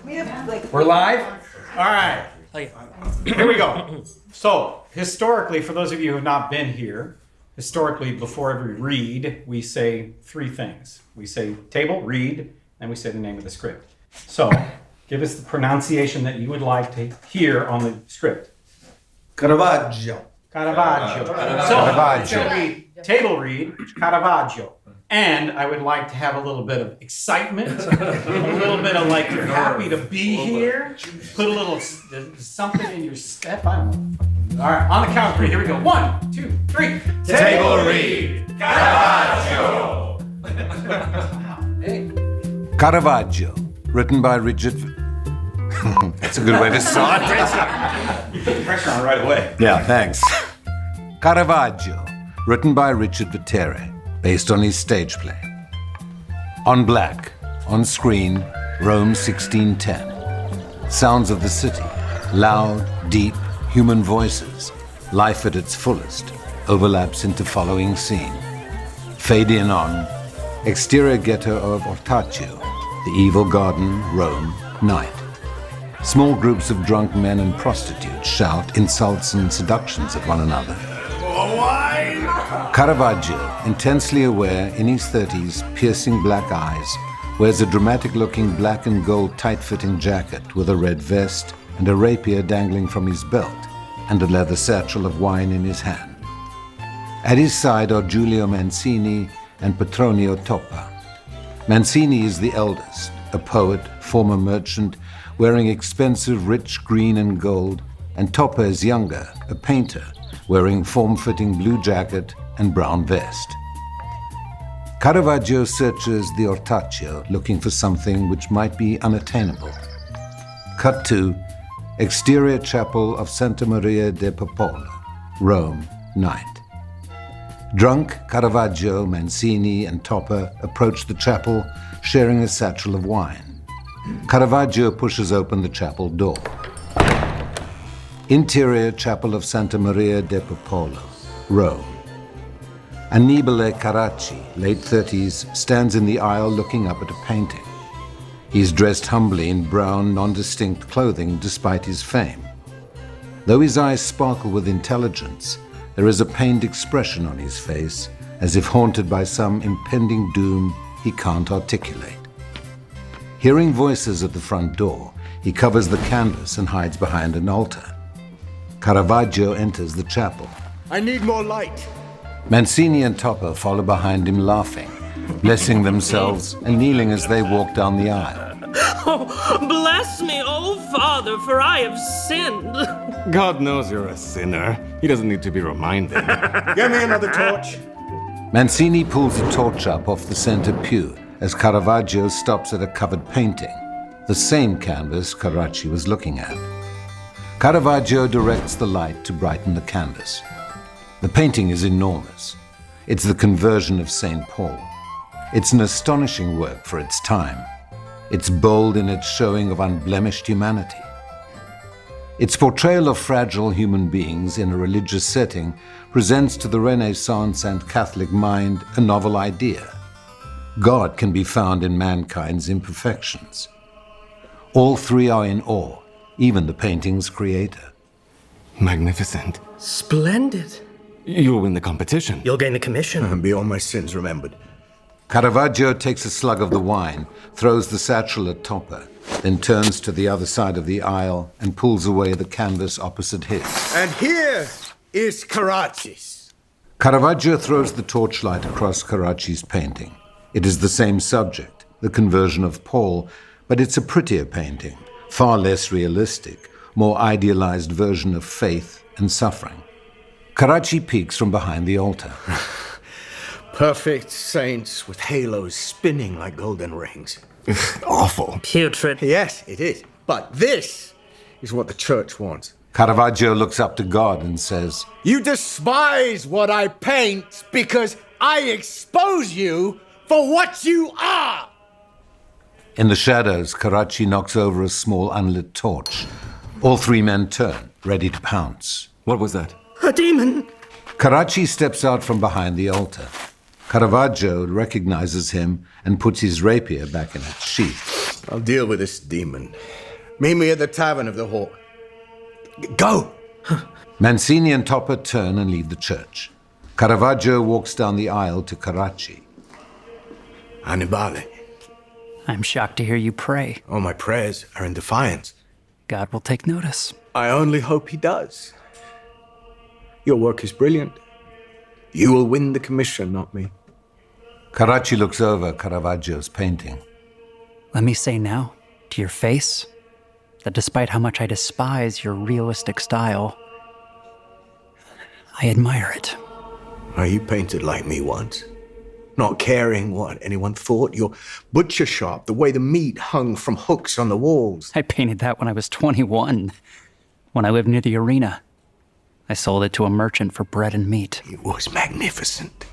We have like. We're live? All right. Okay. Here we go. So, historically, for those of you who have not been here, historically, before every read, we say three things. We say table, read, and we say the name of the script. So, give us the pronunciation that you would like to hear on the script. Caravaggio. Caravaggio. So, it's going to be table read, Caravaggio. And I would like to have a little bit of excitement, a little bit of like you're happy to be here. Put a little something in your step. I don't know. All right, on the count of three, here we go. 1, 2, 3. Table read. Caravaggio. Hey. Caravaggio, written by Richard... That's a good way to start. You put the pressure on right away. Yeah, thanks. Caravaggio, written by Richard Vetere, based on his stage play. On black, on screen, Rome 1610. Sounds of the city, loud, deep, human voices, life at its fullest, overlaps into following scene. Fade in on, exterior ghetto of Ortaccio, the evil garden, Rome, night. Small groups of drunk men and prostitutes shout insults and seductions at one another. Caravaggio, intensely aware, in his 30s, piercing black eyes, wears a dramatic-looking black and gold tight-fitting jacket with a red vest and a rapier dangling from his belt and a leather satchel of wine in his hand. At his side are Giulio Mancini and Petronio Toppa. Mancini is the eldest, a poet, former merchant, wearing expensive rich green and gold, and Toppa is younger, a painter, wearing form-fitting blue jacket and brown vest. Caravaggio searches the Ortaccio, looking for something which might be unattainable. Cut to exterior chapel of Santa Maria de Popolo, Rome, night. Drunk, Caravaggio, Mancini, and Toppa approach the chapel, sharing a satchel of wine. Caravaggio pushes open the chapel door. Interior chapel of Santa Maria de Popolo, Rome. Annibale Carracci, late 30s, stands in the aisle looking up at a painting. He's dressed humbly in brown, non-distinct clothing despite his fame. Though his eyes sparkle with intelligence, there is a pained expression on his face, as if haunted by some impending doom he can't articulate. Hearing voices at the front door, he covers the canvas and hides behind an altar. Caravaggio enters the chapel. I need more light. Mancini and Toppa follow behind him laughing, blessing themselves and kneeling as they walk down the aisle. Oh, bless me, oh Father, for I have sinned. God knows you're a sinner. He doesn't need to be reminded. Get me another torch. Mancini pulls a torch up off the center pew as Caravaggio stops at a covered painting, the same canvas Carracci was looking at. Caravaggio directs the light to brighten the canvas. The painting is enormous. It's the Conversion of St. Paul. It's an astonishing work for its time. It's bold in its showing of unblemished humanity. Its portrayal of fragile human beings in a religious setting presents to the Renaissance and Catholic mind a novel idea. God can be found in mankind's imperfections. All three are in awe, even the painting's creator. Magnificent. Splendid. You'll win the competition. You'll gain the commission. And be all my sins remembered. Caravaggio takes a slug of the wine, throws the satchel at Toppa, then turns to the other side of the aisle and pulls away the canvas opposite his. And here is Carracci's. Caravaggio throws the torchlight across Carracci's painting. It is the same subject, the conversion of Paul, but it's a prettier painting, far less realistic, more idealized version of faith and suffering. Carracci peeks from behind the altar. Perfect saints with halos spinning like golden rings. Awful. Putrid. Yes, it is. But this is what the church wants. Caravaggio looks up to God and says, You despise what I paint because I expose you for what you are. In the shadows, Carracci knocks over a small unlit torch. All three men turn, ready to pounce. What was that? A demon. Carracci steps out from behind the altar. Caravaggio recognizes him and puts his rapier back in its sheath. I'll deal with this demon. Meet me at the Tavern of the Hawk. Go! Mancini and Topper turn and leave the church. Caravaggio walks down the aisle to Carracci. Annibale. I'm shocked to hear you pray. Oh, my prayers are in defiance. God will take notice. I only hope he does. Your work is brilliant. You will win the commission, not me. Carracci looks over Caravaggio's painting. Let me say now, to your face, that despite how much I despise your realistic style, I admire it. Oh, you painted like me once. Not caring what anyone thought. Your butcher shop, the way the meat hung from hooks on the walls. I painted that when I was 21, when I lived near the arena. I sold it to a merchant for bread and meat. It was magnificent.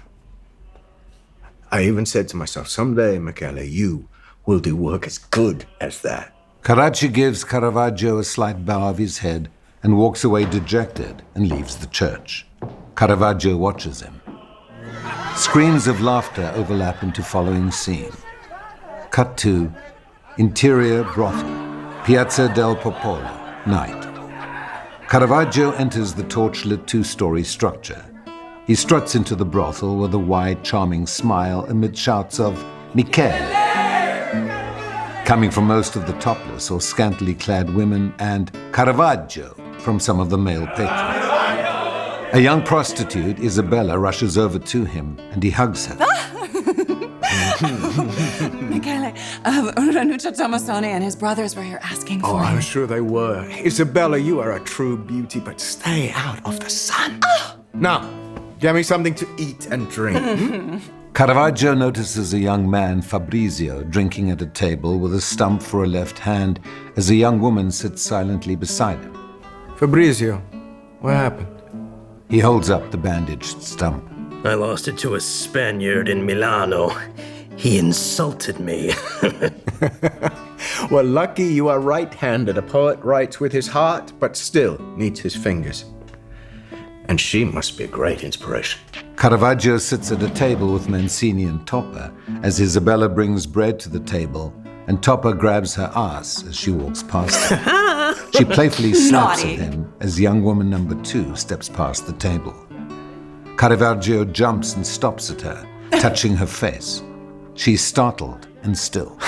I even said to myself, someday, Michele, you will do work as good as that. Carracci gives Caravaggio a slight bow of his head and walks away dejected and leaves the church. Caravaggio watches him. Screams of laughter overlap into following scene. Cut to interior brothel, Piazza del Popolo, night. Caravaggio enters the torchlit two-story structure. He struts into the brothel with a wide, charming smile amid shouts of Michele, coming from most of the topless or scantily clad women, and Caravaggio from some of the male patrons. A young prostitute, Isabella, rushes over to him and he hugs her. Michele, Ranuccio Tomassoni and his brothers were here asking for Oh, you. I'm sure they were. Isabella, you are a true beauty, but stay out of the sun. Now, get me something to eat and drink. Caravaggio notices a young man, Fabrizio, drinking at a table with a stump for a left hand as a young woman sits silently beside him. Fabrizio, what happened? He holds up the bandaged stump. I lost it to a Spaniard in Milano. He insulted me. Well, lucky you are right-handed. A poet writes with his heart, but still needs his fingers. And she must be a great inspiration. Caravaggio sits at a table with Mancini and Topper as Isabella brings bread to the table and Topper grabs her ass as she walks past him. She playfully snaps Naughty. at him as young woman number 2 steps past the table. Caravaggio jumps and stops at her, touching her face. She's startled and still.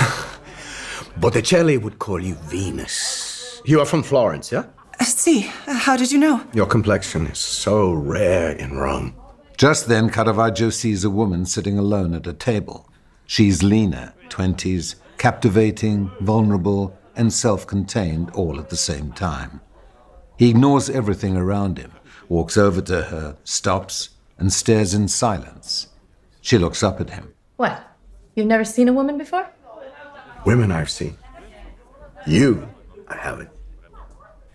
Botticelli would call you Venus. You are from Florence, yeah? See, how did you know? Your complexion is so rare in Rome. Just then, Caravaggio sees a woman sitting alone at a table. She's Lena, 20s, captivating, vulnerable, and self-contained all at the same time. He ignores everything around him, walks over to her, stops, and stares in silence. She looks up at him. What? You've never seen a woman before? Women I've seen. You, I haven't.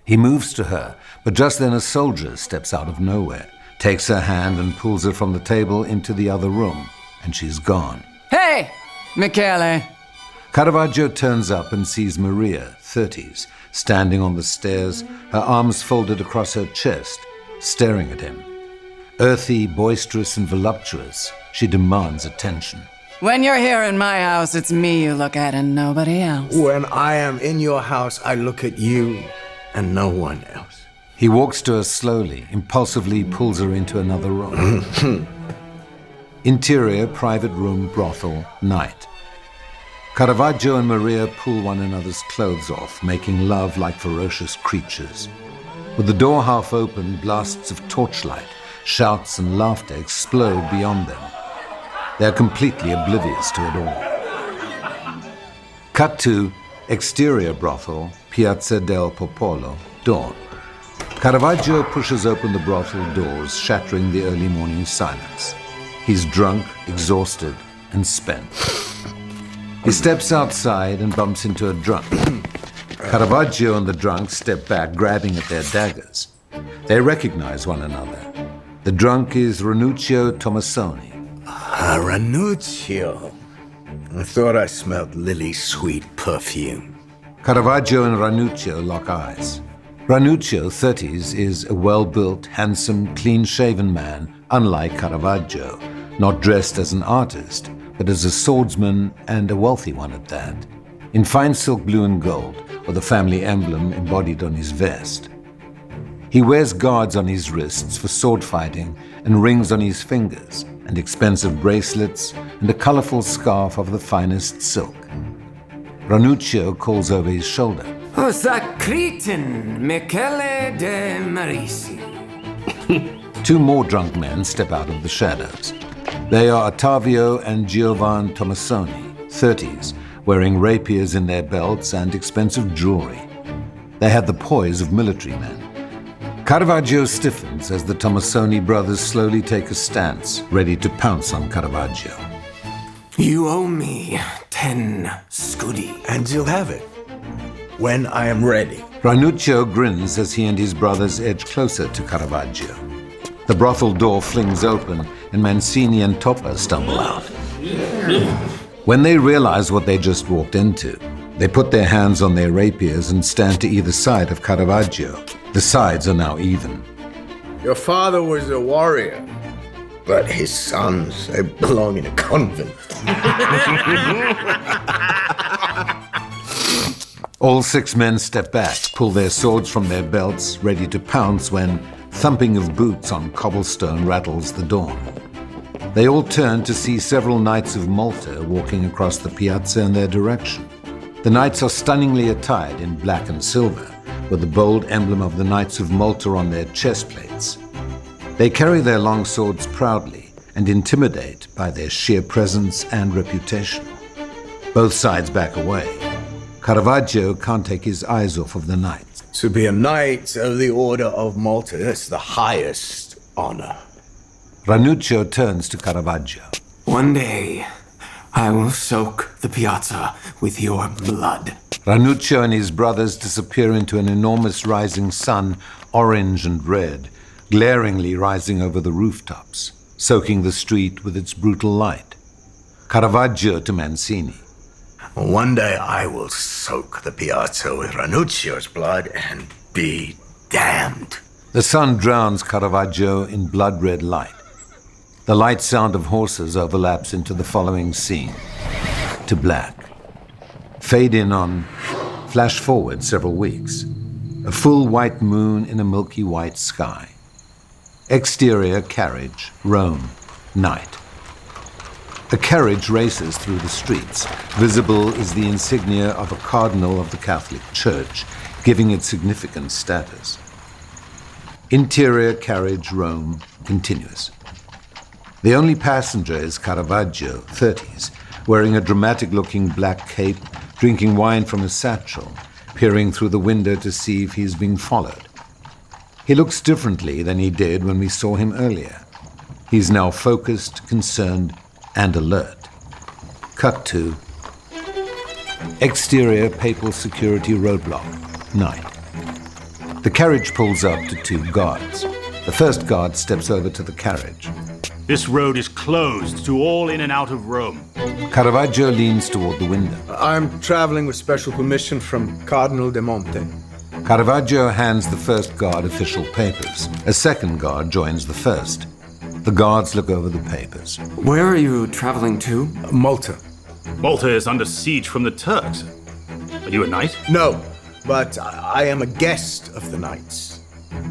He moves to her, but just then a soldier steps out of nowhere, takes her hand and pulls her from the table into the other room, and she's gone. Hey, Michele! Caravaggio turns up and sees Maria, 30s, standing on the stairs, her arms folded across her chest, staring at him. Earthy, boisterous, and voluptuous, she demands attention. When you're here in my house, it's me you look at and nobody else. When I am in your house, I look at you and no one else. He walks to her slowly, impulsively pulls her into another room. Interior, private room, brothel, night. Caravaggio and Maria pull one another's clothes off, making love like ferocious creatures. With the door half open, blasts of torchlight, shouts and laughter explode beyond them. They're completely oblivious to it all. Cut to exterior brothel, Piazza del Popolo, dawn. Caravaggio pushes open the brothel doors, shattering the early morning silence. He's drunk, exhausted, and spent. He steps outside and bumps into a drunk. Caravaggio and the drunk step back, grabbing at their daggers. They recognize one another. The drunk is Ranuccio Tomassoni. Ranuccio. I thought I smelled Lily's sweet perfume. Caravaggio and Ranuccio lock eyes. Ranuccio, 30s, is a well-built, handsome, clean-shaven man, unlike Caravaggio, not dressed as an artist, but as a swordsman and a wealthy one at that. in fine silk blue and gold, or the family emblem embodied on his vest. He wears guards on his wrists for sword fighting and rings on his fingers, and expensive bracelets and a colorful scarf of the finest silk. Ranuccio calls over his shoulder. Osa Cretan Michele de Marisi. Two more drunk men step out of the shadows. They are OTTAVIO and GIOVAN Tomassoni, 30s, wearing rapiers in their belts and expensive jewelry. They have the poise of military men. Caravaggio stiffens as the Tomassoni brothers slowly take a stance, ready to pounce on Caravaggio. You owe me 10 scudi. And you'll have it when I am ready. Ranuccio grins as he and his brothers edge closer to Caravaggio. The brothel door flings open and Mancini and Topper stumble out. When they realize what they just walked into, they put their hands on their rapiers and stand to either side of Caravaggio. The sides are now even. Your father was a warrior, but his sons, they belong in a convent. All six men step back, pull their swords from their belts, ready to pounce when thumping of boots on cobblestone rattles the dawn. They all turn to see several knights of Malta walking across the piazza in their direction. The knights are stunningly attired in black and silver, with the bold emblem of the Knights of Malta on their chest plates. They carry their long swords proudly and intimidate by their sheer presence and reputation. Both sides back away. Caravaggio can't take his eyes off of the knights. To be a knight of the Order of Malta, that's the highest honor. Ranuccio turns to Caravaggio. One day, I will soak the piazza with your blood. Ranuccio and his brothers disappear into an enormous rising sun, orange and red, glaringly rising over the rooftops, soaking the street with its brutal light. Caravaggio to Mancini. One day I will soak the piazza with Ranuccio's blood and be damned. The sun drowns Caravaggio in blood-red light. The light sound of horses overlaps into the following scene. To black. Fade in on, flash forward several weeks. A full white moon in a milky white sky. Exterior carriage, Rome, night. A carriage races through the streets. Visible is the insignia of a cardinal of the Catholic Church, giving it significant status. Interior carriage, Rome, continuous. The only passenger is Caravaggio, 30s, wearing a dramatic-looking black cape, drinking wine from a satchel, peering through the window to see if he's being followed. He looks differently than he did when we saw him earlier. He's now focused, concerned, and alert. Cut to exterior papal security roadblock, night. The carriage pulls up to two guards. The first guard steps over to the carriage. This road is closed to all in and out of Rome. Caravaggio leans toward the window. I'm traveling with special permission from Cardinal de Monte. Caravaggio hands the first guard official papers. A second guard joins the first. The guards look over the papers. Where are you traveling to? Malta. Malta is under siege from the Turks. Are you a knight? No, but I am a guest of the knights.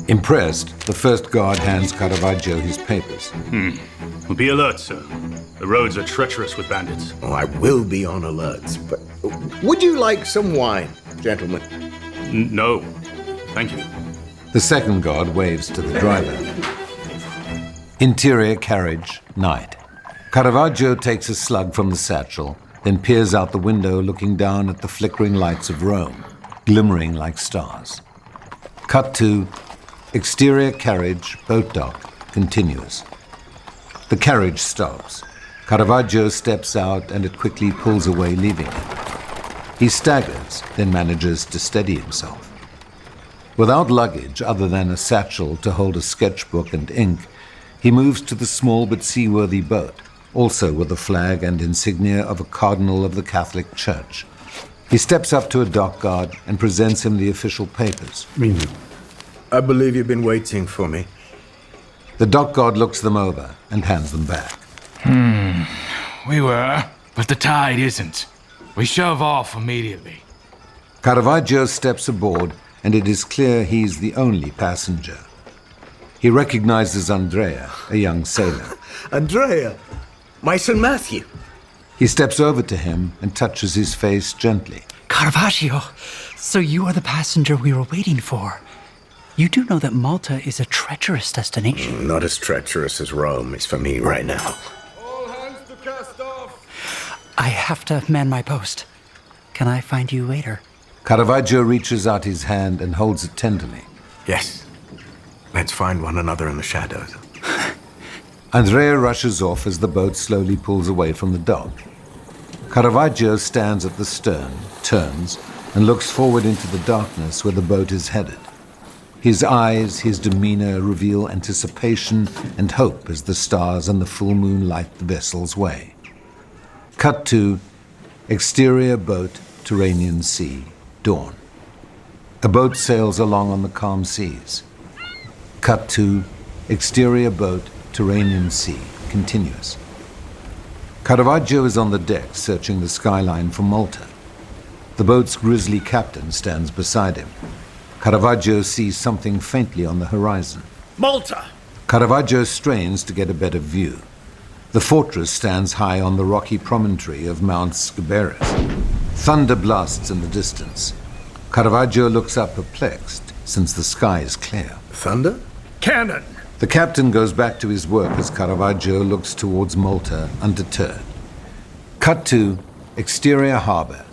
Impressed, the first guard hands Caravaggio his papers. Well, be alert, sir. The roads are treacherous with bandits. Oh, I will be on alert, but would you like some wine, gentlemen? No, thank you. The second guard waves to the driver. Interior carriage, night. Caravaggio takes a slug from the satchel, then peers out the window looking down at the flickering lights of Rome, glimmering like stars. Cut to exterior carriage, boat dock, continuous. The carriage stops. Caravaggio steps out and it quickly pulls away, leaving him. He staggers, then manages to steady himself. Without luggage other than a satchel to hold a sketchbook and ink, he moves to the small but seaworthy boat, also with a flag and insignia of a cardinal of the Catholic Church. He steps up to a dock guard and presents him the official papers. I believe you've been waiting for me. The dock guard looks them over and hands them back. We were, but the tide isn't. We shove off immediately. Caravaggio steps aboard, and it is clear he's the only passenger. He recognizes Andrea, a young sailor. Andrea, my son Matthew. He steps over to him and touches his face gently. Caravaggio, so you are the passenger we were waiting for. You do know that Malta is a treacherous destination. Not as treacherous as Rome is for me right now. All hands to cast off! I have to man my post. Can I find you later? Caravaggio reaches out his hand and holds it tenderly. Yes. Let's find one another in the shadows. Andrea rushes off as the boat slowly pulls away from the dock. Caravaggio stands at the stern, turns, and looks forward into the darkness where the boat is headed. His eyes, his demeanor reveal anticipation and hope as the stars and the full moon light the vessel's way. Cut to exterior boat, Tyrrhenian Sea, dawn. A boat sails along on the calm seas. Cut to exterior boat, Tyrrhenian Sea, continuous. Caravaggio is on the deck searching the skyline for Malta. The boat's grisly captain stands beside him. Caravaggio sees something faintly on the horizon. Malta! Caravaggio strains to get a better view. The fortress stands high on the rocky promontory of Mount Scaberras. Thunder blasts in the distance. Caravaggio looks up perplexed, since the sky is clear. Thunder? Cannon! The captain goes back to his work as Caravaggio looks towards Malta, undeterred. Cut to exterior harbor,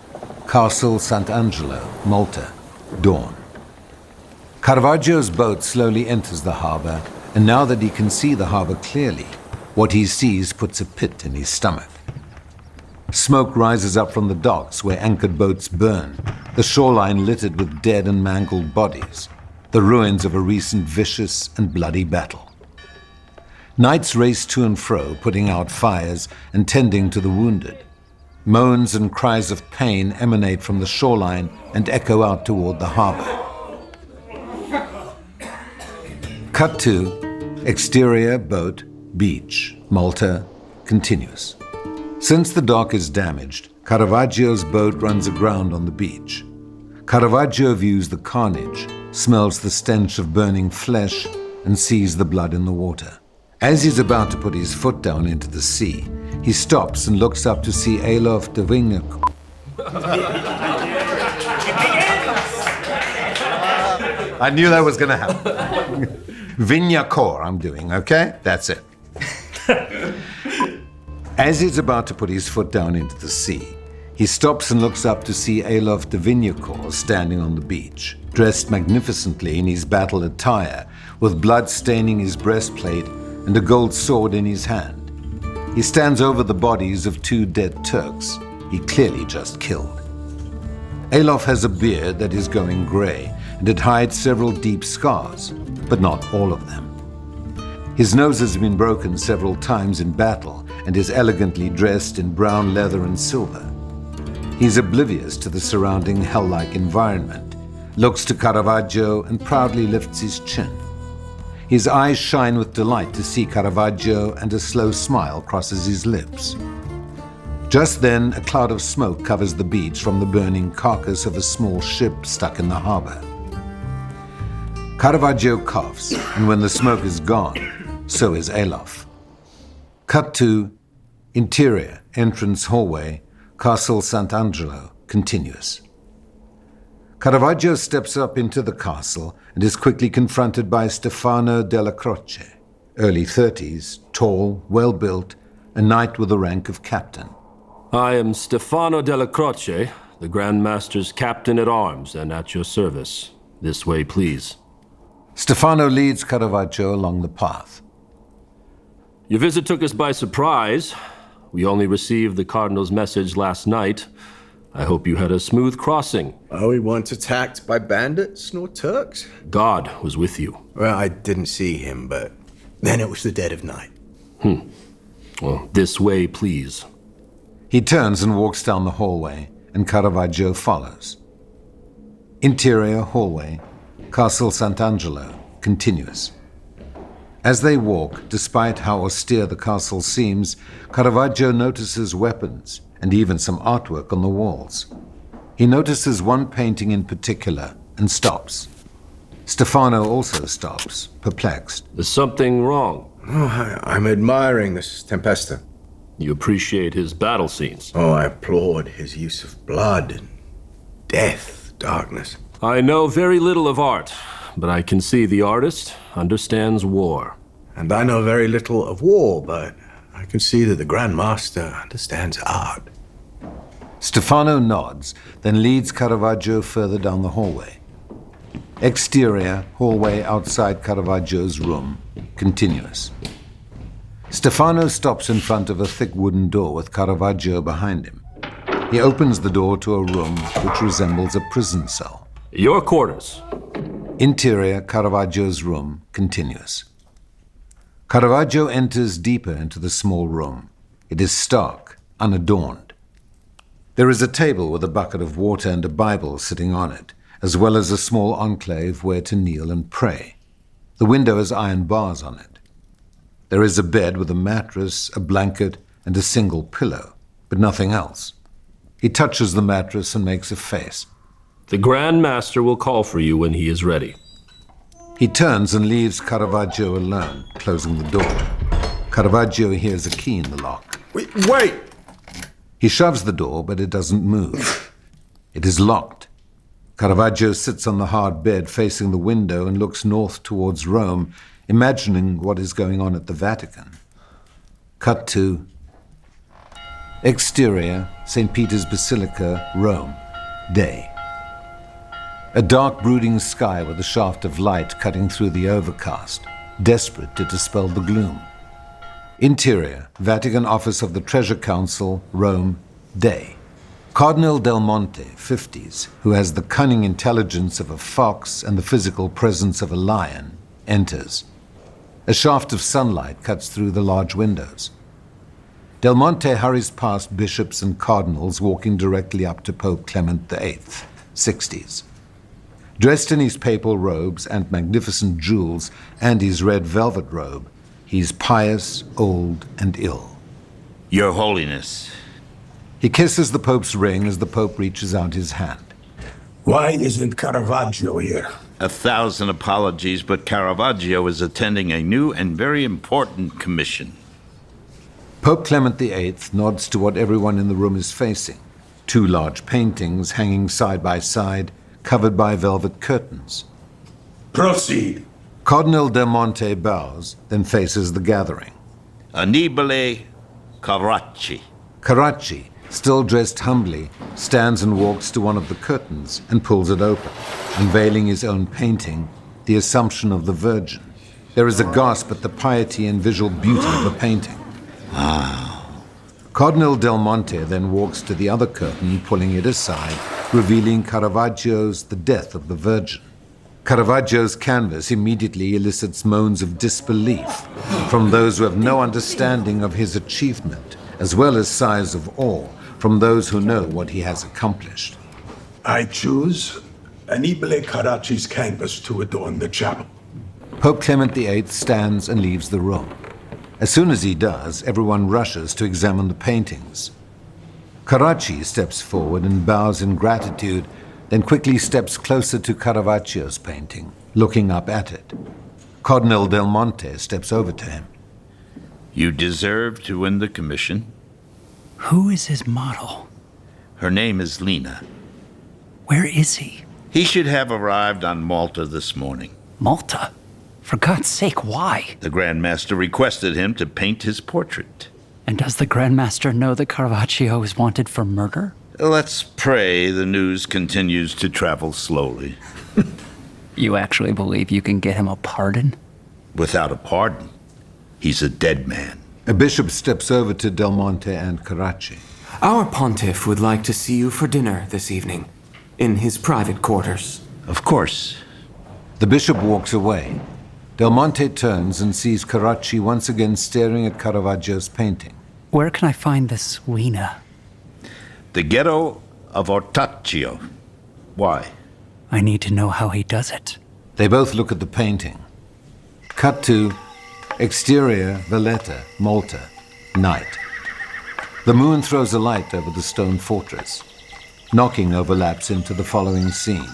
Castle Sant'Angelo, Malta, dawn. Caravaggio's boat slowly enters the harbor, and now that he can see the harbor clearly, what he sees puts a pit in his stomach. Smoke rises up from the docks where anchored boats burn, the shoreline littered with dead and mangled bodies, the ruins of a recent vicious and bloody battle. Knights race to and fro, putting out fires and tending to the wounded. Moans and cries of pain emanate from the shoreline and echo out toward the harbor. Cut to exterior boat, beach, Malta, continuous. Since the dock is damaged, Caravaggio's boat runs aground on the beach. Caravaggio views the carnage, smells the stench of burning flesh, and sees the blood in the water. As he's about to put his foot down into the sea, he stops and looks up to see ALOF de WIGNACOURT. I knew that was going to happen. WIGNACOURT I'm doing, okay? That's it. As he's about to put his foot down into the sea, he stops and looks up to see ALOF de WIGNACOURT standing on the beach, dressed magnificently in his battle attire, with blood staining his breastplate and a gold sword in his hand. He stands over the bodies of 2 dead Turks he clearly just killed. ALOF has a beard that is going grey, and it hides several deep scars, but not all of them. His nose has been broken several times in battle and is elegantly dressed in brown leather and silver. He's oblivious to the surrounding hell-like environment, looks to Caravaggio and proudly lifts his chin. His eyes shine with delight to see Caravaggio, and a slow smile crosses his lips. Just then, a cloud of smoke covers the beach from the burning carcass of a small ship stuck in the harbor. Caravaggio coughs, and when the smoke is gone, so is ALOF. Cut to interior, entrance hallway, Castle Sant'Angelo, continuous. Caravaggio steps up into the castle and is quickly confronted by Stefano della Croce, early 30s, tall, well-built, a knight with the rank of captain. I am Stefano della Croce, the Grand Master's captain-at-arms, and at your service. This way, please. Stefano leads Caravaggio along the path. Your visit took us by surprise. We only received the Cardinal's message last night. I hope you had a smooth crossing. Are we once attacked by bandits nor Turks? God was with you. Well, I didn't see him, but then it was the dead of night. Well, this way, please. He turns and walks down the hallway, and Caravaggio follows. Interior hallway, Castle Sant'Angelo, continuous. As they walk, despite how austere the castle seems, Caravaggio notices weapons and even some artwork on the walls. He notices one painting in particular and stops. Stefano also stops, perplexed. There's something wrong. Oh, I'm admiring this Tempesta. You appreciate his battle scenes? Oh, I applaud his use of blood and death, darkness. I know very little of art, but I can see the artist understands war. And I know very little of war, but I can see that the Grand Master understands art. Stefano nods, then leads Caravaggio further down the hallway. Exterior, hallway outside Caravaggio's room, continuous. Stefano stops in front of a thick wooden door with Caravaggio behind him. He opens the door to a room which resembles a prison cell. Your quarters. Interior, Caravaggio's room, continuous. Caravaggio enters deeper into the small room. It is stark, unadorned. There is a table with a bucket of water and a Bible sitting on it, as well as a small enclave where to kneel and pray. The window has iron bars on it. There is a bed with a mattress, a blanket, and a single pillow, but nothing else. He touches the mattress and makes a face. The Grand Master will call for you when he is ready. He turns and leaves Caravaggio alone, closing the door. Caravaggio hears a key in the lock. Wait! He shoves the door, but it doesn't move. It is locked. Caravaggio sits on the hard bed facing the window and looks north towards Rome, imagining what is going on at the Vatican. Cut to exterior, St. Peter's Basilica, Rome, day. A dark, brooding sky with a shaft of light cutting through the overcast, desperate to dispel the gloom. Interior, Vatican Office of the Treasure Council, Rome, day. Cardinal Del Monte, 50s, who has the cunning intelligence of a fox and the physical presence of a lion, enters. A shaft of sunlight cuts through the large windows. Del Monte hurries past bishops and cardinals walking directly up to Pope Clement VIII, 60s. Dressed in his papal robes and magnificent jewels and his red velvet robe, he is pious, old, and ill. Your Holiness. He kisses the Pope's ring as the Pope reaches out his hand. Why isn't Caravaggio here? 1,000 apologies, but Caravaggio is attending a new and very important commission. Pope Clement VIII nods to what everyone in the room is facing. 2 large paintings hanging side by side, covered by velvet curtains. Proceed. Cardinal Del Monte bows, then faces the gathering. Annibale Carracci. Carracci, still dressed humbly, stands and walks to one of the curtains and pulls it open, unveiling his own painting, The Assumption of the Virgin. There is a gasp at the piety and visual beauty of the painting. Wow. Cardinal Del Monte then walks to the other curtain, pulling it aside, revealing Caravaggio's The Death of the Virgin. Caravaggio's canvas immediately elicits moans of disbelief from those who have no understanding of his achievement, as well as sighs of awe from those who know what he has accomplished. I choose Annibale Carracci's canvas to adorn the chapel. Pope Clement VIII stands and leaves the room. As soon as he does, everyone rushes to examine the paintings. Carracci steps forward and bows in gratitude, then quickly steps closer to Caravaggio's painting, looking up at it. Cardinal Del Monte steps over to him. You deserve to win the commission. Who is his model? Her name is Lena. Where is he? He should have arrived on Malta this morning. Malta? For God's sake, why? The Grand Master requested him to paint his portrait. And does the Grand Master know that Caravaggio is wanted for murder? Let's pray the news continues to travel slowly. You actually believe you can get him a pardon? Without a pardon, he's a dead man. A bishop steps over to Del Monte and Carracci. Our pontiff would like to see you for dinner this evening, in his private quarters. Of course. The bishop walks away. Del Monte turns and sees Carracci once again staring at Caravaggio's painting. Where can I find this Lena? The ghetto of Ortaccio. Why? I need to know how he does it. They both look at the painting. Cut to Exterior, Vetere, Malta, night. The moon throws a light over the stone fortress. Knocking overlaps into the following scene.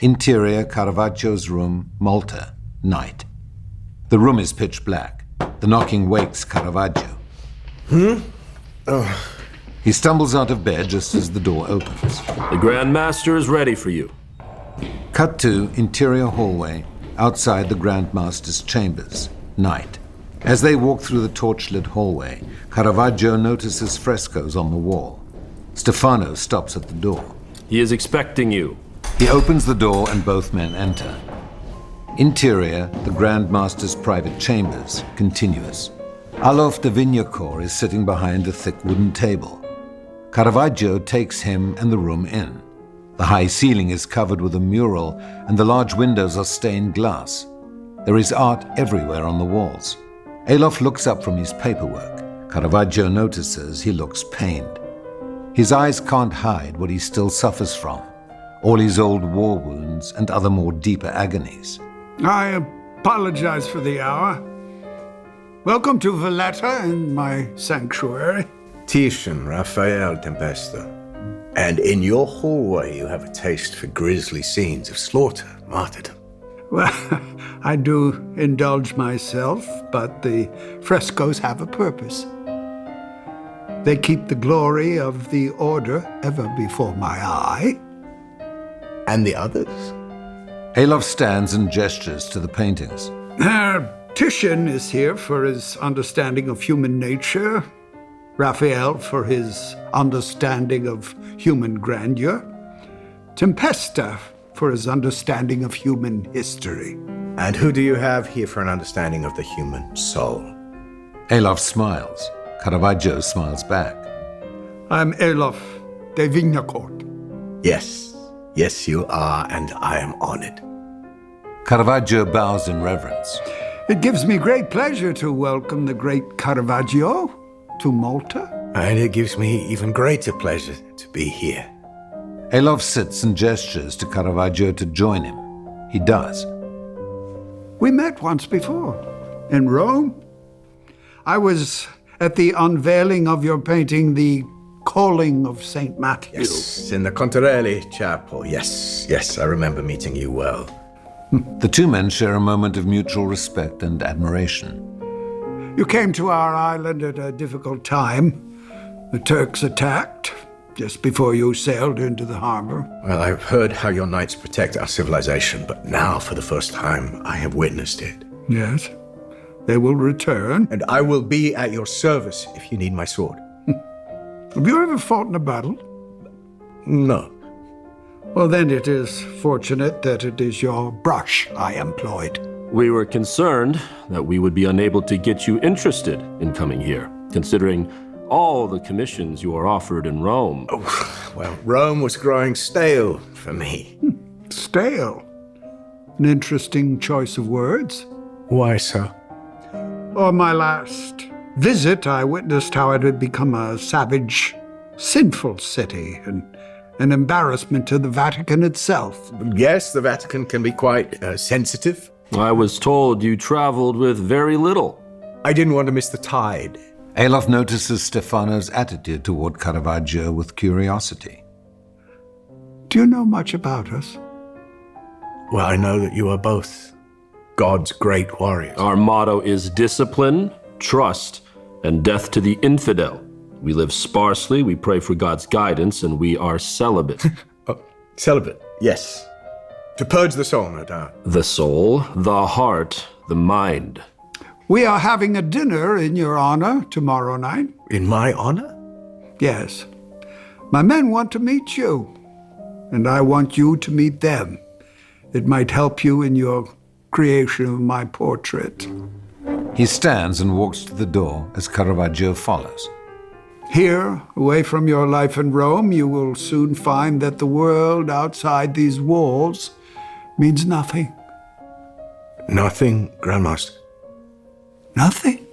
Interior, Caravaggio's room, Malta, night. The room is pitch black. The knocking wakes Caravaggio. Oh. He stumbles out of bed just as the door opens. The Grand Master is ready for you. Cut to interior hallway, outside the Grand Master's chambers, night. As they walk through the torch-lit hallway, Caravaggio notices frescoes on the wall. Stefano stops at the door. He is expecting you. He opens the door and both men enter. Interior, the Grand Master's private chambers, continuous. ALOF de WIGNACOURT is sitting behind a thick wooden table. Caravaggio takes him and the room in. The high ceiling is covered with a mural and the large windows are stained glass. There is art everywhere on the walls. ALOF looks up from his paperwork. Caravaggio notices he looks pained. His eyes can't hide what he still suffers from, all his old war wounds and other more deeper agonies. I apologize for the hour. Welcome to Vetere and my sanctuary. Titian, Raphael, Tempesta. And in your hallway you have a taste for grisly scenes of slaughter, martyrdom. Well, I do indulge myself, but the frescoes have a purpose. They keep the glory of the order ever before my eye. And the others? ALOF stands and gestures to the paintings. Titian is here for his understanding of human nature, Raphael for his understanding of human grandeur, Tempesta for his understanding of human history. And who do you have here for an understanding of the human soul? ALOF smiles. Caravaggio smiles back. I'm ALOF de WIGNACOURT. Yes, yes you are, and I am honored. Caravaggio bows in reverence. It gives me great pleasure to welcome the great Caravaggio to Malta. And it gives me even greater pleasure to be here. ALOF sits and gestures to Caravaggio to join him. He does. We met once before, in Rome. I was at the unveiling of your painting, The Calling of St. Matthew. Yes, in the Contarelli Chapel. Yes, I remember meeting you well. The two men share a moment of mutual respect and admiration. You came to our island at a difficult time. The Turks attacked just before you sailed into the harbor. Well, I've heard how your knights protect our civilization, but now, for the first time, I have witnessed it. Yes, they will return. And I will be at your service if you need my sword. Have you ever fought in a battle? No. Well, then it is fortunate that it is your brush I employed. We were concerned that we would be unable to get you interested in coming here, considering all the commissions you are offered in Rome. Oh, well, Rome was growing stale for me. Stale? An interesting choice of words. Why so? On my last visit, I witnessed how it had become a savage, sinful city, and an embarrassment to the Vatican itself. Yes, the Vatican can be quite sensitive. I was told you traveled with very little. I didn't want to miss the tide. ALOF notices Stefano's attitude toward Caravaggio with curiosity. Do you know much about us? Well, I know that you are both God's great warriors. Our motto is discipline, trust, and death to the infidel. We live sparsely, we pray for God's guidance, and we are celibate. Oh, celibate, yes. To purge the soul, no doubt. The soul, the heart, the mind. We are having a dinner in your honor tomorrow night. In my honor? Yes. My men want to meet you, and I want you to meet them. It might help you in your creation of my portrait. He stands and walks to the door as Caravaggio follows. Here, away from your life in Rome, you will soon find that the world outside these walls means nothing. Nothing, Grandmaster? Nothing?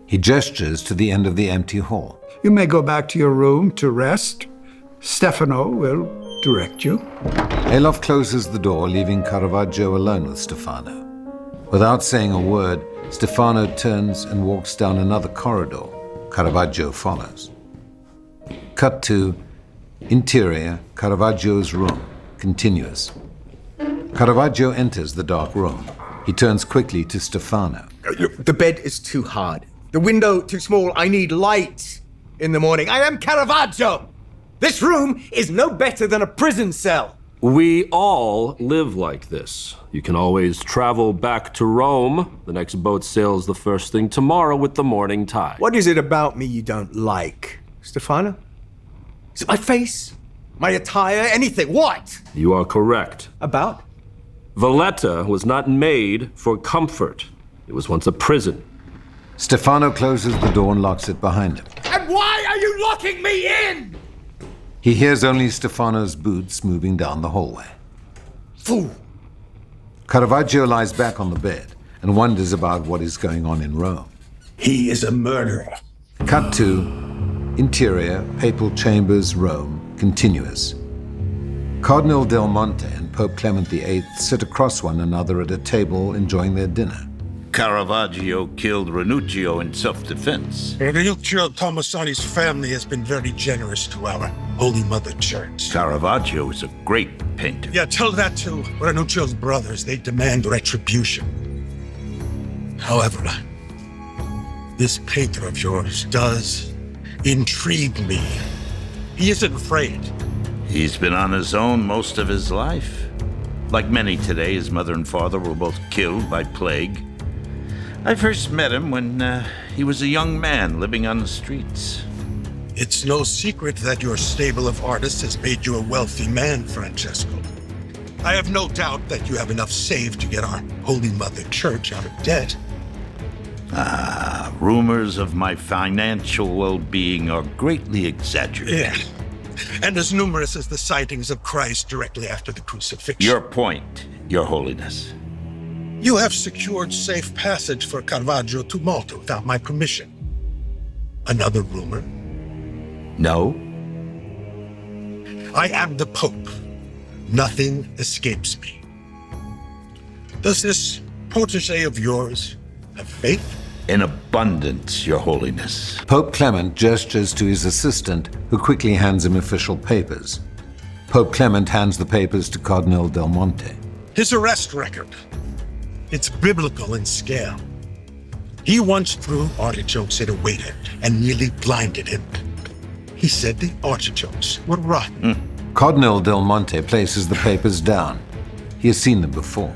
He gestures to the end of the empty hall. You may go back to your room to rest. Stefano will direct you. ALOF closes the door, leaving Caravaggio alone with Stefano. Without saying a word, Stefano turns and walks down another corridor. Caravaggio follows. Cut to interior, Caravaggio's room, continuous. Caravaggio enters the dark room. He turns quickly to Stefano. Look, the bed is too hard. The window too small. I need light in the morning. I am Caravaggio! This room is no better than a prison cell. We all live like this. You can always travel back to Rome. The next boat sails the first thing tomorrow with the morning tide. What is it about me you don't like, Stefano? Is it my face? My attire? Anything? What? You are correct. About? Valletta was not made for comfort. It was once a prison. Stefano closes the door and locks it behind him. And why are you locking me in? He hears only Stefano's boots moving down the hallway. Fool! Caravaggio lies back on the bed and wonders about what is going on in Rome. He is a murderer. Cut to interior, papal chambers, Rome, continuous. Cardinal Del Monte and Pope Clement VIII sit across one another at a table enjoying their dinner. Caravaggio killed Ranuccio in self-defense. Ranuccio Tomassoni's family has been very generous to our Holy Mother Church. Caravaggio is a great painter. Yeah, tell that to Ranuccio's brothers. They demand retribution. However, this painter of yours does intrigue me. He isn't afraid. He's been on his own most of his life. Like many today, his mother and father were both killed by plague. I first met him when he was a young man living on the streets. It's no secret that your stable of artists has made you a wealthy man, Francesco. I have no doubt that you have enough saved to get our Holy Mother Church out of debt. Rumors of my financial well-being are greatly exaggerated. Yeah, and as numerous as the sightings of Christ directly after the crucifixion. Your point, Your Holiness. You have secured safe passage for Caravaggio to Malta without my permission. Another rumor? No. I am the Pope. Nothing escapes me. Does this protege of yours have faith? In abundance, Your Holiness. Pope Clement gestures to his assistant, who quickly hands him official papers. Pope Clement hands the papers to Cardinal Del Monte. His arrest record. It's biblical in scale. He once threw artichokes at a waiter and nearly blinded him. He said the artichokes were rotten. Cardinal Del Monte places the papers down. He has seen them before.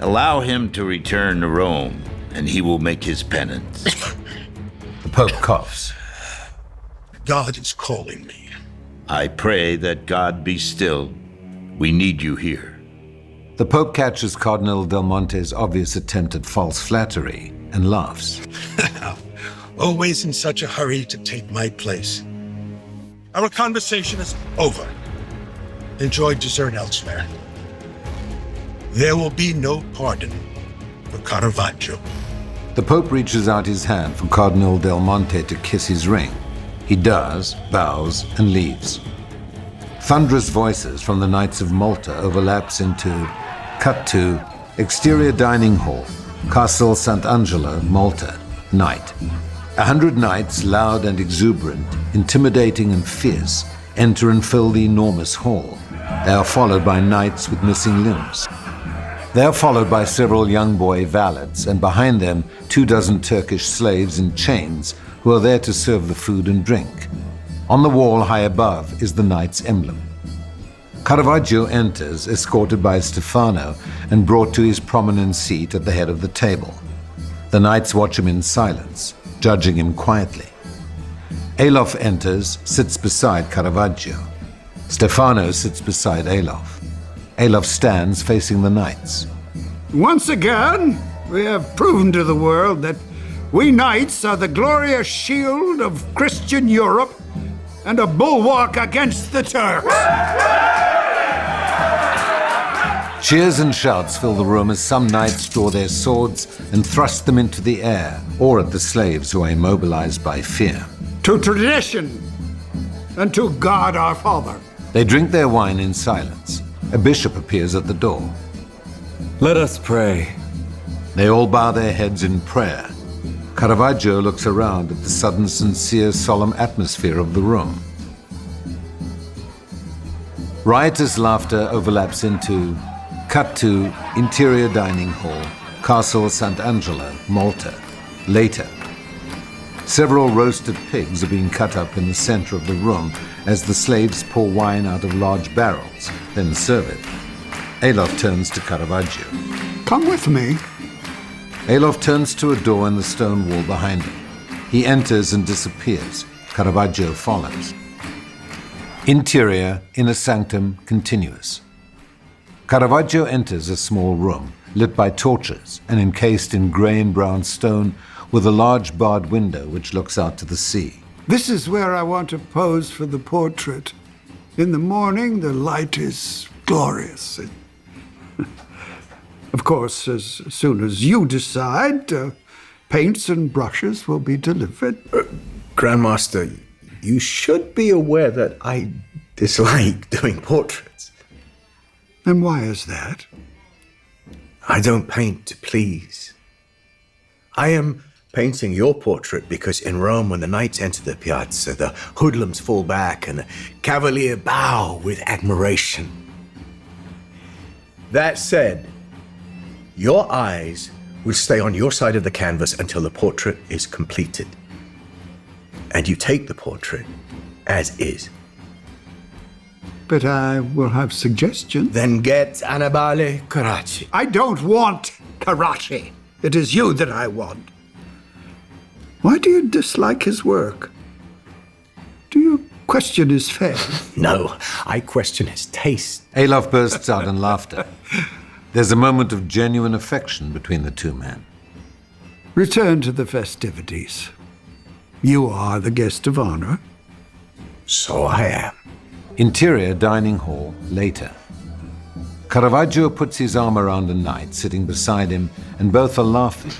Allow him to return to Rome, and he will make his penance. The Pope coughs. God is calling me. I pray that God be still. We need you here. The Pope catches Cardinal Del Monte's obvious attempt at false flattery and laughs. Always in such a hurry to take my place. Our conversation is over. Enjoy dessert elsewhere. There will be no pardon for Caravaggio. The Pope reaches out his hand for Cardinal Del Monte to kiss his ring. He does, bows, and leaves. Thunderous voices from the Knights of Malta overlaps into cut to exterior dining hall, Castle Sant'Angelo, Malta, night. 100 knights, loud and exuberant, intimidating and fierce, enter and fill the enormous hall. They are followed by knights with missing limbs. They are followed by several young boy valets, and behind them 24 Turkish slaves in chains who are there to serve the food and drink. On the wall high above is the knight's emblem. Caravaggio enters, escorted by Stefano, and brought to his prominent seat at the head of the table. The knights watch him in silence, judging him quietly. ALOF enters, sits beside Caravaggio. Stefano sits beside ALOF. ALOF stands facing the knights. Once again, we have proven to the world that we knights are the glorious shield of Christian Europe and a bulwark against the Turks. Cheers and shouts fill the room as some knights draw their swords and thrust them into the air, or at the slaves who are immobilized by fear. To tradition and to God our Father. They drink their wine in silence. A bishop appears at the door. Let us pray. They all bow their heads in prayer. Caravaggio looks around at the sudden sincere, solemn atmosphere of the room. Riotous laughter overlaps into cut to interior dining hall, Castle Sant'Angelo, Malta. Later. Several roasted pigs are being cut up in the center of the room as the slaves pour wine out of large barrels, then serve it. ALOF turns to Caravaggio. Come with me. ALOF turns to a door in the stone wall behind him. He enters and disappears. Caravaggio follows. Interior, inner sanctum, continuous. Caravaggio enters a small room, lit by torches and encased in grey and brown stone with a large barred window which looks out to the sea. This is where I want to pose for the portrait. In the morning, the light is glorious. Of course, as soon as you decide, paints and brushes will be delivered. Grandmaster, you should be aware that I dislike doing portraits. And why is that? I don't paint to please. I am painting your portrait because in Rome, when the knights enter the piazza, the hoodlums fall back and the cavalier bow with admiration. That said, your eyes will stay on your side of the canvas until the portrait is completed. And you take the portrait as is. But I will have suggestions. Then get ANNIBALE CARRACCI. I don't want Carracci. It is you that I want. Why do you dislike his work? Do you question his faith? No, I question his taste. ALOF bursts out in laughter. There's a moment of genuine affection between the two men. Return to the festivities. You are the guest of honor. So I am. Interior dining hall, later. Caravaggio puts his arm around a knight sitting beside him, and both are laughing.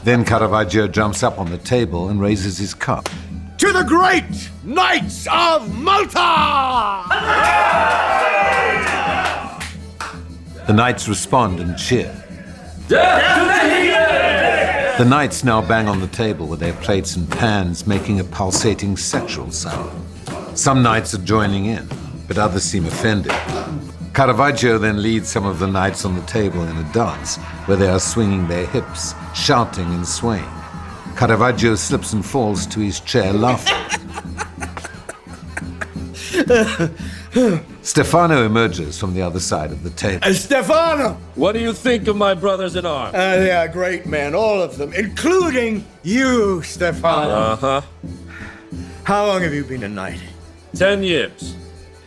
Then Caravaggio jumps up on the table and raises his cup. To the great Knights of Malta! The knights respond and cheer. The knights now bang on the table with their plates and pans, making a pulsating sexual sound. Some knights are joining in, but others seem offended. Caravaggio then leads some of the knights on the table in a dance, where they are swinging their hips, shouting and swaying. Caravaggio slips and falls to his chair, laughing. Stefano emerges from the other side of the table. Stefano! What do you think of my brothers in arms? They are great men, all of them, including you, Stefano. Uh-huh. How long have you been a knight? 10 years.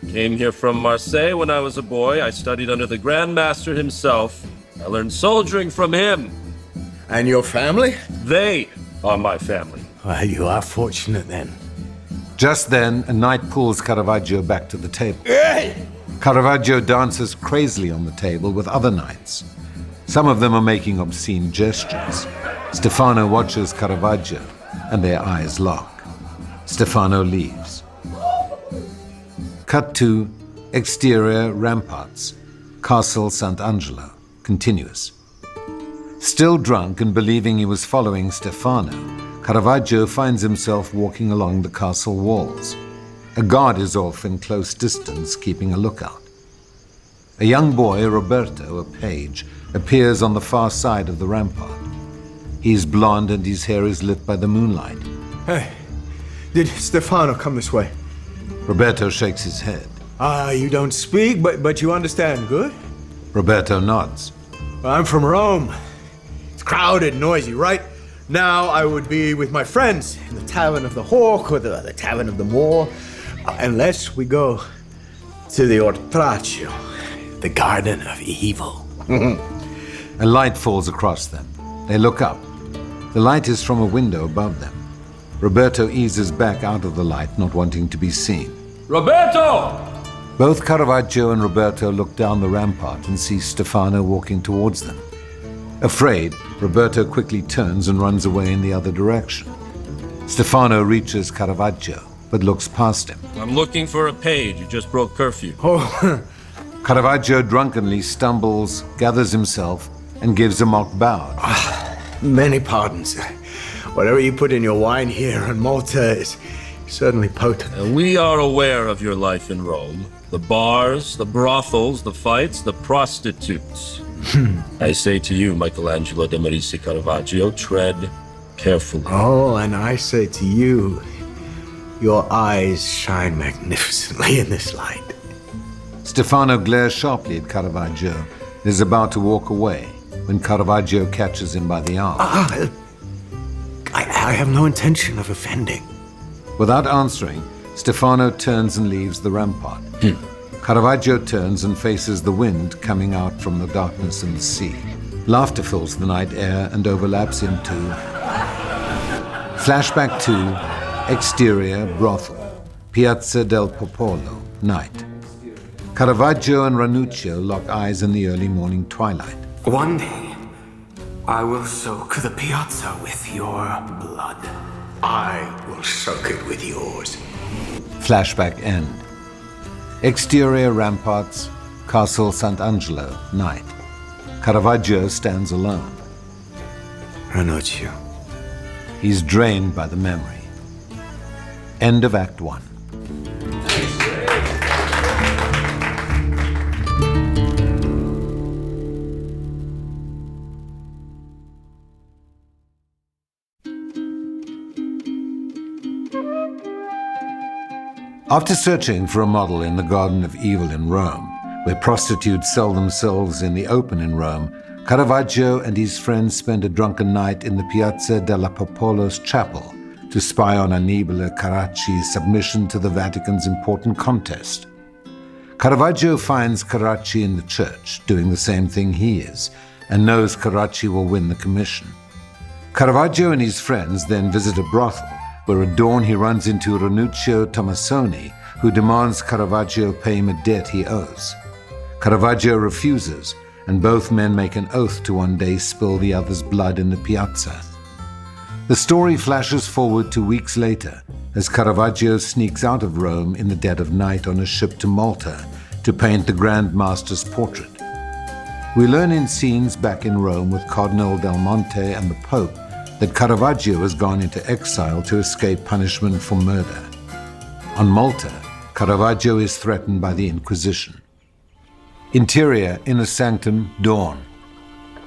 Came here from Marseille when I was a boy. I studied under the Grand Master himself. I learned soldiering from him. And your family? They are my family. Well, you are fortunate then. Just then, a knight pulls Caravaggio back to the table. Hey! Caravaggio dances crazily on the table with other knights. Some of them are making obscene gestures. Stefano watches Caravaggio, and their eyes lock. Stefano leaves. Cut to exterior ramparts, Castle Sant'Angelo, continuous. Still drunk and believing he was following Stefano, Caravaggio finds himself walking along the castle walls. A guard is off in close distance, keeping a lookout. A young boy, Roberto, a page, appears on the far side of the rampart. He's blond and his hair is lit by the moonlight. Hey, did Stefano come this way? Roberto shakes his head. You don't speak, but you understand, good? Roberto nods. Well, I'm from Rome. It's crowded, noisy, right? Now I would be with my friends in the Tavern of the Hawk or the Tavern of the Moor, unless we go to the Ortraccio, the Garden of Evil. A light falls across them. They look up. The light is from a window above them. Roberto eases back out of the light, not wanting to be seen. Roberto! Both Caravaggio and Roberto look down the rampart and see Stefano walking towards them. Afraid, Roberto quickly turns and runs away in the other direction. Stefano reaches Caravaggio, but looks past him. I'm looking for a page. You just broke curfew. Oh, Caravaggio drunkenly stumbles, gathers himself, and gives a mock bow. Many pardons. Whatever you put in your wine here in Malta is certainly potent. We are aware of your life in Rome. The bars, the brothels, the fights, the prostitutes. I say to you, Michelangelo de Medici Caravaggio, tread carefully. Oh, and I say to you, your eyes shine magnificently in this light. Stefano glares sharply at Caravaggio and is about to walk away when Caravaggio catches him by the arm. I have no intention of offending. Without answering, Stefano turns and leaves the rampart. Caravaggio turns and faces the wind coming out from the darkness and the sea. Laughter fills the night air and overlaps into... Flashback to exterior brothel, Piazza del Popolo, night. Caravaggio and Ranuccio lock eyes in the early morning twilight. One day, I will soak the piazza with your blood. I will soak it with yours. Flashback end. Exterior ramparts, Castle Sant'Angelo, night. Caravaggio stands alone. Ranuccio. He's drained by the memory. End of Act 1. After searching for a model in the Garden of Evil in Rome, where prostitutes sell themselves in the open in Rome, Caravaggio and his friends spend a drunken night in the Piazza della Popolo's chapel to spy on Annibale Carracci's submission to the Vatican's important contest. Caravaggio finds Carracci in the church, doing the same thing he is, and knows Carracci will win the commission. Caravaggio and his friends then visit a brothel, where at dawn he runs into Ranuccio Tomassoni, who demands Caravaggio pay him a debt he owes. Caravaggio refuses, and both men make an oath to one day spill the other's blood in the piazza. The story flashes forward to weeks later, as Caravaggio sneaks out of Rome in the dead of night on a ship to Malta to paint the Grand Master's portrait. We learn in scenes back in Rome with Cardinal del Monte and the Pope that Caravaggio has gone into exile to escape punishment for murder. On Malta, Caravaggio is threatened by the Inquisition. Interior, inner sanctum, dawn.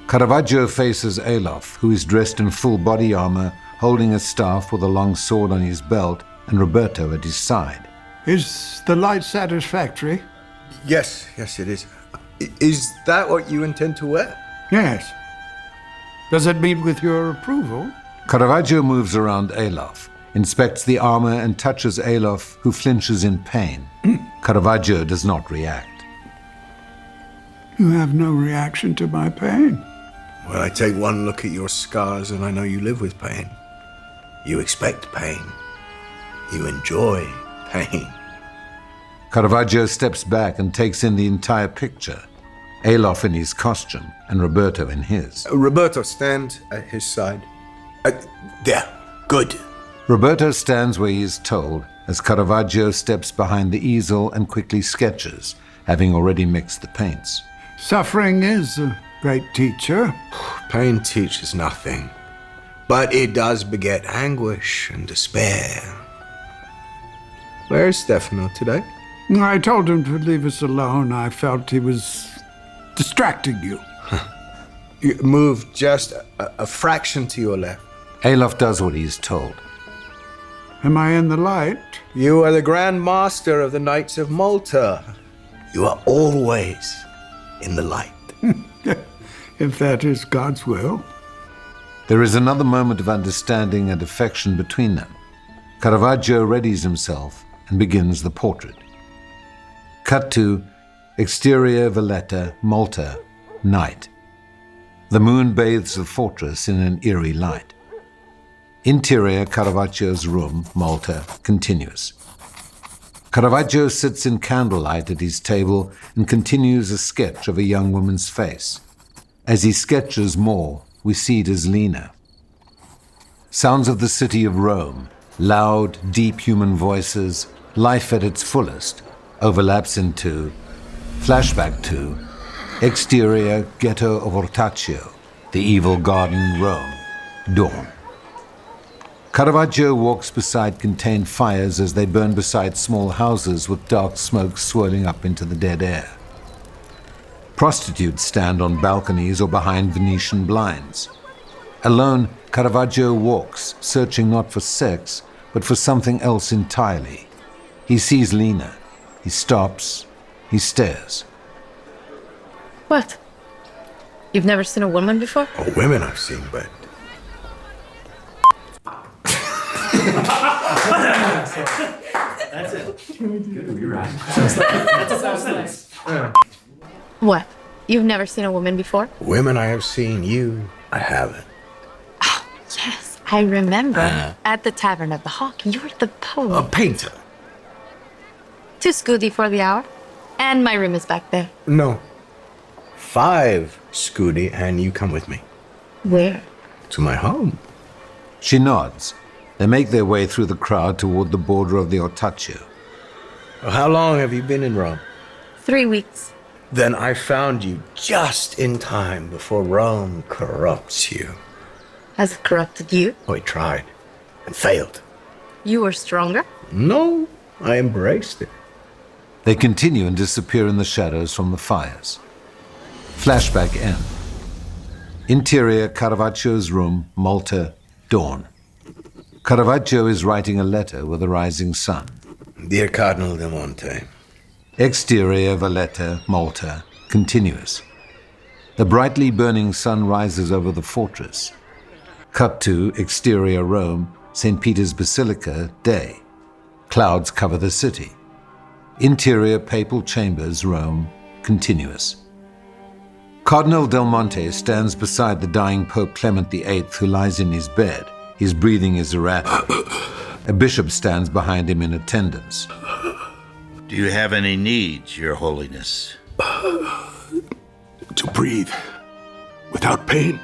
Caravaggio faces ALOF, who is dressed in full body armor, holding a staff with a long sword on his belt, and Roberto at his side. Is the light satisfactory? Yes, it is. Is that what you intend to wear? Yes. Does it meet with your approval? Caravaggio moves around ALOF, inspects the armor and touches ALOF, who flinches in pain. Caravaggio does not react. You have no reaction to my pain. Well, I take one look at your scars and I know you live with pain. You expect pain. You enjoy pain. Caravaggio steps back and takes in the entire picture. ALOF in his costume and Roberto in his. Roberto, stand at his side. There, good. Roberto stands where he is told as Caravaggio steps behind the easel and quickly sketches, having already mixed the paints. Suffering is a great teacher. Pain teaches nothing, but it does beget anguish and despair. Where is Stefano today? I told him to leave us alone. I felt he was distracting you. You moved just a fraction to your left. ALOF does what he is told. Am I in the light? You are the Grand Master of the Knights of Malta. You are always in the light. If that is God's will. There is another moment of understanding and affection between them. Caravaggio readies himself and begins the portrait. Cut to exterior Valletta, Malta, night. The moon bathes the fortress in an eerie light. Interior Caravaggio's room, Malta, continues. Caravaggio sits in candlelight at his table and continues a sketch of a young woman's face. As he sketches more, we see it as LENA. Sounds of the city of Rome, loud, deep human voices, life at its fullest, overlaps into Flashback to exterior ghetto of Ortaccio, the evil garden, Rome, dawn. Caravaggio walks beside contained fires as they burn beside small houses with dark smoke swirling up into the dead air. Prostitutes stand on balconies or behind Venetian blinds. Alone, Caravaggio walks, searching not for sex, but for something else entirely. He sees Lena. He stops. He stares. What? You've never seen a woman before? Oh, women I've seen, but... That's it. Good rewrite. That's What? You've never seen a woman before? Women I have seen, you, I haven't. Oh, yes, I remember. At the Tavern of the Hawk, you were the poet. A painter. 2 scudi for the hour. And my room is back there. No. 5 scudi, and you come with me. Where? To my home. She nods. They make their way through the crowd toward the border of the Ortaccio. How long have you been in Rome? 3 weeks. Then I found you just in time before Rome corrupts you. Has it corrupted you? Oh, it tried and failed. You were stronger? No, I embraced it. They continue and disappear in the shadows from the fires. Flashback end. Interior Caravaggio's room, Malta, dawn. Caravaggio is writing a letter with a rising sun. Dear Cardinal del Monte. Exterior Valletta, Malta, continuous. The brightly burning sun rises over the fortress. Cut to exterior Rome, St. Peter's Basilica, day. Clouds cover the city. Interior Papal Chambers, Rome, continuous. Cardinal Del Monte stands beside the dying Pope Clement VIII, who lies in his bed. His breathing is erratic. A bishop stands behind him in attendance. Do you have any needs, Your Holiness? To breathe without pain.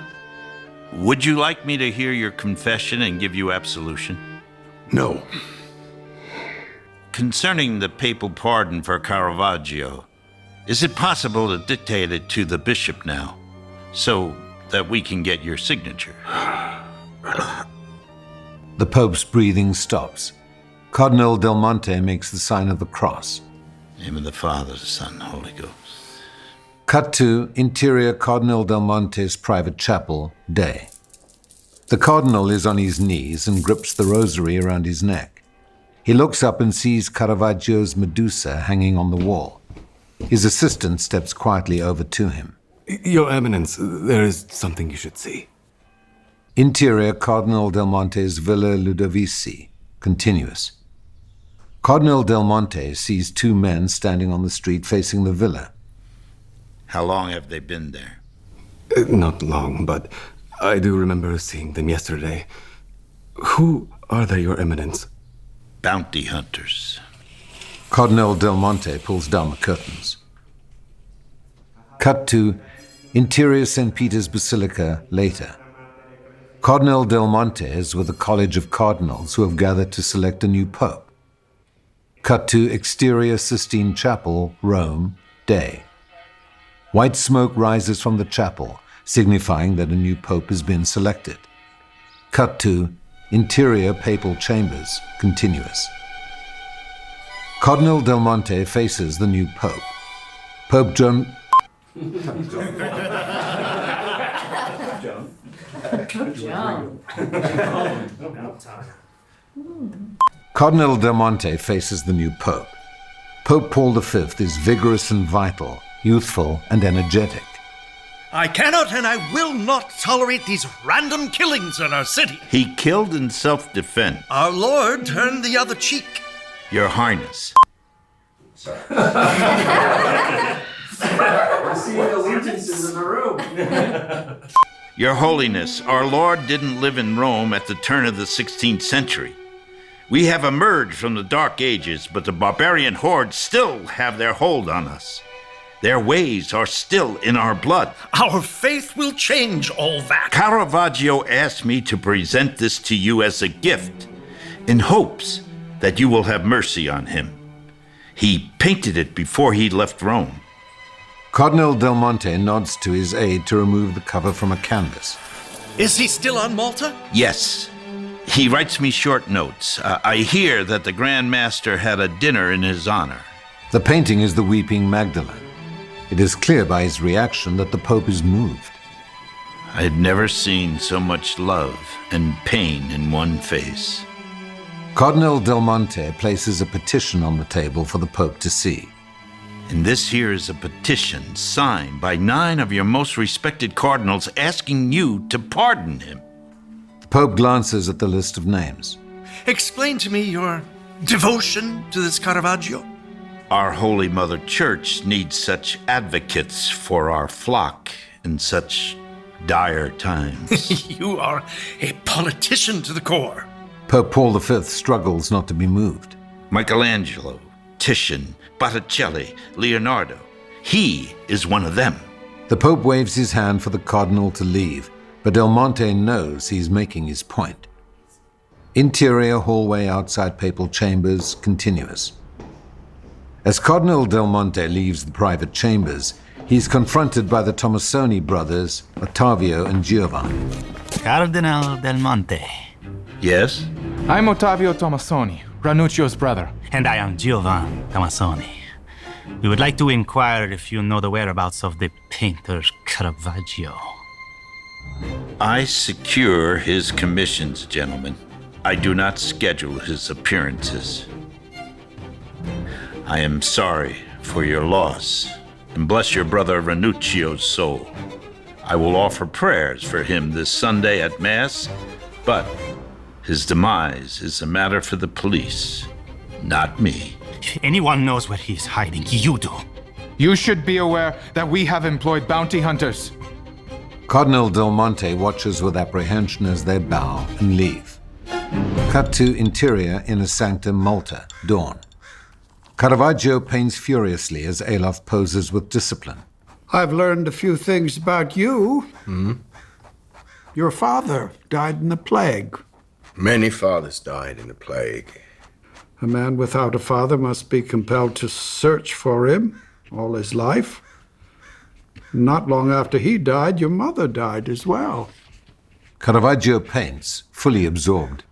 Would you like me to hear your confession and give you absolution? No. Concerning the papal pardon for Caravaggio, is it possible to dictate it to the bishop now, so that we can get your signature? The Pope's breathing stops. Cardinal Del Monte makes the sign of the cross. In the name of the Father, the Son, and the Holy Ghost. Cut to interior Cardinal Del Monte's private chapel, day. The cardinal is on his knees and grips the rosary around his neck. He looks up and sees Caravaggio's Medusa hanging on the wall. His assistant steps quietly over to him. Your Eminence, there is something you should see. Interior Cardinal Del Monte's Villa Ludovisi, continuous. Cardinal Del Monte sees 2 men standing on the street facing the villa. How long have they been there? Not long, but I do remember seeing them yesterday. Who are they, Your Eminence? Bounty hunters. Cardinal Del Monte pulls down the curtains. Cut to interior St. Peter's Basilica, later. Cardinal Del Monte is with a college of cardinals who have gathered to select a new pope. Cut to exterior Sistine Chapel, Rome, day. White smoke rises from the chapel, signifying that a new pope has been selected. Cut to interior Papal Chambers, continuous. Cardinal Del Monte faces the new pope. Pope John... Cardinal Del Monte faces the new pope. Pope Paul V is vigorous and vital, youthful and energetic. I cannot and I will not tolerate these random killings in our city. He killed in self-defense. Our Lord turned the other cheek. Your Highness. We're seeing allegiances in the room. Your Holiness, our Lord didn't live in Rome at the turn of the 16th century. We have emerged from the Dark Ages, but the barbarian hordes still have their hold on us. Their ways are still in our blood. Our faith will change all that. Caravaggio asked me to present this to you as a gift, in hopes that you will have mercy on him. He painted it before he left Rome. Cardinal Del Monte nods to his aide to remove the cover from a canvas. Is he still on Malta? Yes. He writes me short notes. I hear that the Grand Master had a dinner in his honor. The painting is the Weeping Magdalene. It is clear by his reaction that the Pope is moved. I had never seen so much love and pain in one face. Cardinal Del Monte places a petition on the table for the Pope to see. And this here is a petition signed by 9 of your most respected cardinals asking you to pardon him. The Pope glances at the list of names. Explain to me your devotion to this Caravaggio. Our Holy Mother Church needs such advocates for our flock in such dire times. You are a politician to the core. Pope Paul V struggles not to be moved. Michelangelo, Titian, Botticelli, Leonardo. He is one of them. The Pope waves his hand for the Cardinal to leave, but Del Monte knows he's making his point. Interior hallway outside papal chambers continuous. As Cardinal Del Monte leaves the private chambers, he's confronted by the Tomassoni brothers, OTTAVIO and GIOVAN. Cardinal Del Monte. Yes? I'm Ottavio Tomassoni, Ranuccio's brother. And I am Giovan Tomassoni. We would like to inquire if you know the whereabouts of the painter Caravaggio. I secure his commissions, gentlemen. I do not schedule his appearances. I am sorry for your loss, and bless your brother Ranuccio's soul. I will offer prayers for him this Sunday at Mass, but his demise is a matter for the police, not me. If anyone knows where he's hiding, you do. You should be aware that we have employed bounty hunters. Cardinal Del Monte watches with apprehension as they bow and leave. Cut to interior Inner Sanctum Malta, dawn. Caravaggio paints furiously as ALOF poses with discipline. I've learned a few things about you. Your father died in the plague. Many fathers died in the plague. A man without a father must be compelled to search for him all his life. Not long after he died, your mother died as well. Caravaggio paints, fully absorbed.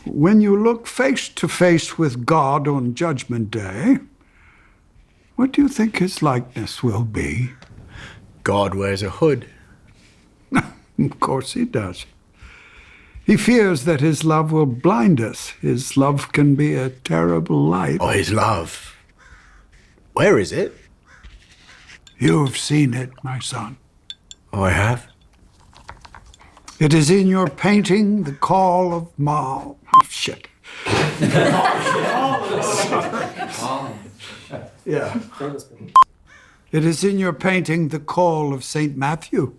When you look face to face with God on Judgment Day, what do you think his likeness will be? God wears a hood. Of course he does. He fears that his love will blind us. His love can be a terrible light. Oh, his love. Where is it? You've seen it, my son. Oh, I have? It is in your painting, The Call of Mal. Oh, shit. Yeah. It is in your painting, The Call of St. Matthew.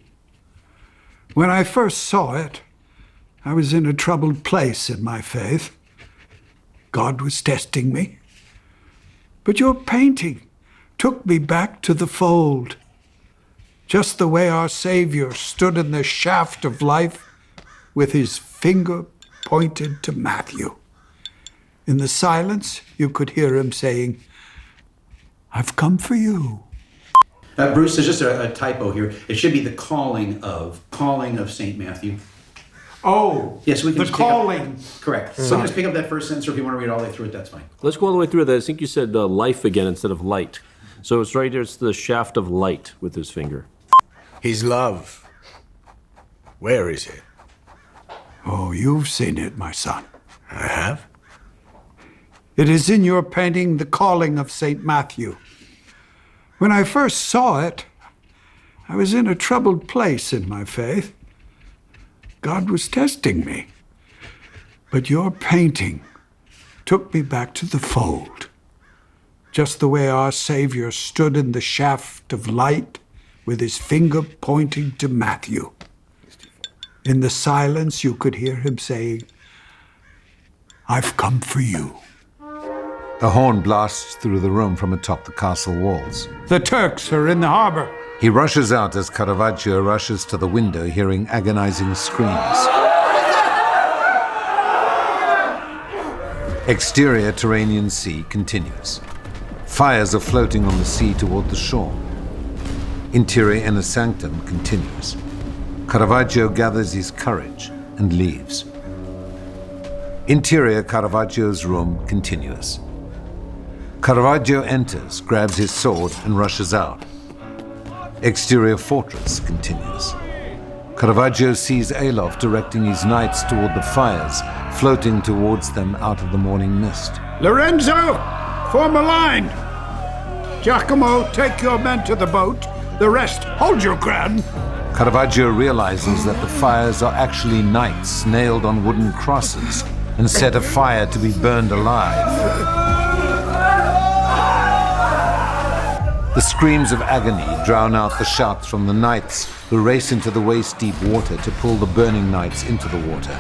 When I first saw it, I was in a troubled place in my faith. God was testing me. But your painting took me back to the fold, just the way our Savior stood in the shaft of life with his finger pointed to Matthew. In the silence, you could hear him saying, "I've come for you." Bruce, there's just a typo here. It should be the calling of St. Matthew. Oh, yes, we can the just pick up- calling. Correct. So just pick up that first sentence, or if you want to read all the way through it, that's fine. Let's go all the way through that. I think you said life again instead of light. So it's right here, it's the shaft of light with his finger. His love. Where is it? Oh, you've seen it, my son. I have? It is in your painting, The Calling of St. Matthew. When I first saw it, I was in a troubled place in my faith. God was testing me. But your painting took me back to the fold, just the way our Savior stood in the shaft of light with his finger pointing to Matthew. In the silence, you could hear him saying, "I've come for you." A horn blasts through the room from atop the castle walls. The Turks are in the harbor. He rushes out as Caravaggio rushes to the window, hearing agonizing screams. Exterior Tyrrhenian Sea continues. fires are floating on the sea toward the shore. Interior Inner Sanctum continues. Caravaggio gathers his courage and leaves. Interior Caravaggio's room continues. Caravaggio enters, grabs his sword, and rushes out. Exterior Fortress continues. Caravaggio sees ALOF directing his knights toward the fires, floating towards them out of the morning mist. Lorenzo, form a line. Giacomo, take your men to the boat. The rest, hold your ground. Caravaggio realizes that the fires are actually knights nailed on wooden crosses and set afire to be burned alive. The screams of agony drown out the shouts from the knights who race into the waist-deep water to pull the burning knights into the water.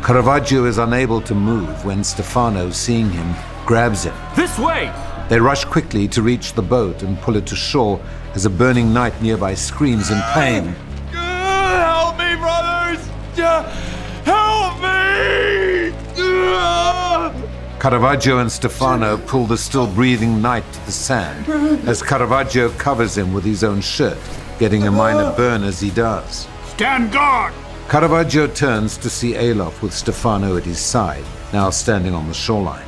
Caravaggio is unable to move when Stefano, seeing him, grabs him. This way! They rush quickly to reach the boat and pull it to shore as a burning knight nearby screams in pain. Help me, brothers! Help me! Caravaggio and Stefano pull the still-breathing knight to the sand as Caravaggio covers him with his own shirt, getting a minor burn as he does. Stand guard! Caravaggio turns to see ALOF with Stefano at his side, now standing on the shoreline.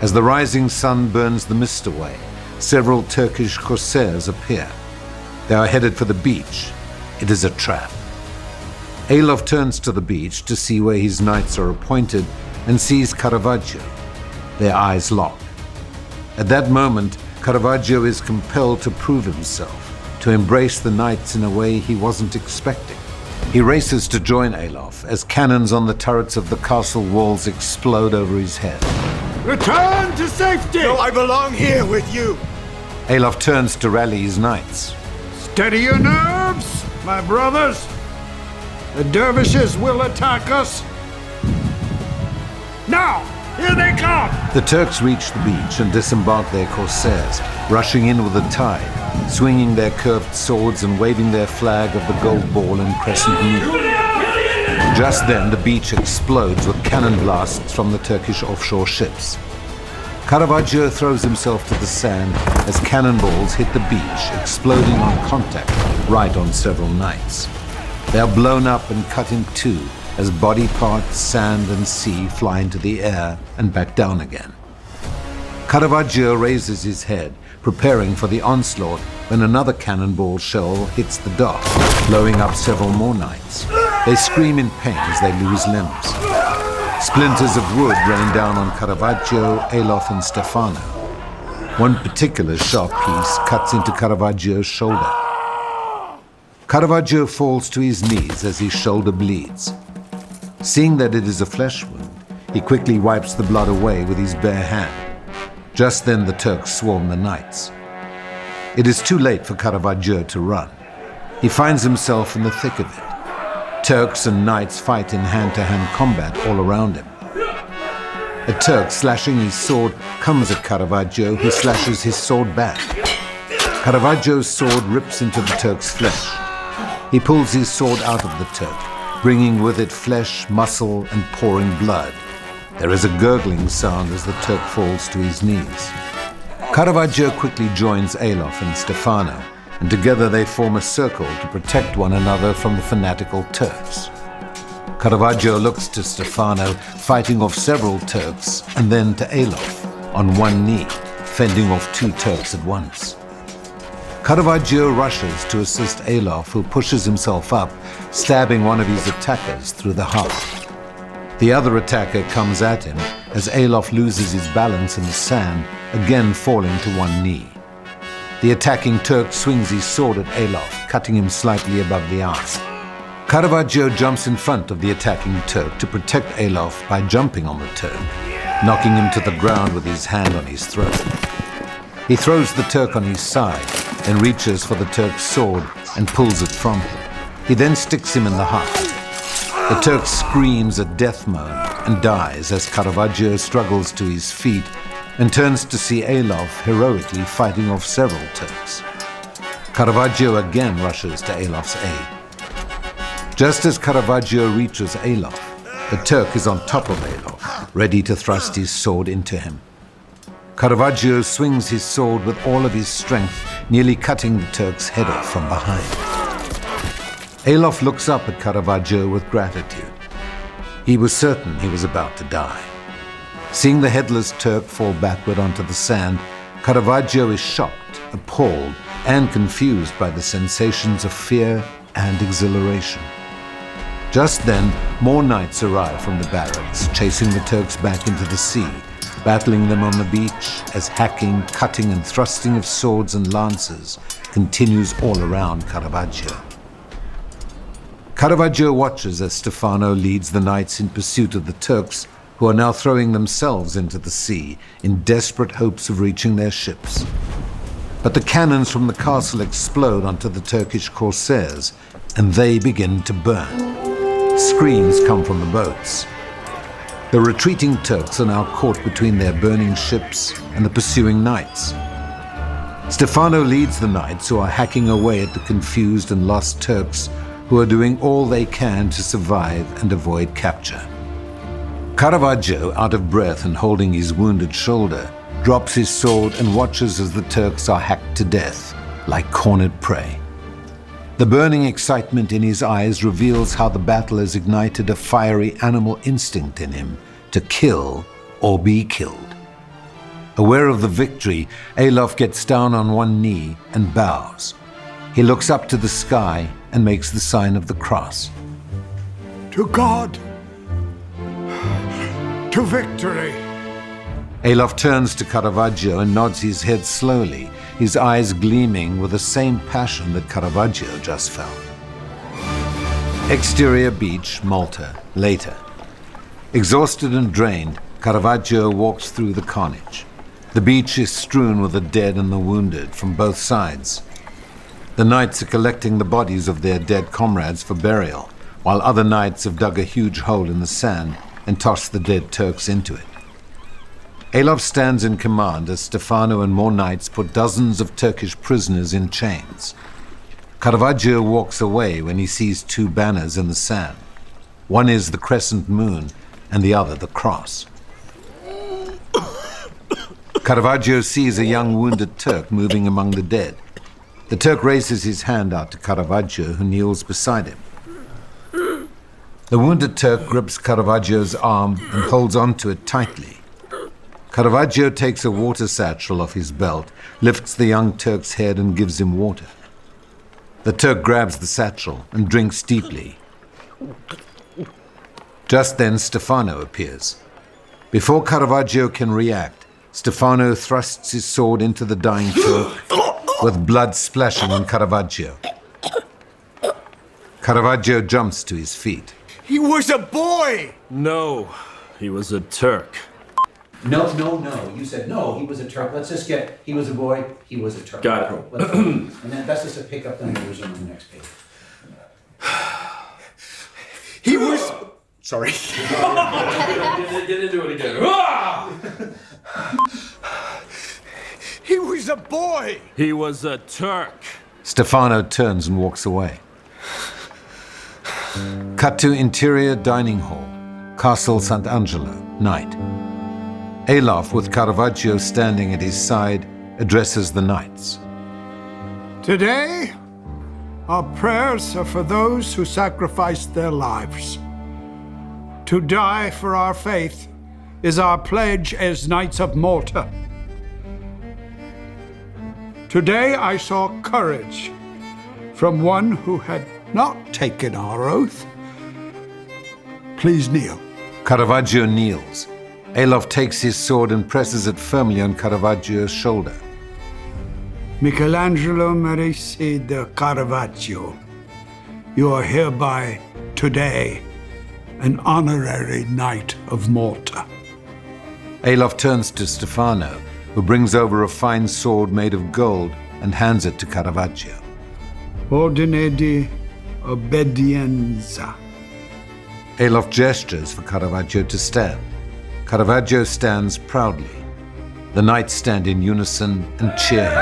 As the rising sun burns the mist away, several Turkish corsairs appear. They are headed for the beach. It is a trap. ALOF turns to the beach to see where his knights are appointed and sees Caravaggio. Their eyes lock. At that moment, Caravaggio is compelled to prove himself, to embrace the knights in a way he wasn't expecting. He races to join ALOF as cannons on the turrets of the castle walls explode over his head. Return to safety! No, I belong here with you! ALOF turns to rally his knights. Steady your nerves, my brothers. The dervishes will attack us. Now, here they come! The Turks reach the beach and disembark their corsairs, rushing in with the tide, swinging their curved swords and waving their flag of the gold ball and crescent moon. Just then, the beach explodes with cannon blasts from the Turkish offshore ships. Caravaggio throws himself to the sand as cannonballs hit the beach, exploding on contact right on several knights. They are blown up and cut in two as body parts, sand and sea fly into the air and back down again. Caravaggio raises his head, preparing for the onslaught when another cannonball shell hits the dock, blowing up several more knights. They scream in pain as they lose limbs. Splinters of wood rain down on Caravaggio, ALOF and Stefano. One particular sharp piece cuts into Caravaggio's shoulder. Caravaggio falls to his knees as his shoulder bleeds. Seeing that it is a flesh wound, he quickly wipes the blood away with his bare hand. Just then the Turks swarm the knights. It is too late for Caravaggio to run. He finds himself in the thick of it. Turks and knights fight in hand-to-hand combat all around him. A Turk slashing his sword comes at Caravaggio, who slashes his sword back. Caravaggio's sword rips into the Turk's flesh. He pulls his sword out of the Turk, bringing with it flesh, muscle, and pouring blood. There is a gurgling sound as the Turk falls to his knees. Caravaggio quickly joins ALOF and Stefano, and together they form a circle to protect one another from the fanatical Turks. Caravaggio looks to Stefano, fighting off several Turks, and then to ALOF, on one knee, fending off two Turks at once. Caravaggio rushes to assist ALOF, who pushes himself up, stabbing one of his attackers through the heart. The other attacker comes at him as ALOF loses his balance in the sand, again falling to one knee. The attacking Turk swings his sword at ALOF, cutting him slightly above the eye. Caravaggio jumps in front of the attacking Turk to protect ALOF by jumping on the Turk, knocking him to the ground with his hand on his throat. He throws the Turk on his side, then reaches for the Turk's sword and pulls it from him. He then sticks him in the heart. The Turk screams a death moan and dies as Caravaggio struggles to his feet and turns to see ALOF heroically fighting off several Turks. Caravaggio again rushes to ALOF's aid. Just as Caravaggio reaches ALOF, the Turk is on top of ALOF, ready to thrust his sword into him. Caravaggio swings his sword with all of his strength, nearly cutting the Turk's head off from behind. ALOF looks up at Caravaggio with gratitude. He was certain he was about to die. Seeing the headless Turk fall backward onto the sand, Caravaggio is shocked, appalled, and confused by the sensations of fear and exhilaration. Just then, more knights arrive from the barracks, chasing the Turks back into the sea, battling them on the beach as hacking, cutting, and thrusting of swords and lances continues all around Caravaggio. Caravaggio watches as Stefano leads the knights in pursuit of the Turks, who are now throwing themselves into the sea in desperate hopes of reaching their ships. But the cannons from the castle explode onto the Turkish corsairs, and they begin to burn. Screams come from the boats. The retreating Turks are now caught between their burning ships and the pursuing knights. Stefano leads the knights, who are hacking away at the confused and lost Turks, who are doing all they can to survive and avoid capture. Caravaggio, out of breath and holding his wounded shoulder, drops his sword and watches as the Turks are hacked to death, like cornered prey. The burning excitement in his eyes reveals how the battle has ignited a fiery animal instinct in him to kill or be killed. Aware of the victory, ALOF gets down on one knee and bows. He looks up to the sky and makes the sign of the cross. To God, to victory. ALOF turns to Caravaggio and nods his head slowly, his eyes gleaming with the same passion that Caravaggio just felt. Exterior beach, Malta, later. Exhausted and drained, Caravaggio walks through the carnage. The beach is strewn with the dead and the wounded from both sides. The knights are collecting the bodies of their dead comrades for burial, while other knights have dug a huge hole in the sand and tossed the dead Turks into it. ALOF stands in command as Stefano and more knights put dozens of Turkish prisoners in chains. Caravaggio walks away when he sees two banners in the sand. One is the crescent moon and the other the cross. Caravaggio sees a young wounded Turk moving among the dead. The Turk raises his hand out to Caravaggio, who kneels beside him. The wounded Turk grips Caravaggio's arm and holds onto it tightly. Caravaggio takes a water satchel off his belt, lifts the young Turk's head and gives him water. The Turk grabs the satchel and drinks deeply. Just then Stefano appears. Before Caravaggio can react, Stefano thrusts his sword into the dying Turk, with blood splashing on Caravaggio. Caravaggio jumps to his feet. He was a boy! No, he was a Turk. No. You said no, he was a Turk. Let's just get, he was a boy, he was a Turk. Got it. And then that's just a pick up the numbers on the next page. He was... Sorry. Get into it again. He was a boy! He was a Turk. Stefano turns and walks away. Cut to interior dining hall, Castle Sant'Angelo, night. ALOF, with Caravaggio standing at his side, addresses the knights. Today, our prayers are for those who sacrificed their lives. To die for our faith is our pledge as Knights of Malta. Today I saw courage from one who had not taken our oath. Please kneel. Caravaggio kneels. ALOF takes his sword and presses it firmly on Caravaggio's shoulder. Michelangelo Merisi de Caravaggio, you are hereby today an honorary Knight of Malta. ALOF turns to Stefano, who brings over a fine sword made of gold and hands it to Caravaggio. Ordine di obbedienza. ALOF gestures for Caravaggio to stand. Caravaggio stands proudly. The knights stand in unison and cheer him.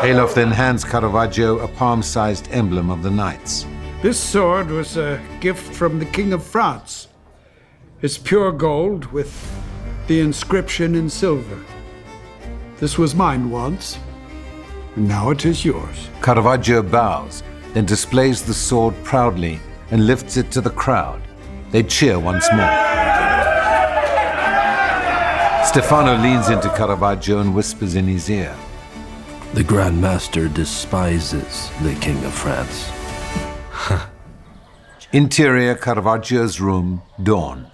ALOF then hands Caravaggio a palm-sized emblem of the knights. This sword was a gift from the King of France. It's pure gold with the inscription in silver. This was mine once, and now it is yours. Caravaggio bows, then displays the sword proudly and lifts it to the crowd. They cheer once more. Stefano leans into Caravaggio and whispers in his ear. The Grand Master despises the King of France. Interior Caravaggio's room, dawn.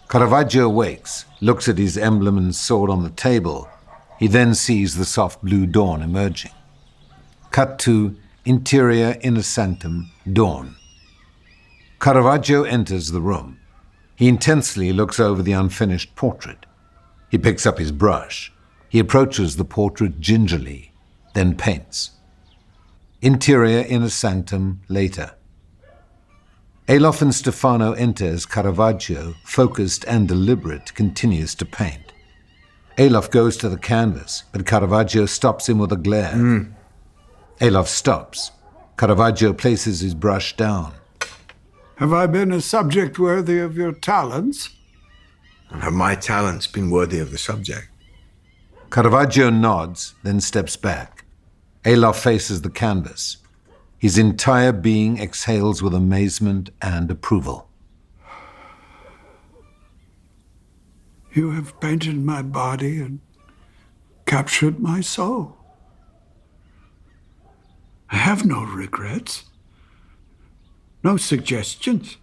Caravaggio wakes, looks at his emblem and sword on the table. He then sees the soft blue dawn emerging. Cut to interior inner sanctum, dawn. Caravaggio enters the room. He intensely looks over the unfinished portrait. He picks up his brush. He approaches the portrait gingerly, then paints. Interior inner sanctum, later. ALOF and Stefano enter as Caravaggio, focused and deliberate, continues to paint. ALOF goes to the canvas, but Caravaggio stops him with a glare. ALOF stops. Caravaggio places his brush down. Have I been a subject worthy of your talents? And have my talents been worthy of the subject? Caravaggio nods, then steps back. ALOF faces the canvas. His entire being exhales with amazement and approval. You have painted my body and captured my soul. I have no regrets, no suggestions.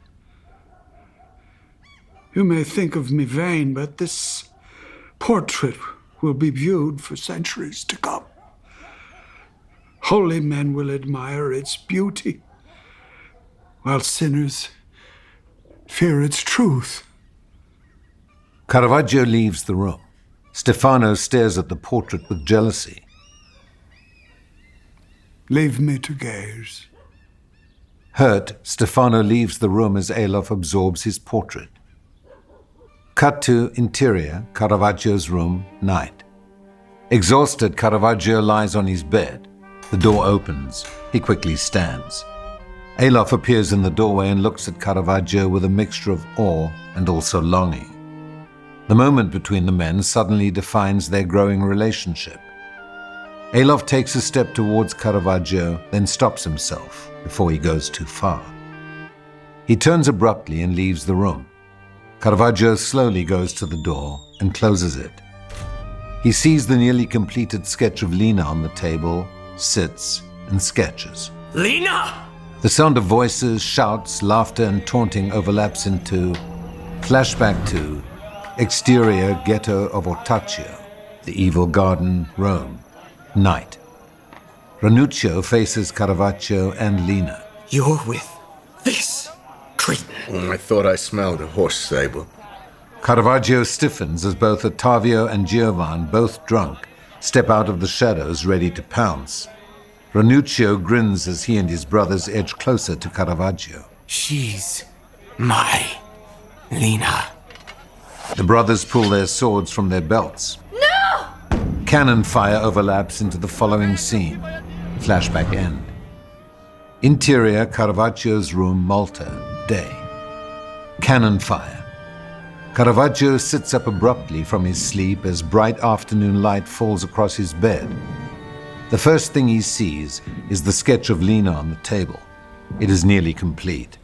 You may think of me vain, but this portrait will be viewed for centuries to come. Holy men will admire its beauty, while sinners fear its truth. Caravaggio leaves the room. Stefano stares at the portrait with jealousy. Leave me to gaze. Hurt, Stefano leaves the room as ALOF absorbs his portrait. Cut to interior, Caravaggio's room, night. Exhausted, Caravaggio lies on his bed. The door opens. He quickly stands. ALOF appears in the doorway and looks at Caravaggio with a mixture of awe and also longing. The moment between the men suddenly defines their growing relationship. ALOF takes a step towards Caravaggio, then stops himself before he goes too far. He turns abruptly and leaves the room. Caravaggio slowly goes to the door and closes it. He sees the nearly completed sketch of Lena on the table, sits, and sketches. Lena! The sound of voices, shouts, laughter, and taunting overlaps into flashback to exterior ghetto of OTTAVIO, the evil garden, Rome, night. Ranuccio faces Caravaggio and Lena. You're with this cretin. I thought I smelled a horse stable. Caravaggio stiffens as both OTTAVIO and GIOVAN, both drunk, step out of the shadows ready to pounce. Ranuccio grins as he and his brothers edge closer to Caravaggio. She's my Lena. The brothers pull their swords from their belts. No! Cannon fire overlaps into the following scene. Flashback end. Interior Caravaggio's room, Malta, day. Cannon fire. Caravaggio sits up abruptly from his sleep as bright afternoon light falls across his bed. The first thing he sees is the sketch of Lena on the table. It is nearly complete.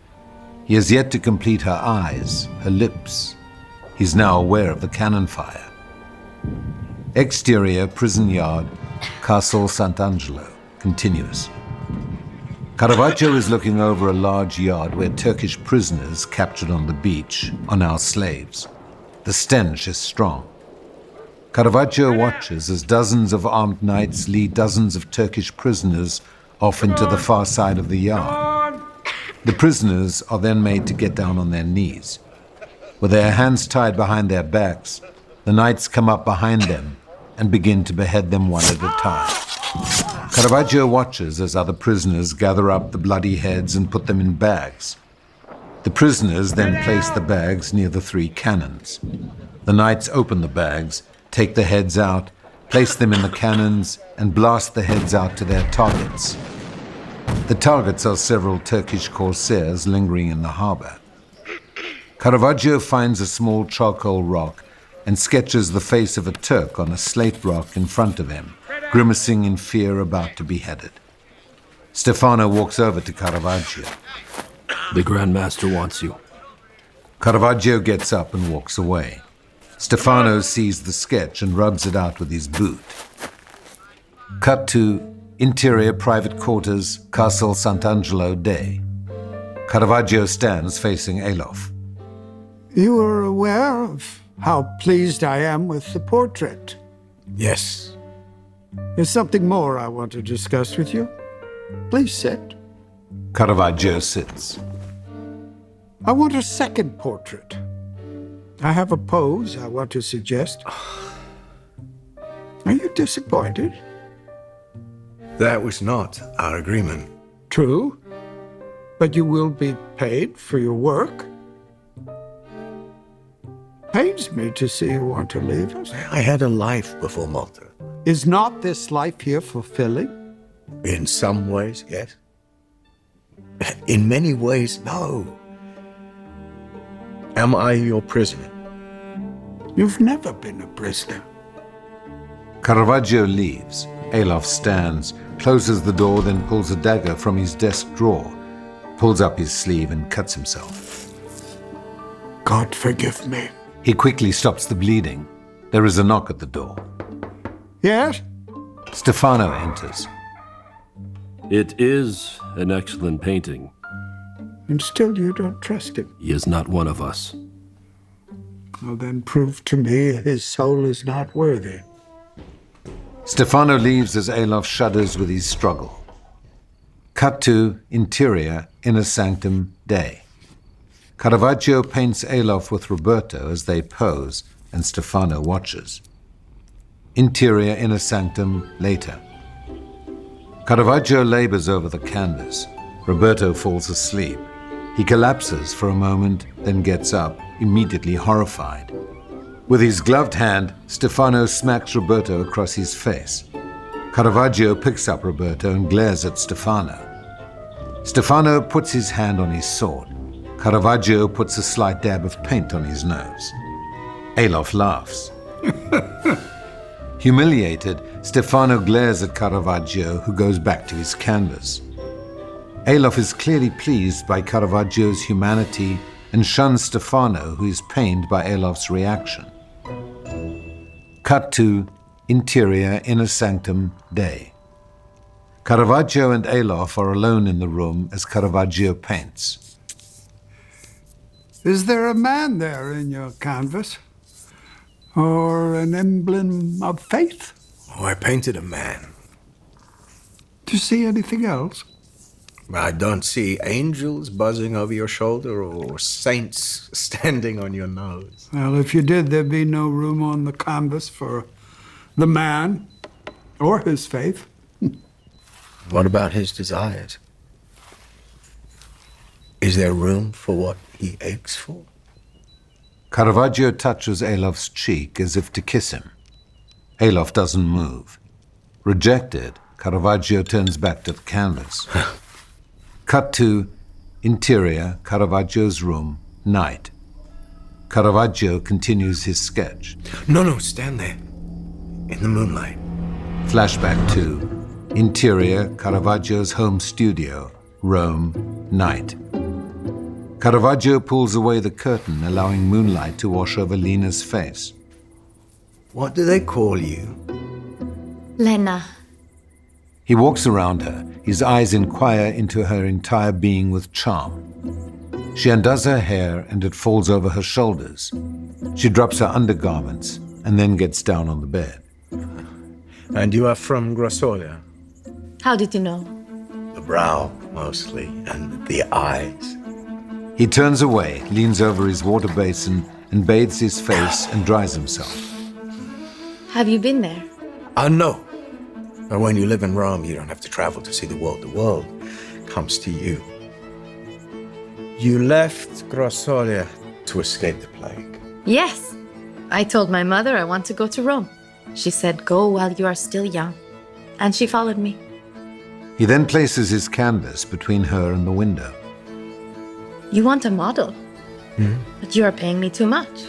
He has yet to complete her eyes, her lips. He's now aware of the cannon fire. Exterior prison yard, Castle Sant'Angelo, continuous. Caravaggio is looking over a large yard where Turkish prisoners captured on the beach are now slaves. The stench is strong. Caravaggio watches as dozens of armed knights lead dozens of Turkish prisoners off into the far side of the yard. The prisoners are then made to get down on their knees. With their hands tied behind their backs, the knights come up behind them and begin to behead them one at a time. Caravaggio watches as other prisoners gather up the bloody heads and put them in bags. The prisoners then place the bags near the three cannons. The knights open the bags, take the heads out, place them in the cannons, and blast the heads out to their targets. The targets are several Turkish corsairs lingering in the harbor. Caravaggio finds a small charcoal rock and sketches the face of a Turk on a slate rock in front of him, grimacing in fear about to be beheaded. Stefano walks over to Caravaggio. The Grand Master wants you. Caravaggio gets up and walks away. Stefano sees the sketch and rubs it out with his boot. Cut to interior private quarters, Castle Sant'Angelo Day. Caravaggio stands facing ALOF. You are aware of how pleased I am with the portrait. Yes. There's something more I want to discuss with you. Please sit. Caravaggio sits. I want a second portrait. I have a pose I want to suggest. Are you disappointed? That was not our agreement. True. But you will be paid for your work. Pains me to see you want to leave us. I had a life before Malta. Is not this life here fulfilling? In some ways, yes. In many ways, no. Am I your prisoner? You've never been a prisoner. Caravaggio leaves. ALOF stands, closes the door, then pulls a dagger from his desk drawer, pulls up his sleeve and cuts himself. God forgive me. He quickly stops the bleeding. There is a knock at the door. Yes? Stefano enters. It is an excellent painting. And still you don't trust him. He is not one of us. Well, then prove to me his soul is not worthy. Stefano leaves as ALOF shudders with his struggle. Cut to interior, inner sanctum, day. Caravaggio paints ALOF with Roberto as they pose, and Stefano watches. Interior, inner sanctum, later. Caravaggio labors over the canvas. Roberto falls asleep. He collapses for a moment, then gets up, immediately horrified. With his gloved hand, Stefano smacks Roberto across his face. Caravaggio picks up Roberto and glares at Stefano. Stefano puts his hand on his sword. Caravaggio puts a slight dab of paint on his nose. ALOF laughs. Humiliated, Stefano glares at Caravaggio, who goes back to his canvas. ALOF is clearly pleased by Caravaggio's humanity and shuns Stefano, who is pained by ALOF's reaction. Cut to interior, inner sanctum, day. Caravaggio and ALOF are alone in the room as Caravaggio paints. Is there a man there in your canvas? Or an emblem of faith? Oh, I painted a man. Do you see anything else? I don't see angels buzzing over your shoulder or saints standing on your nose. Well, if you did, there'd be no room on the canvas for the man or his faith. What about his desires? Is there room for what he aches for? Caravaggio touches ALOF's cheek as if to kiss him. ALOF doesn't move. Rejected, Caravaggio turns back to the canvas. Cut to interior, Caravaggio's room, night. Caravaggio continues his sketch. No, stand there. In the moonlight. Flashback to interior, Caravaggio's home studio, Rome, night. Caravaggio pulls away the curtain, allowing moonlight to wash over Lena's face. What do they call you? Lena. He walks around her. His eyes inquire into her entire being with charm. She undoes her hair and it falls over her shoulders. She drops her undergarments and then gets down on the bed. And you are from Grossolia? How did you know? The brow, mostly, and the eyes. He turns away, leans over his water basin and bathes his face and dries himself. Have you been there? No. But when you live in Rome, you don't have to travel to see the world. The world comes to you. You left Grossolia to escape the plague. Yes. I told my mother I want to go to Rome. She said, go while you are still young. And she followed me. He then places his canvas between her and the window. You want a model? But you are paying me too much.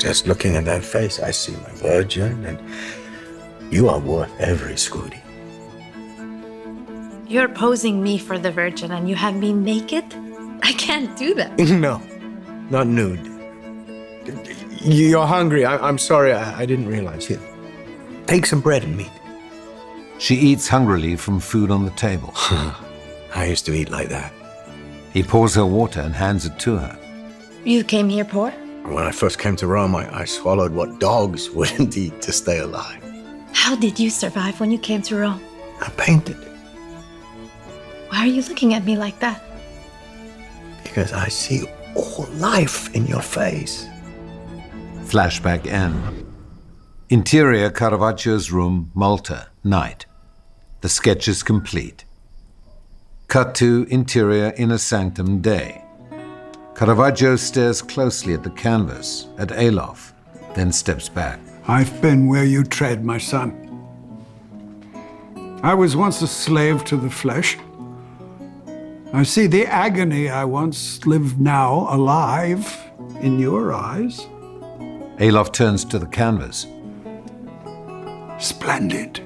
Just looking at that face, I see my virgin, and you are worth every Scudi. You're posing me for the Virgin and you have me naked? I can't do that. No, not nude. You're hungry. I'm sorry, I didn't realize. Here, take some bread and meat. She eats hungrily from food on the table. I used to eat like that. He pours her water and hands it to her. You came here poor? When I first came to Rome, I swallowed what dogs wouldn't eat to stay alive. How did you survive when you came to Rome? I painted. Why are you looking at me like that? Because I see all life in your face. Flashback end. Interior Caravaggio's room, Malta, night. The sketch is complete. Cut to interior inner sanctum, day. Caravaggio stares closely at the canvas, at ALOF, then steps back. I've been where you tread, my son. I was once a slave to the flesh. I see the agony I once lived now alive in your eyes. ALOF turns to the canvas. Splendid.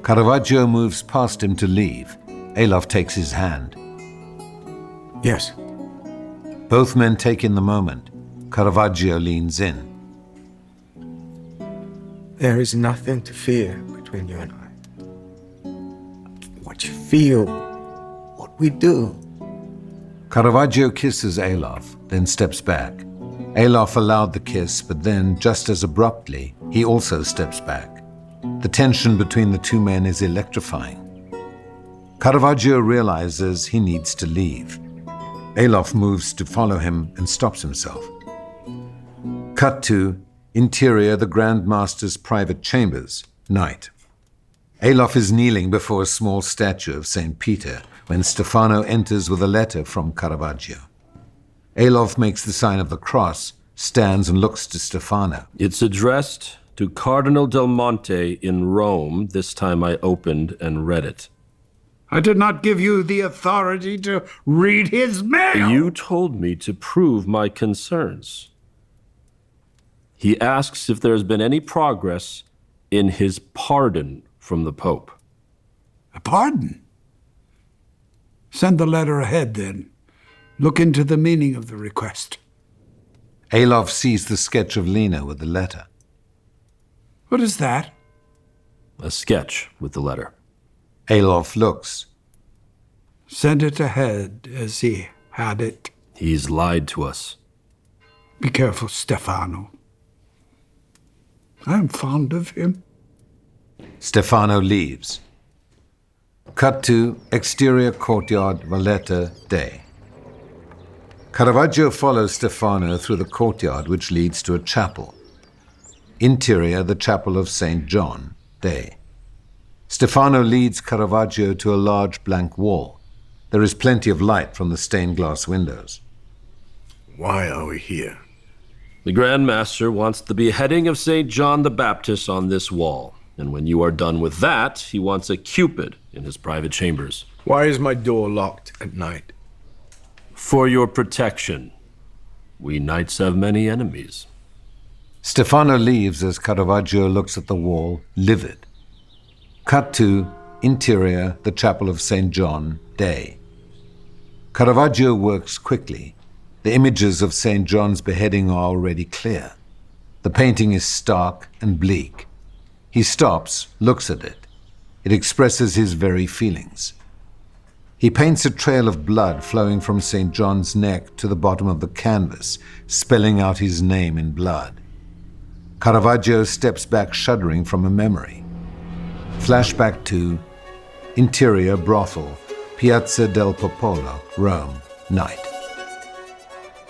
Caravaggio moves past him to leave. ALOF takes his hand. Yes. Both men take in the moment. Caravaggio leans in. There is nothing to fear between you and I. What you feel, what we do. Caravaggio kisses ALOF, then steps back. ALOF allowed the kiss, but then, just as abruptly, he also steps back. The tension between the two men is electrifying. Caravaggio realizes he needs to leave. ALOF moves to follow him and stops himself. Cut to interior the Grand Master's private chambers, night. ALOF is kneeling before a small statue of St. Peter when Stefano enters with a letter from Caravaggio. ALOF makes the sign of the cross, stands and looks to Stefano. It's addressed to Cardinal Del Monte in Rome. This time I opened and read it. I did not give you the authority to read his mail. You told me to prove my concerns. He asks if there has been any progress in his pardon from the Pope. A pardon? Send the letter ahead, then. Look into the meaning of the request. ALOF sees the sketch of Lena with the letter. What is that? A sketch with the letter. ALOF looks. Send it ahead as he had it. He's lied to us. Be careful, Stefano. I am fond of him. Stefano leaves. Cut to exterior courtyard, Valletta, day. Caravaggio follows Stefano through the courtyard which leads to a chapel. Interior, the chapel of St. John, day. Stefano leads Caravaggio to a large blank wall. There is plenty of light from the stained glass windows. Why are we here? The Grand Master wants the beheading of St. John the Baptist on this wall. And when you are done with that, he wants a Cupid in his private chambers. Why is my door locked at night? For your protection. We knights have many enemies. Stefano leaves as Caravaggio looks at the wall, livid. Cut to interior, the chapel of St. John, day. Caravaggio works quickly. The images of St. John's beheading are already clear. The painting is stark and bleak. He stops, looks at it. It expresses his very feelings. He paints a trail of blood flowing from St. John's neck to the bottom of the canvas, spelling out his name in blood. Caravaggio steps back shuddering from a memory. Flashback to interior brothel, Piazza del Popolo, Rome, night.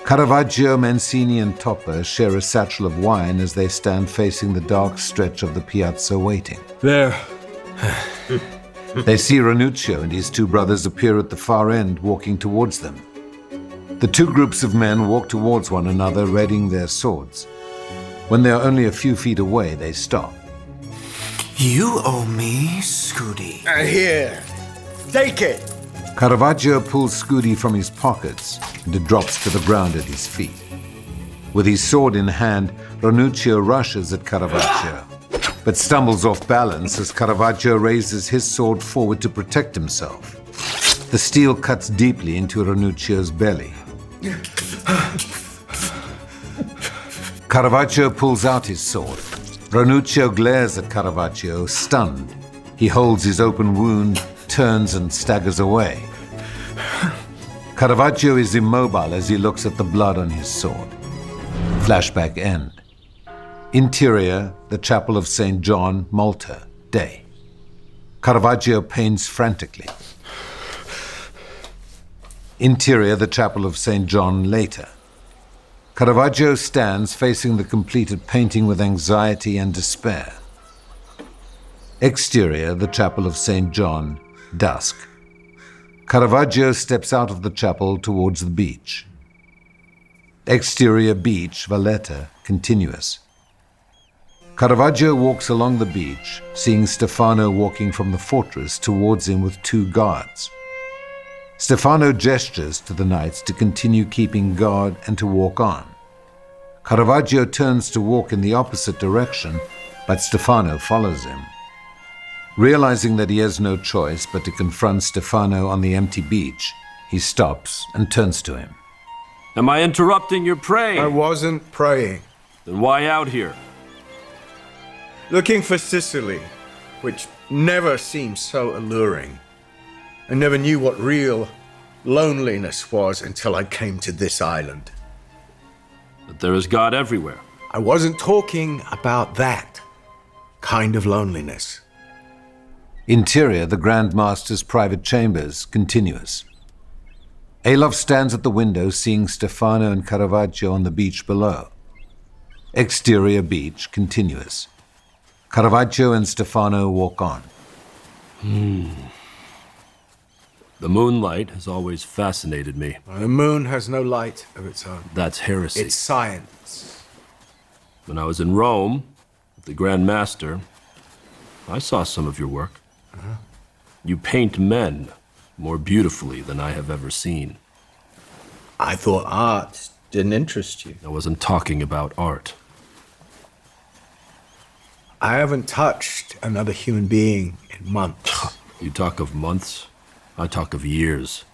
Caravaggio, Mancini and Topper share a satchel of wine as they stand facing the dark stretch of the piazza waiting. There. They see Ranuccio and his two brothers appear at the far end, walking towards them. The two groups of men walk towards one another, readying their swords. When they are only a few feet away, they stop. You owe me Scudi. Here. Take it. Caravaggio pulls Scudi from his pockets and it drops to the ground at his feet. With his sword in hand, Ranuccio rushes at Caravaggio, but stumbles off balance as Caravaggio raises his sword forward to protect himself. The steel cuts deeply into Ranuccio's belly. Caravaggio pulls out his sword. Ranuccio glares at Caravaggio, stunned. He holds his open wound, turns and staggers away. Caravaggio is immobile as he looks at the blood on his sword. Flashback end. Interior, the Chapel of St. John, Malta, day. Caravaggio paints frantically. Interior, the Chapel of St. John, later. Caravaggio stands facing the completed painting with anxiety and despair. Exterior, the Chapel of St. John, dusk. Caravaggio steps out of the chapel towards the beach. Exterior beach, Valletta, continuous. Caravaggio walks along the beach, seeing Stefano walking from the fortress towards him with 2 guards. Stefano gestures to the knights to continue keeping guard and to walk on. Caravaggio turns to walk in the opposite direction, but Stefano follows him. Realizing that he has no choice but to confront Stefano on the empty beach, he stops and turns to him. Am I interrupting your praying? I wasn't praying. Then why out here? Looking for Sicily, which never seemed so alluring. I never knew what real loneliness was until I came to this island. But there is God everywhere. I wasn't talking about that kind of loneliness. Interior, the Grand Master's private chambers, continuous. ALOF stands at the window, seeing Stefano and Caravaggio on the beach below. Exterior beach, continuous. Caravaggio and Stefano walk on. The moonlight has always fascinated me. The moon has no light of its own. That's heresy. It's science. When I was in Rome, with the Grand Master, I saw some of your work. You paint men more beautifully than I have ever seen. I thought art didn't interest you. I wasn't talking about art. I haven't touched another human being in months. You talk of months, I talk of years.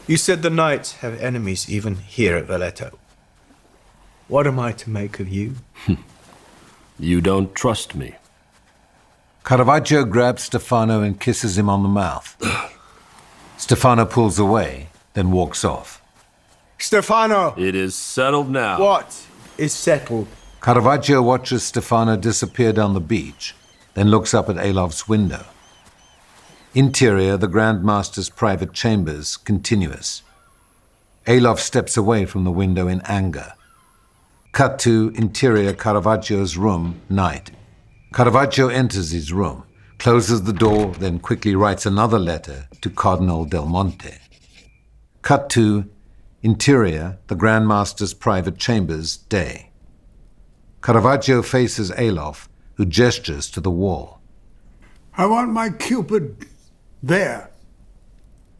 You said the knights have enemies even here at Valletta. What am I to make of you? You don't trust me. Caravaggio grabs Stefano and kisses him on the mouth. Stefano pulls away, then walks off. Stefano! It is settled now. What is settled? Caravaggio watches Stefano disappear down the beach, then looks up at ALOF's window. Interior, the Grand Master's private chambers, continuous. ALOF steps away from the window in anger. Cut to interior Caravaggio's room, night. Caravaggio enters his room, closes the door, then quickly writes another letter to Cardinal Del Monte. Cut to interior, the Grand Master's private chambers, day. Caravaggio faces ALOF, who gestures to the wall. I want my Cupid there.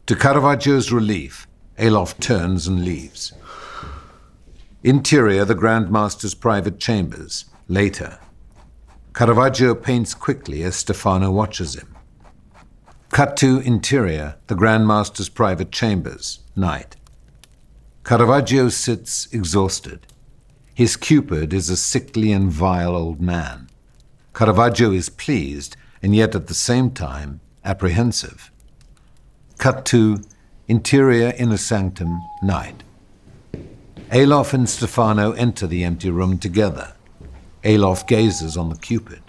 To Caravaggio's relief, ALOF turns and leaves. Interior, the Grand Master's private chambers, later. Caravaggio paints quickly as Stefano watches him. Cut to interior, the Grand Master's private chambers, night. Caravaggio sits exhausted. His Cupid is a sickly and vile old man. Caravaggio is pleased, and yet at the same time apprehensive. Cut to interior inner sanctum, night. ALOF and Stefano enter the empty room together. ALOF gazes on the Cupid.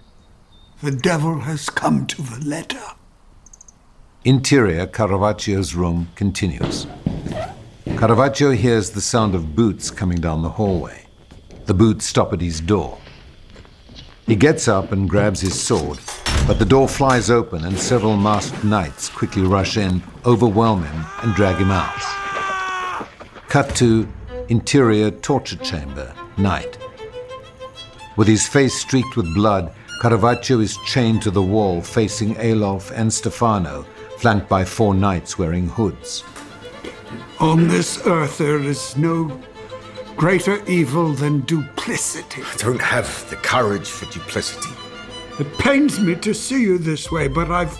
The devil has come to Valletta. Interior Caravaggio's room continues. Caravaggio hears the sound of boots coming down the hallway. The boots stop at his door. He gets up and grabs his sword, but the door flies open and several masked knights quickly rush in, overwhelm him, and drag him out. Cut to interior torture chamber, night. With his face streaked with blood, Caravaggio is chained to the wall facing ALOF and Stefano, flanked by 4 knights wearing hoods. On this earth there is no greater evil than duplicity. I don't have the courage for duplicity. It pains me to see you this way, but I've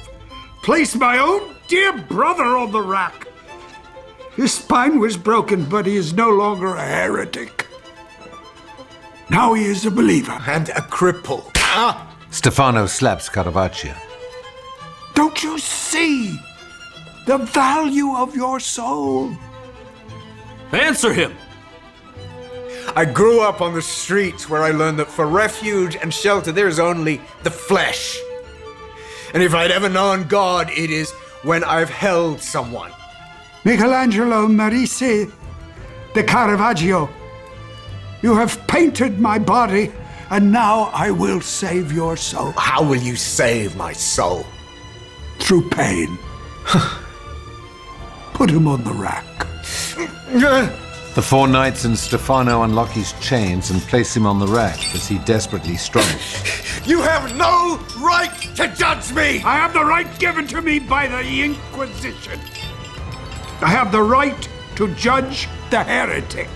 placed my own dear brother on the rack. His spine was broken, but he is no longer a heretic. Now he is a believer. And a cripple. Stefano slaps Caravaggio. Don't you see the value of your soul? Answer him! I grew up on the streets where I learned that for refuge and shelter there is only the flesh. And if I'd ever known God, it is when I've held someone. Michelangelo Merisi de Caravaggio, you have painted my body, and now I will save your soul. How will you save my soul? Through pain. Put him on the rack. The four knights and Stefano unlock his chains and place him on the rack as he desperately struggles. You have no right to judge me! I have the right given to me by the Inquisition. I have the right to judge the heretic.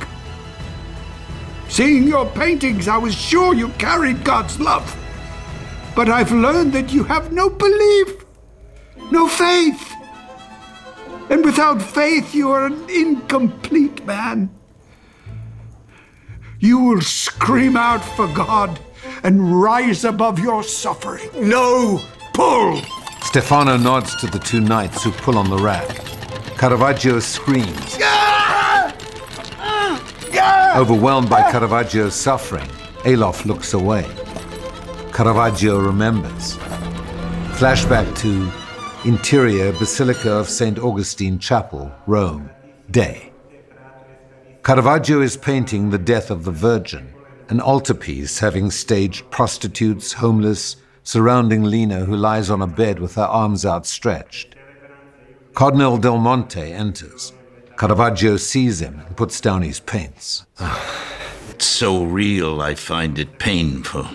Seeing your paintings, I was sure you carried God's love. But I've learned that you have no belief, no faith. And without faith, you are an incomplete man. You will scream out for God and rise above your suffering. No! Pull! Stefano nods to the two knights who pull on the rack. Caravaggio screams. Overwhelmed by Caravaggio's suffering, ALOF looks away. Caravaggio remembers. Flashback to interior Basilica of St. Augustine Chapel, Rome, day. Caravaggio is painting the death of the Virgin, an altarpiece having staged prostitutes, homeless, surrounding Lena who lies on a bed with her arms outstretched. Cardinal Del Monte enters. Caravaggio sees him and puts down his paints. It's so real, I find it painful.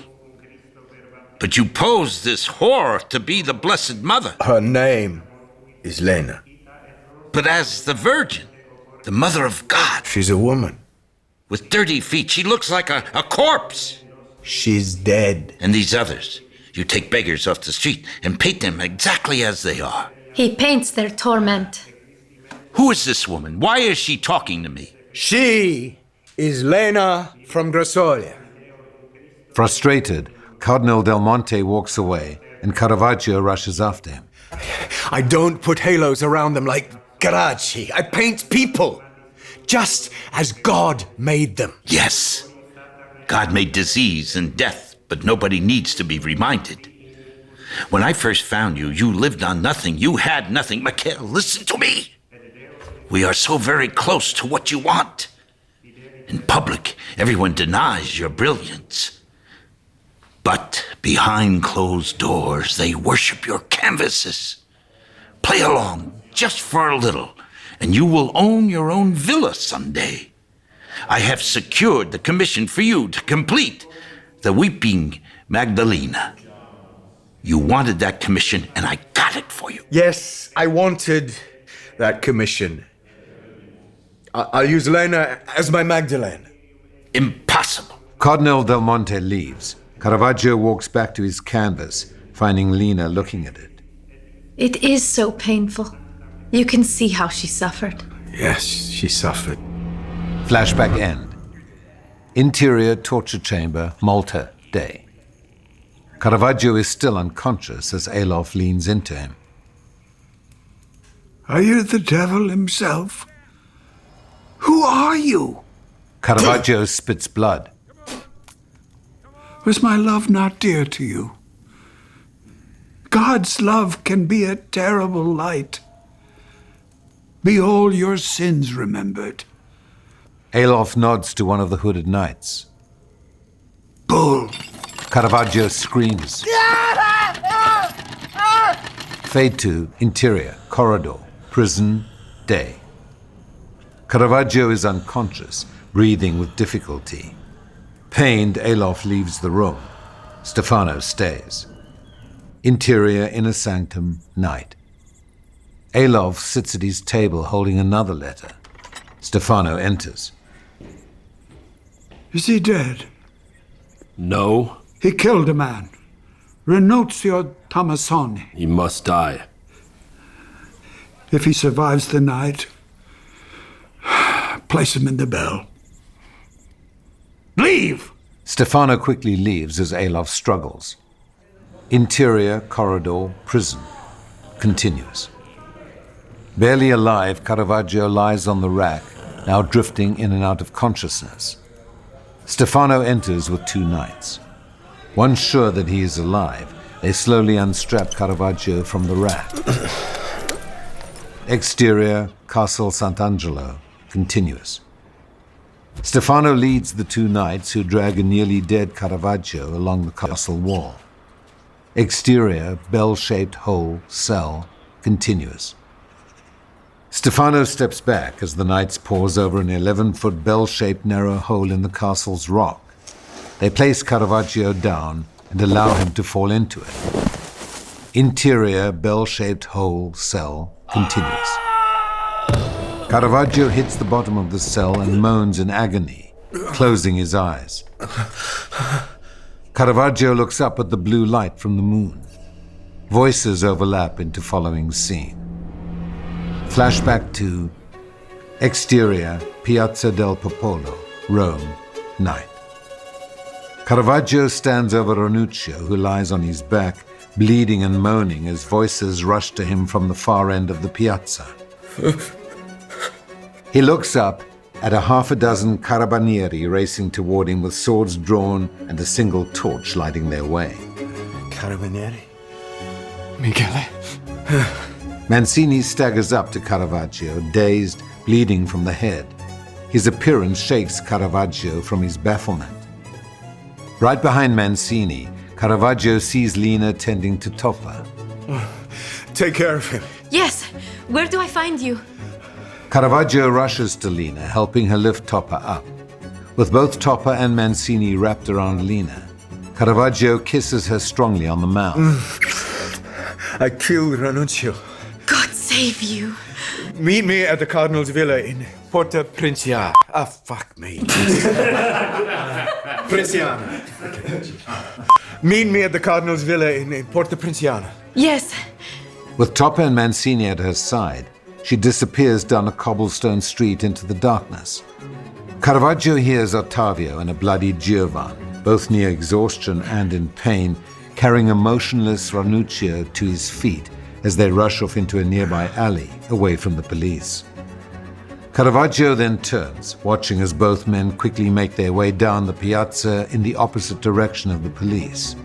But you pose this whore to be the Blessed Mother. Her name is Lena. But as the Virgin, the Mother of God. She's a woman. With dirty feet, she looks like a corpse. She's dead. And these others, you take beggars off the street and paint them exactly as they are. He paints their torment. Who is this woman? Why is she talking to me? She is Lena from Grassolia. Frustrated, Cardinal Del Monte walks away and Caravaggio rushes after him. I don't put halos around them like Carracci. I paint people, just as God made them. Yes. God made disease and death, but nobody needs to be reminded. When I first found you, you lived on nothing. You had nothing. Mikhail, listen to me. We are so very close to what you want. In public, everyone denies your brilliance. But behind closed doors, they worship your canvases. Play along just for a little, and you will own your own villa someday. I have secured the commission for you to complete the Weeping Magdalena. You wanted that commission, and I got it for you. Yes, I wanted that commission. I'll use Lena as my Magdalene. Impossible. Cardinal Del Monte leaves. Caravaggio walks back to his canvas, finding Lena looking at it. It is so painful. You can see how she suffered. Yes, she suffered. Flashback end. Interior torture chamber, Malta, day. Caravaggio is still unconscious as ALOF leans into him. Are you the devil himself? Who are you? Caravaggio spits blood. Was my love not dear to you? God's love can be a terrible light. Be all your sins remembered. ALOF nods to one of the hooded knights. Bull! Caravaggio screams. Fade to interior, corridor, prison, day. Caravaggio is unconscious, breathing with difficulty. Pained, ALOF leaves the room. Stefano stays. Interior, inner sanctum, night. ALOF sits at his table holding another letter. Stefano enters. Is he dead? No. He killed a man. Ranuccio Tomassoni. He must die. If he survives the night, place him in the bell. Leave! Stefano quickly leaves as ALOF struggles. Interior, corridor, prison. Continues. Barely alive, Caravaggio lies on the rack, now drifting in and out of consciousness. Stefano enters with 2 knights. Once sure that he is alive, they slowly unstrap Caravaggio from the rack. Exterior, Castle Sant'Angelo, continuous. Stefano leads the 2 knights who drag a nearly dead Caravaggio along the castle wall. Exterior, bell-shaped hole, cell, continuous. Stefano steps back as the knights pause over an 11-foot bell-shaped narrow hole in the castle's rock. They place Caravaggio down and allow him to fall into it. Interior, bell-shaped hole, cell, continues. Caravaggio hits the bottom of the cell and moans in agony, closing his eyes. Caravaggio looks up at the blue light from the moon. Voices overlap into following scene. Flashback to exterior, Piazza del Popolo, Rome, night. Caravaggio stands over Ranuccio, who lies on his back, bleeding and moaning as voices rush to him from the far end of the piazza. He looks up at a half a dozen carabinieri racing toward him with swords drawn and a single torch lighting their way. Carabinieri? Michele? Mancini staggers up to Caravaggio, dazed, bleeding from the head. His appearance shakes Caravaggio from his bafflement. Right behind Mancini, Caravaggio sees Lena tending to Toppa. Take care of him. Yes. Where do I find you? Caravaggio rushes to Lena, helping her lift Toppa up. With both Toppa and Mancini wrapped around Lena, Caravaggio kisses her strongly on the mouth. I killed Ranuccio. God save you. Meet me at the Cardinal's villa in Porta Princiana. Ah, fuck me. Princiana. Meet me at the Cardinal's villa in Porta Princiana. Yes. With Toppa and Mancini at her side, she disappears down a cobblestone street into the darkness. Caravaggio hears OTTAVIO and a bloody GIOVAN, both near exhaustion and in pain, carrying a motionless Ranuccio to his feet as they rush off into a nearby alley, away from the police. Caravaggio then turns, watching as both men quickly make their way down the piazza in the opposite direction of the police.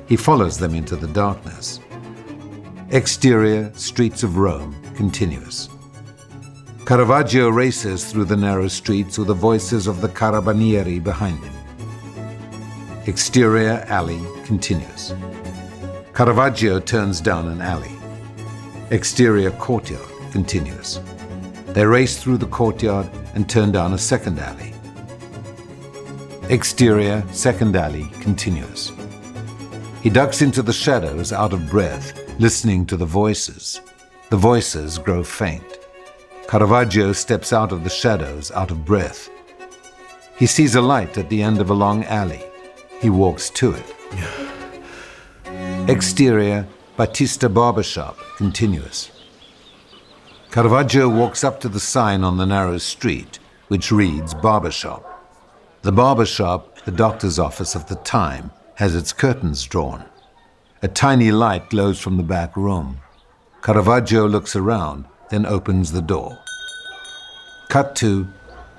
He follows them into the darkness. Exterior, streets of Rome, continuous. Caravaggio races through the narrow streets with the voices of the carabinieri behind him. Exterior, alley, continues. Caravaggio turns down an alley. Exterior, courtyard, continues. They race through the courtyard and turn down a second alley. Exterior, second alley, continues. He ducks into the shadows, out of breath, listening to the voices. The voices grow faint. Caravaggio steps out of the shadows, out of breath. He sees a light at the end of a long alley. He walks to it. Exterior, Battista Barbershop, continuous. Caravaggio walks up to the sign on the narrow street, which reads Barbershop. The barbershop, the doctor's office of the time, has its curtains drawn. A tiny light glows from the back room. Caravaggio looks around, then opens the door. Cut to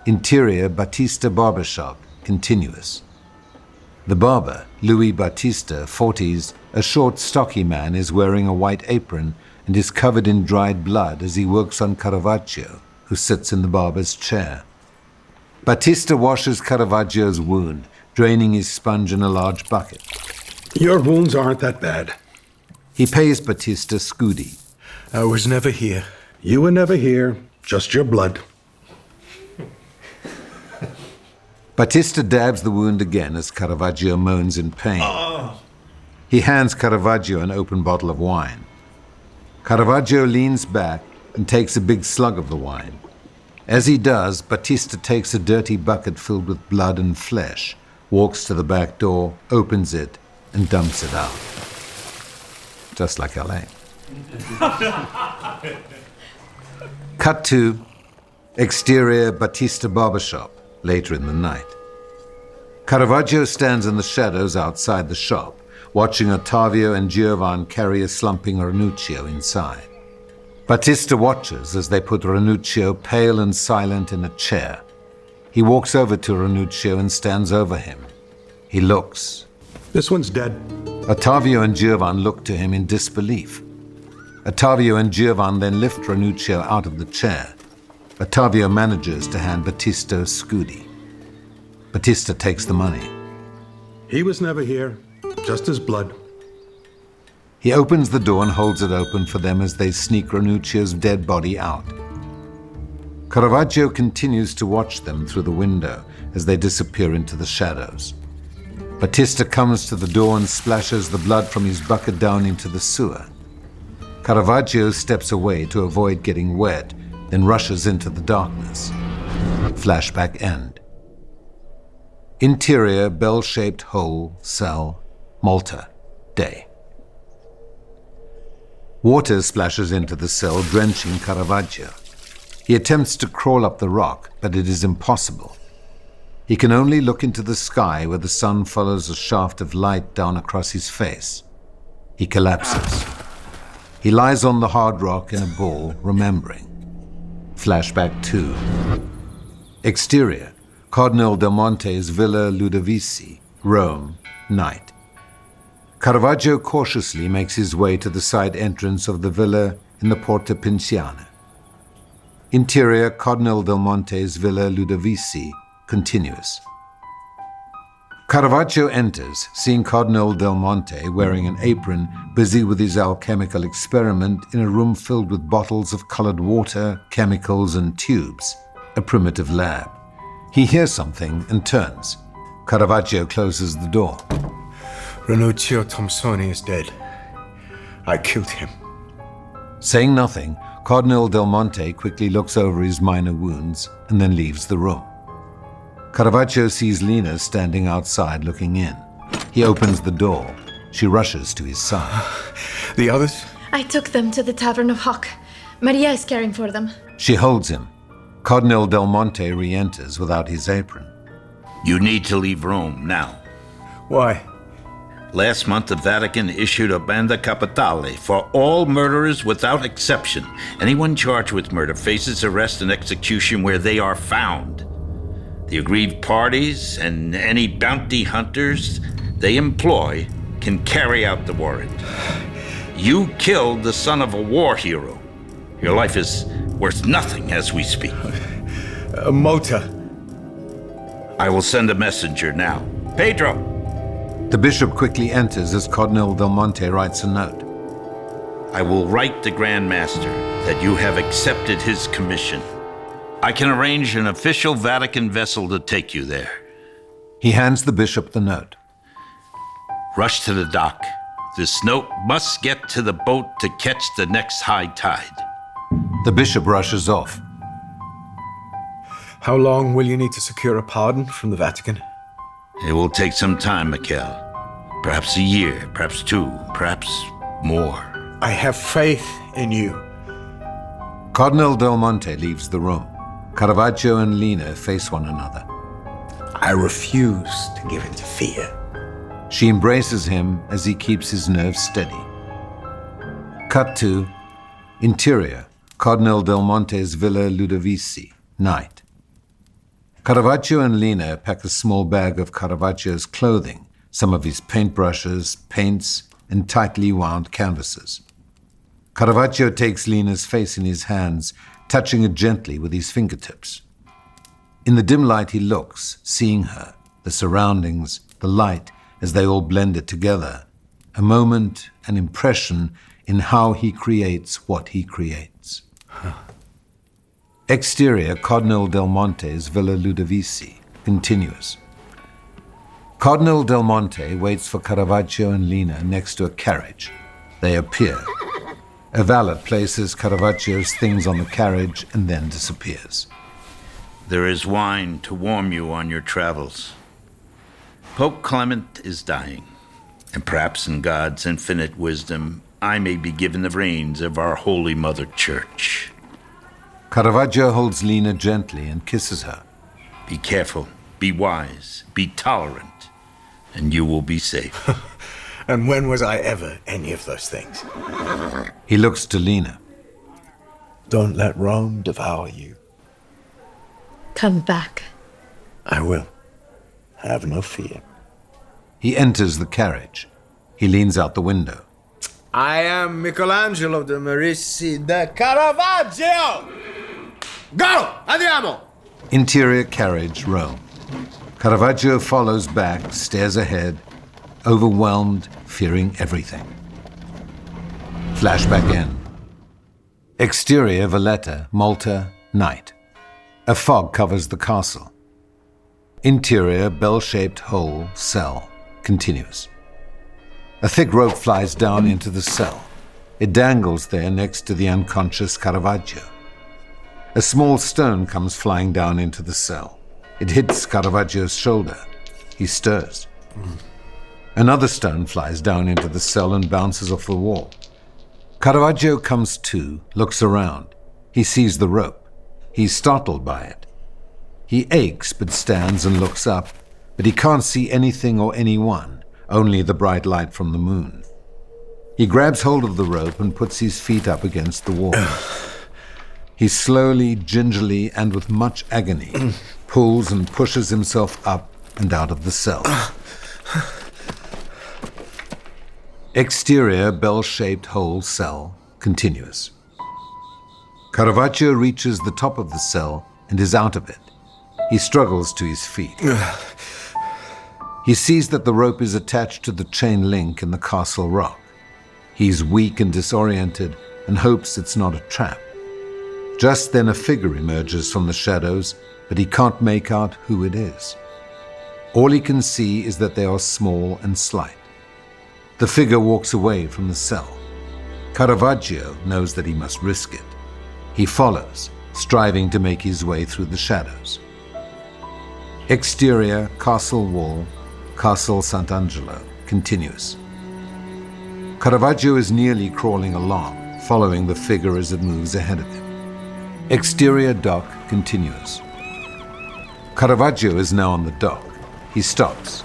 interior Battista Barbershop, continuous. The barber, Louis Battista, 40s, a short, stocky man, is wearing a white apron and is covered in dried blood as he works on Caravaggio, who sits in the barber's chair. Battista washes Caravaggio's wound, draining his sponge in a large bucket. Your wounds aren't that bad. He pays Battista scudi. I was never here. You were never here, just your blood. Battista dabs the wound again as Caravaggio moans in pain. He hands Caravaggio an open bottle of wine. Caravaggio leans back and takes a big slug of the wine. As he does, Battista takes a dirty bucket filled with blood and flesh, walks to the back door, opens it, and dumps it out. Just like LA. Cut to exterior Battista barbershop, later in the night. Caravaggio stands in the shadows outside the shop, watching Ottavio and Giovan carry a slumping Ranuccio inside. Battista watches as they put Ranuccio pale and silent in a chair. He walks over to Ranuccio and stands over him. He looks. This one's dead. Ottavio and Giovan look to him in disbelief. Ottavio and Giovan then lift Ranuccio out of the chair. Ottavio manages to hand Battista a scudi. Battista takes the money. He was never here, just his blood. He opens the door and holds it open for them as they sneak Ranuccio's dead body out. Caravaggio continues to watch them through the window as they disappear into the shadows. Battista comes to the door and splashes the blood from his bucket down into the sewer. Caravaggio steps away to avoid getting wet, then rushes into the darkness. Flashback end. Interior, bell-shaped hole, cell, Malta, day. Water splashes into the cell, drenching Caravaggio. He attempts to crawl up the rock, but it is impossible. He can only look into the sky where the sun follows a shaft of light down across his face. He collapses. He lies on the hard rock in a ball, remembering. Flashback 2. Exterior, Cardinal del Monte's Villa Ludovisi, Rome, night. Caravaggio cautiously makes his way to the side entrance of the villa in the Porta Pinciana. Interior, Cardinal del Monte's Villa Ludovisi, continuous. Caravaggio enters, seeing Cardinal del Monte wearing an apron, busy with his alchemical experiment in a room filled with bottles of colored water, chemicals, and tubes, a primitive lab. He hears something and turns. Caravaggio closes the door. Ranuccio Tomassoni is dead. I killed him. Saying nothing, Cardinal del Monte quickly looks over his minor wounds and then leaves the room. Caravaggio sees Lena standing outside looking in. He opens the door. She rushes to his side. The others? I took them to the Tavern of Hawk. Maria is caring for them. She holds him. Cardinal del Monte re-enters without his apron. You need to leave Rome now. Why? Last month, the Vatican issued a banda capitale for all murderers without exception. Anyone charged with murder faces arrest and execution where they are found. The aggrieved parties and any bounty hunters they employ can carry out the warrant. You killed the son of a war hero. Your life is worth nothing as we speak. Mota. I will send a messenger now. Pedro! The bishop quickly enters as Cardinal del Monte writes a note. I will write the Grand Master that you have accepted his commission. I can arrange an official Vatican vessel to take you there. He hands the bishop the note. Rush to the dock. This note must get to the boat to catch the next high tide. The bishop rushes off. How long will you need to secure a pardon from the Vatican? It will take some time, Michael. Perhaps a year, perhaps two, perhaps more. I have faith in you. Cardinal del Monte leaves the room. Caravaggio and Lena face one another. I refuse to give in to fear. She embraces him as he keeps his nerves steady. Cut to interior, Cardinal del Monte's Villa Ludovisi, night. Caravaggio and Lena pack a small bag of Caravaggio's clothing, some of his paintbrushes, paints, and tightly wound canvases. Caravaggio takes Lena's face in his hands, touching it gently with his fingertips. In the dim light he looks, seeing her, the surroundings, the light, as they all blended together. A moment, an impression in how he creates what he creates. Exterior, Cardinal del Monte's Villa Ludovisi, continuous. Cardinal del Monte waits for Caravaggio and Lena next to a carriage. They appear. A valet places Caravaggio's things on the carriage and then disappears. There is wine to warm you on your travels. Pope Clement is dying, and perhaps in God's infinite wisdom, I may be given the reins of our Holy Mother Church. Caravaggio holds Lena gently and kisses her. Be careful, be wise, be tolerant, and you will be safe. And when was I ever any of those things? He looks to Lena. Don't let Rome devour you. Come back. I will. Have no fear. He enters the carriage. He leans out the window. I am Michelangelo de Medici da Caravaggio! Go! Andiamo! Interior carriage, Rome. Caravaggio follows back, stares ahead, overwhelmed, fearing everything. Flashback end. Exterior, Valletta, Malta, night. A fog covers the castle. Interior, bell-shaped hole, cell, continuous. A thick rope flies down into the cell. It dangles there next to the unconscious Caravaggio. A small stone comes flying down into the cell. It hits Caravaggio's shoulder. He stirs. Another stone flies down into the cell and bounces off the wall. Caravaggio comes to, looks around. He sees the rope. He's startled by it. He aches but stands and looks up, but he can't see anything or anyone. Only the bright light from the moon. He grabs hold of the rope and puts his feet up against the wall. He slowly, gingerly, and with much agony, pulls and pushes himself up and out of the cell. Exterior, bell-shaped hole cell, continuous. Caravaggio reaches the top of the cell and is out of it. He struggles to his feet. He sees that the rope is attached to the chain link in the castle rock. He's weak and disoriented and hopes it's not a trap. Just then a figure emerges from the shadows, but he can't make out who it is. All he can see is that they are small and slight. The figure walks away from the cell. Caravaggio knows that he must risk it. He follows, striving to make his way through the shadows. Exterior, castle wall, Castle Sant'Angelo, continuous. Caravaggio is nearly crawling along, following the figure as it moves ahead of him. Exterior dock, continuous. Caravaggio is now on the dock. He stops.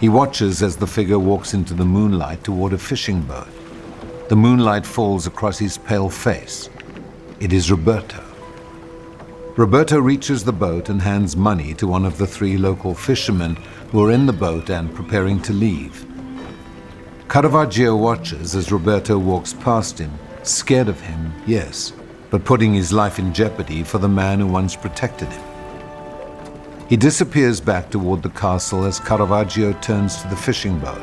He watches as the figure walks into the moonlight toward a fishing boat. The moonlight falls across his pale face. It is Roberto. Roberto reaches the boat and hands money to one of the 3 local fishermen who are in the boat and preparing to leave. Caravaggio watches as Roberto walks past him, scared of him, yes, but putting his life in jeopardy for the man who once protected him. He disappears back toward the castle as Caravaggio turns to the fishing boat.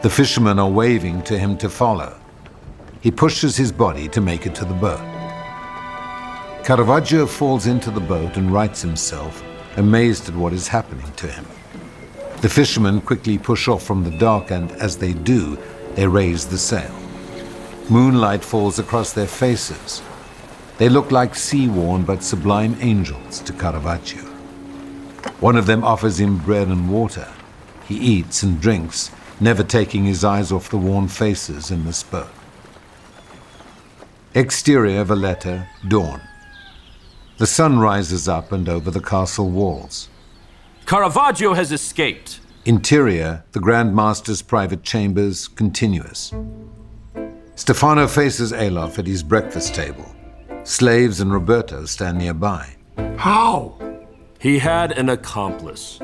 The fishermen are waving to him to follow. He pushes his body to make it to the boat. Caravaggio falls into the boat and rights himself, amazed at what is happening to him. The fishermen quickly push off from the dock, and as they do, they raise the sail. Moonlight falls across their faces. They look like sea-worn but sublime angels to Caravaggio. One of them offers him bread and water. He eats and drinks, never taking his eyes off the worn faces in this boat. Exterior, Valletta, dawn. The sun rises up and over the castle walls. Caravaggio has escaped. Interior, the Grand Master's private chambers, continuous. Stefano faces ALOF at his breakfast table. Slaves and Roberto stand nearby. How? He had an accomplice.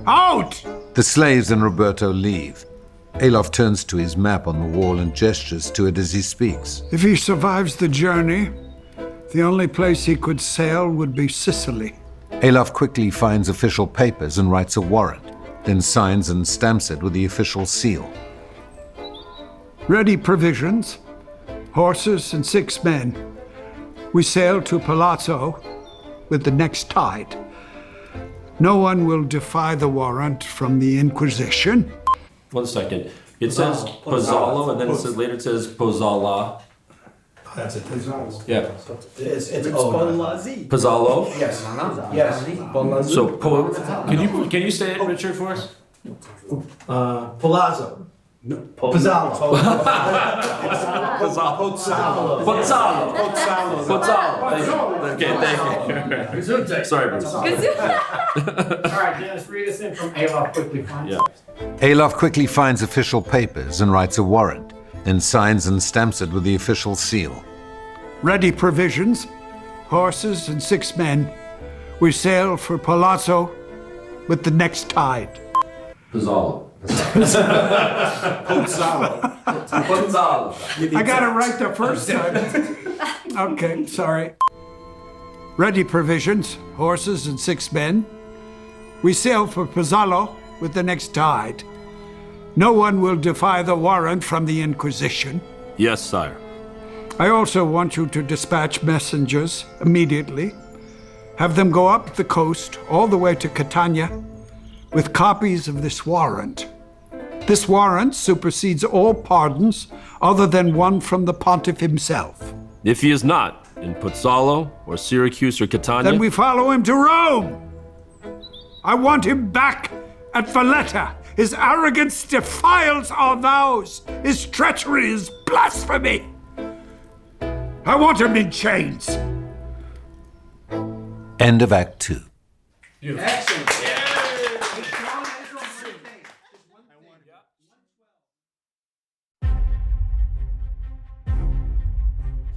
Out! The slaves and Roberto leave. ALOF turns to his map on the wall and gestures to it as he speaks. If he survives the journey, the only place he could sail would be Sicily. ALOF quickly finds official papers and writes a warrant, then signs and stamps it with the official seal. Ready provisions, horses and 6 men. We sail to Palazzo with the next tide. No one will defy the warrant from the Inquisition. 1 second. It says Pozzolo, and then later it says Pozzala. That's it. Yeah. It's Polazzi. Pozzolo? Yes. Yes. Polazzi. So, can you say it, Richard, for us? Palazzo. Pozzalo. Pozzalo. Okay, thank you. Sorry, Bruce. All right, Dennis, read us in from ALOF quickly. ALOF quickly finds official papers and writes a warrant, then signs and stamps it with the official seal. Ready provisions, horses, and 6 men. We sail for Palazzo with the next tide. Pozzalo. Pozzalo. I got it right the first time. Okay, sorry. Ready provisions, horses, and 6 men. We sail for Pozzalo with the next tide. No one will defy the warrant from the Inquisition. Yes, sire. I also want you to dispatch messengers immediately. Have them go up the coast all the way to Catania with copies of this warrant. This warrant supersedes all pardons other than one from the pontiff himself. If he is not in Pozzalo or Syracuse or Catania, Then we follow him to Rome. I want him back at Valletta. His arrogance defiles our vows. His treachery is blasphemy. I want him in chains. End of Act 2. Excellent.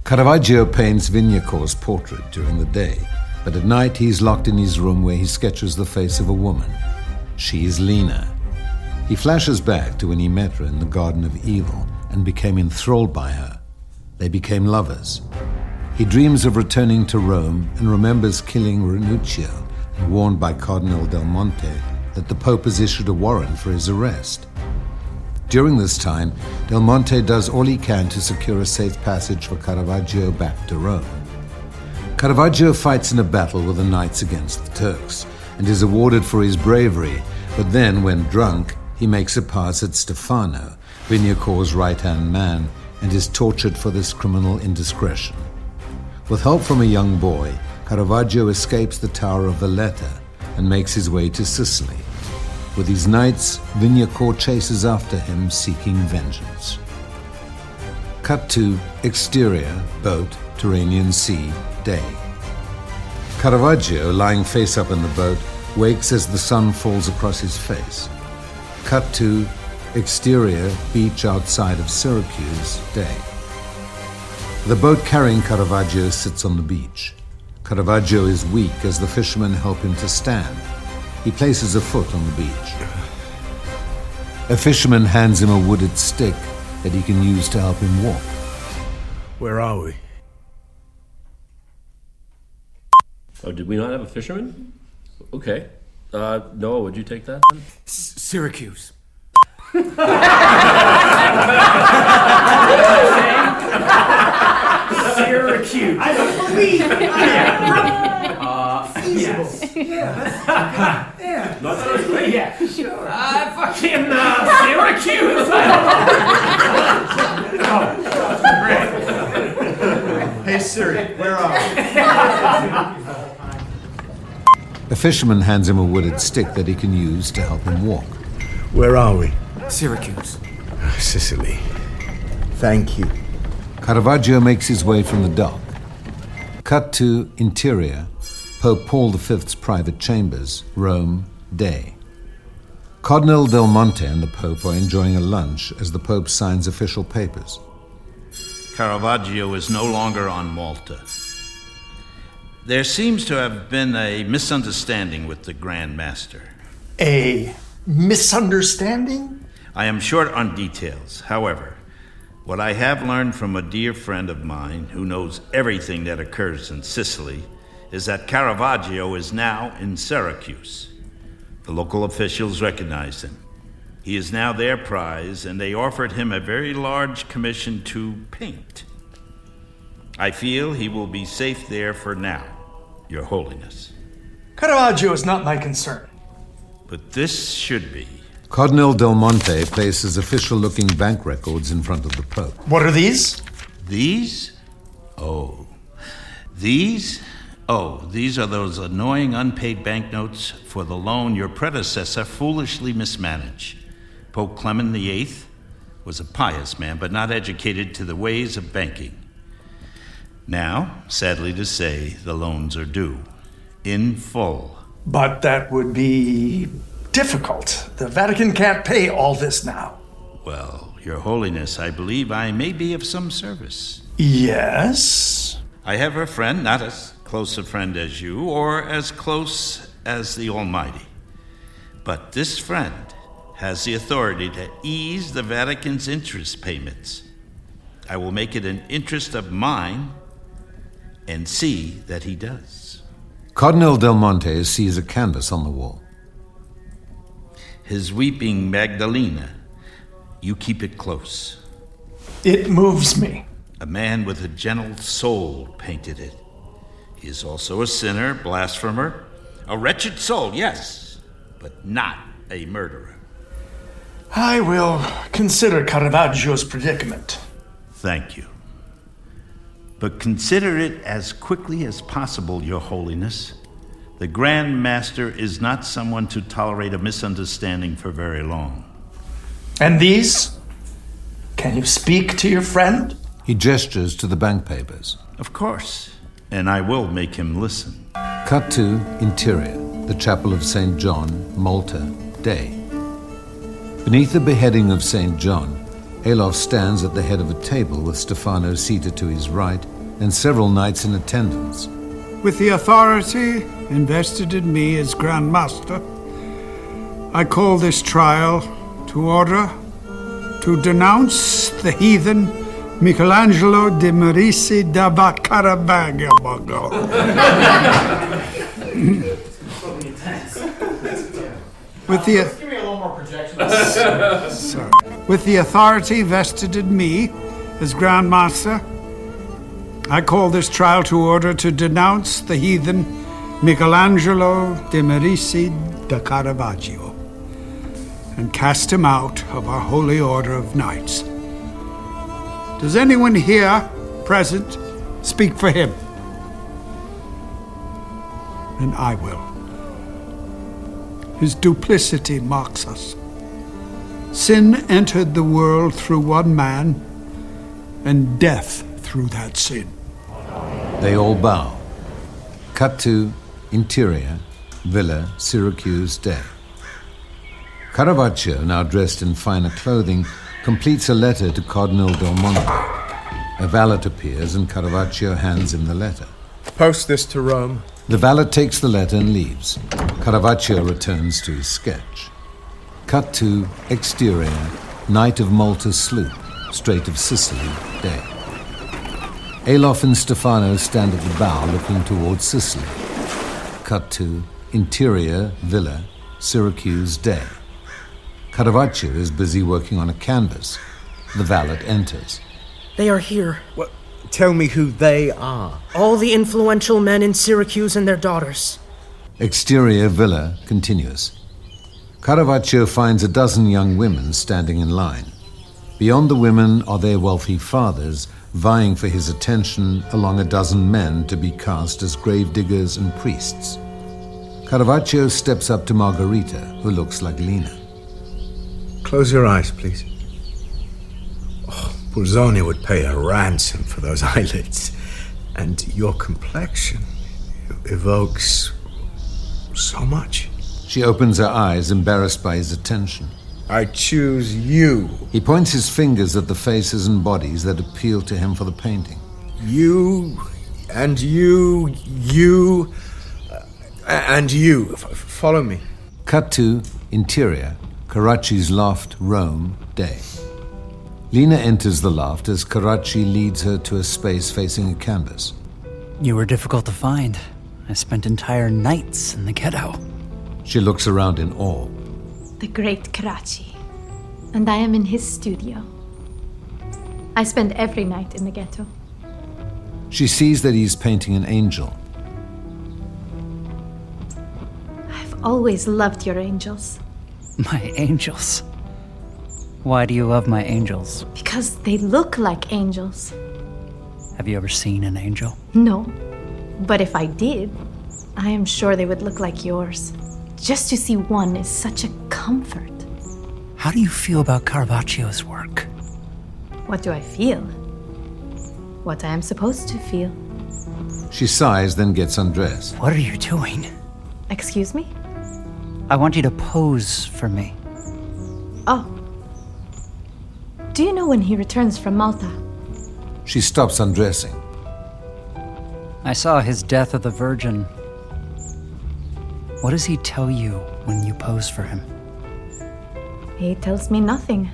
Caravaggio paints Vignacourt's portrait during the day, but at night he's locked in his room where he sketches the face of a woman. She is LENA. He flashes back to when he met her in the Garden of Evil and became enthralled by her. They became lovers. He dreams of returning to Rome and remembers killing Ranuccio and warned by Cardinal Del Monte that the Pope has issued a warrant for his arrest. During this time, Del Monte does all he can to secure a safe passage for Caravaggio back to Rome. Caravaggio fights in a battle with the knights against the Turks and is awarded for his bravery, but then, when drunk, he makes a pass at Stefano, Vignacourt's right-hand man, and is tortured for this criminal indiscretion. With help from a young boy, Caravaggio escapes the Tower of Valletta and makes his way to Sicily. With his knights, Vignacourt chases after him, seeking vengeance. Cut to exterior, boat, Tyrrhenian Sea, day. Caravaggio, lying face up in the boat, wakes as the sun falls across his face. Cut to exterior, beach outside of Syracuse, day. The boat carrying Caravaggio sits on the beach. Caravaggio is weak as the fishermen help him to stand. He places a foot on the beach. A fisherman hands him a wooded stick that he can use to help him walk. Where are we? Oh, did we not have a fisherman? Okay. Noah, would you take that? Syracuse. Syracuse. I don't believe it. Yes. Yeah. Not that I was great. Yeah. Sure. Fucking Syracuse. Great. Hey Siri, where are we? A fisherman hands him a wooded stick that he can use to help him walk. Where are we? Syracuse. Sicily. Thank you. Caravaggio makes his way from the dock. Cut to interior, Pope Paul V's private chambers, Rome, day. Cardinal Del Monte and the Pope are enjoying a lunch as the Pope signs official papers. Caravaggio is no longer on Malta. There seems to have been a misunderstanding with the Grand Master. A misunderstanding? I am short on details. However, what I have learned from a dear friend of mine who knows everything that occurs in Sicily is that Caravaggio is now in Syracuse. The local officials recognize him. He is now their prize, and they offered him a very large commission to paint. I feel he will be safe there for now, Your Holiness. Caravaggio is not my concern. But this should be. Cardinal Del Monte places official-looking bank records in front of the Pope. What are these? These? Oh. These? Oh, these are those annoying unpaid banknotes for the loan your predecessor foolishly mismanaged. Pope Clement VIII was a pious man, but not educated to the ways of banking. Now, sadly to say, the loans are due. In full. But that would be difficult. The Vatican can't pay all this now. Well, Your Holiness, I believe I may be of some service. Yes? I have a friend, not as close a friend as you, or as close as the Almighty. But this friend has the authority to ease the Vatican's interest payments. I will make it an interest of mine and see that he does. Cardinal Del Monte sees a canvas on the wall. His weeping Magdalena. You keep it close. It moves me. A man with a gentle soul painted it. He is also a sinner, blasphemer, a wretched soul, yes, but not a murderer. I will consider Caravaggio's predicament. Thank you. But consider it as quickly as possible, Your Holiness. The Grand Master is not someone to tolerate a misunderstanding for very long. And these? Can you speak to your friend? He gestures to the bank papers. Of course, and I will make him listen. Cut to interior, the Chapel of St. John, Malta, day. Beneath the beheading of St. John, ALOF stands at the head of a table with Stefano seated to his right and several knights in attendance. With the authority invested in me as Grand Master, I call this trial to order to denounce the heathen Michelangelo de Medici da Caravaggio. With the Give me a little more projection. Sorry. With the authority vested in me as Grand Master, I call this trial to order to denounce the heathen Michelangelo de Medici da Caravaggio and cast him out of our holy order of knights. Does anyone here present speak for him? And I will. His duplicity mocks us. Sin entered the world through one man, and death through that sin. They all bow. Cut to interior, Villa, Syracuse, day. Caravaggio, now dressed in finer clothing, completes a letter to Cardinal Del Monte. A valet appears and Caravaggio hands him the letter. Post this to Rome. The valet takes the letter and leaves. Caravaggio returns to his sketch. Cut to exterior, Night of Malta's sloop, Strait of Sicily, day. ALOF and Stefano stand at the bow looking towards Sicily. Cut to interior, Villa, Syracuse, day. Caravaggio is busy working on a canvas. The valet enters. They are here. What? Tell me who they are. All the influential men in Syracuse and their daughters. Exterior, Villa, continuous. Caravaggio finds a dozen young women standing in line. Beyond the women are their wealthy fathers, vying for his attention along a dozen men to be cast as gravediggers and priests. Caravaggio steps up to Margherita, who looks like Lena. Close your eyes, please. Oh, Bolzoni would pay a ransom for those eyelids. And your complexion evokes so much. She opens her eyes, embarrassed by his attention. I choose you. He points his fingers at the faces and bodies that appeal to him for the painting. You, and you, you, and you. Follow me. Cut to interior, Carracci's loft, Rome, day. Lena enters the loft as Carracci leads her to a space facing a canvas. You were difficult to find. I spent entire nights in the ghetto. She looks around in awe. The great Carracci. And I am in his studio. I spend every night in the ghetto. She sees that he's painting an angel. I've always loved your angels. My angels? Why do you love my angels? Because they look like angels. Have you ever seen an angel? No. But if I did, I am sure they would look like yours. Just to see one is such a comfort. How do you feel about Caravaggio's work? What do I feel? What I am supposed to feel. She sighs, then gets undressed. What are you doing? Excuse me? I want you to pose for me. Oh. Do you know when he returns from Malta? She stops undressing. I saw his Death of the Virgin. What does he tell you when you pose for him? He tells me nothing.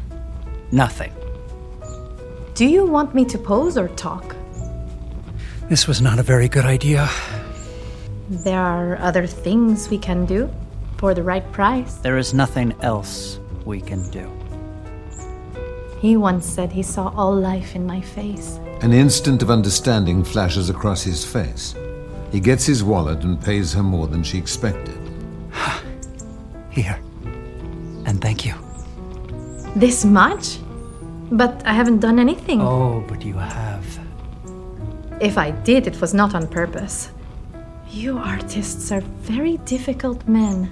Nothing. Do you want me to pose or talk? This was not a very good idea. There are other things we can do for the right price. There is nothing else we can do. He once said he saw all life in my face. An instant of understanding flashes across his face. He gets his wallet and pays her more than she expected. Here. And thank you. This much? But I haven't done anything. Oh, but you have. If I did, it was not on purpose. You artists are very difficult men.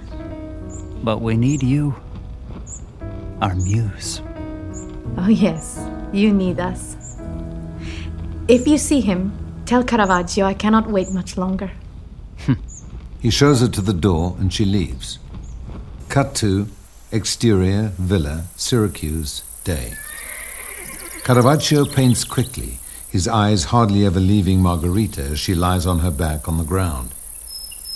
But we need you. Our muse. Oh yes, you need us. If you see him, tell Caravaggio I cannot wait much longer. He shows her to the door and she leaves. Cut to exterior, villa, Syracuse, day. Caravaggio paints quickly, his eyes hardly ever leaving Margherita as she lies on her back on the ground.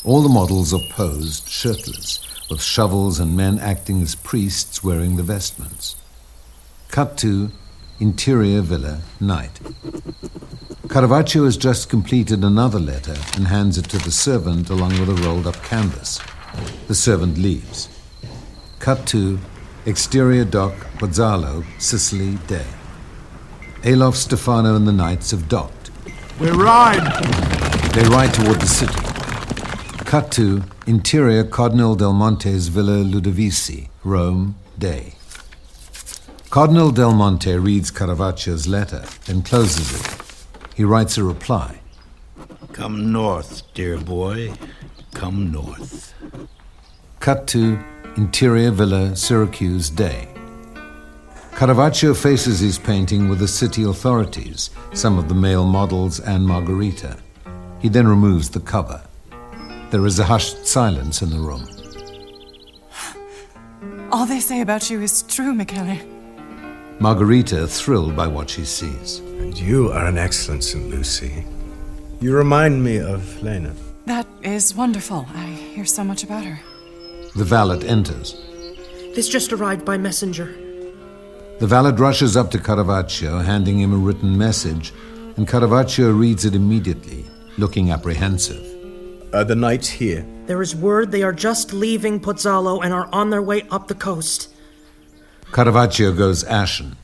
All the models are posed shirtless, with shovels and men acting as priests wearing the vestments. Cut to interior villa, night. Caravaggio has just completed another letter and hands it to the servant along with a rolled-up canvas. The servant leaves. Cut to exterior dock, Pozzallo, Sicily, day. ALOF, Stefano, and the knights have docked. We ride! They ride toward the city. Cut to interior Cardinal Del Monte's Villa Ludovisi, Rome, day. Cardinal Del Monte reads Caravaggio's letter, then closes it. He writes a reply. Come north, dear boy. Come north. Cut to interior villa, Syracuse, day. Caravaggio faces his painting with the city authorities, some of the male models and Margherita. He then removes the cover. There is a hushed silence in the room. All they say about you is true, Michele. Margherita, thrilled by what she sees. And you are an excellent St. Lucy. You remind me of Lena. That is wonderful. I hear so much about her. The valet enters. This just arrived by messenger. The valet rushes up to Caravaggio, handing him a written message, and Caravaggio reads it immediately, looking apprehensive. Are the knights here? There is word they are just leaving Pozzallo and are on their way up the coast. Caravaggio goes ashen.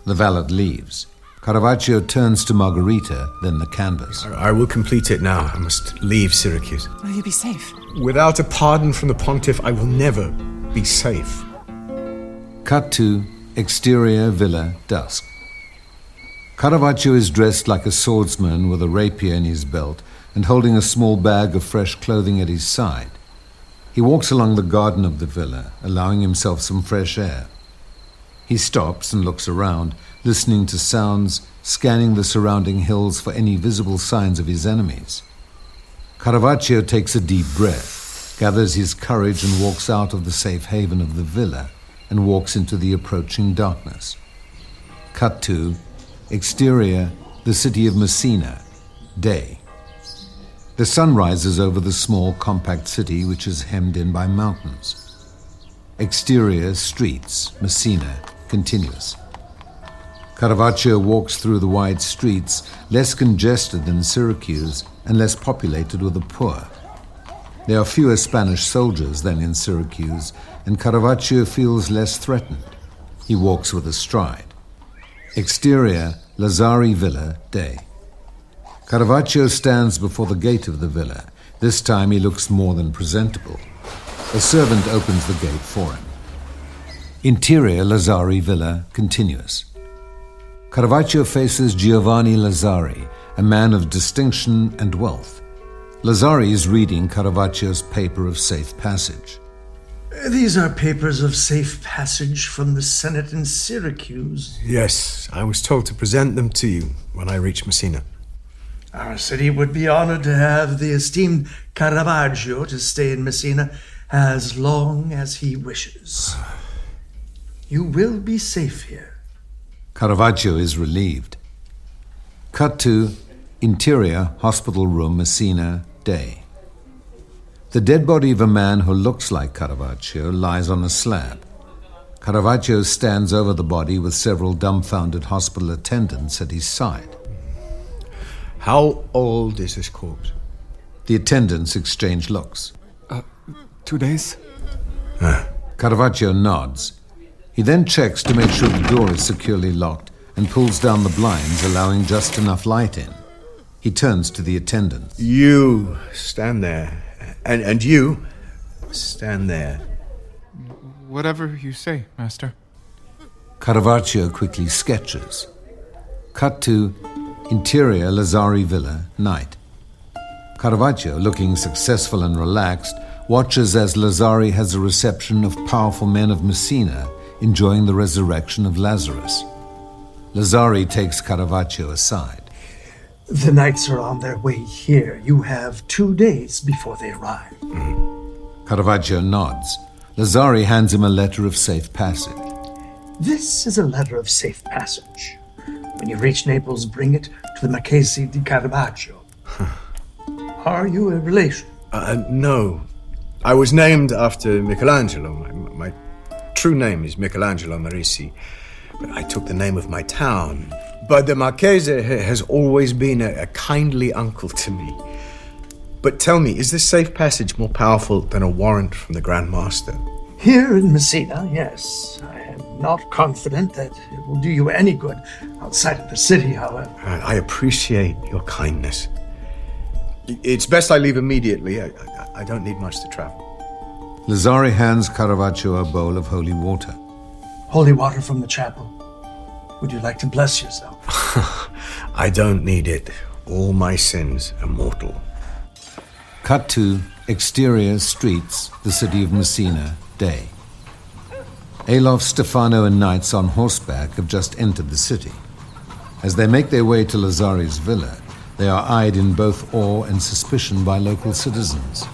The valet leaves. Caravaggio turns to Margherita, then the canvas. I will complete it now. I must leave Syracuse. Will you be safe? Without a pardon from the pontiff, I will never be safe. Cut to exterior villa, dusk. Caravaggio is dressed like a swordsman with a rapier in his belt and holding a small bag of fresh clothing at his side. He walks along the garden of the villa, allowing himself some fresh air. He stops and looks around, listening to sounds, scanning the surrounding hills for any visible signs of his enemies. Caravaggio takes a deep breath, gathers his courage and walks out of the safe haven of the villa and walks into the approaching darkness. Cut to exterior, the city of Messina, day. The sun rises over the small, compact city which is hemmed in by mountains. Exterior, streets, Messina, continuous. Caravaggio walks through the wide streets, less congested than Syracuse and less populated with the poor. There are fewer Spanish soldiers than in Syracuse, and Caravaggio feels less threatened. He walks with a stride. Exterior, Lazzari Villa, day. Caravaggio stands before the gate of the villa. This time he looks more than presentable. A servant opens the gate for him. Interior, Lazzari Villa, continuous. Caravaggio faces Giovanni Lazzari, a man of distinction and wealth. Lazzari is reading Caravaggio's paper of safe passage. These are papers of safe passage from the Senate in Syracuse. Yes, I was told to present them to you when I reach Messina. Our city would be honored to have the esteemed Caravaggio to stay in Messina as long as he wishes. You will be safe here. Caravaggio is relieved. Cut to interior hospital room, Messina, day. The dead body of a man who looks like Caravaggio lies on a slab. Caravaggio stands over the body with several dumbfounded hospital attendants at his side. How old is this corpse? The attendants exchange looks. 2 days. Caravaggio nods. He then checks to make sure the door is securely locked and pulls down the blinds, allowing just enough light in. He turns to the attendants. You stand there. And you stand there. Whatever you say, Master. Caravaggio quickly sketches. Cut to interior Lazzari Villa, night. Caravaggio, looking successful and relaxed, watches as Lazzari has a reception of powerful men of Messina enjoying the resurrection of Lazarus. Lazzari takes Caravaggio aside. The knights are on their way here. You have 2 days before they arrive. Caravaggio nods. Lazzari hands him a letter of safe passage. This is a letter of safe passage. When you reach Naples, bring it to the Marchese di Caravaggio. Are you a relation? No. I was named after Michelangelo. My true name is Michelangelo Merisi, but I took the name of my town. But the Marchese has always been a kindly uncle to me. But tell me, is this safe passage more powerful than a warrant from the Grand Master? Here in Messina, yes. I am not confident that it will do you any good outside of the city, however. I appreciate your kindness. It's best I leave immediately. I don't need much to travel. Lazzari hands Caravaggio a bowl of holy water. Holy water from the chapel. Would you like to bless yourself? I don't need it. All my sins are mortal. Cut to exterior streets, the city of Messina, day. ALOF, Stefano, and knights on horseback have just entered the city. As they make their way to Lazzari's villa, they are eyed in both awe and suspicion by local citizens.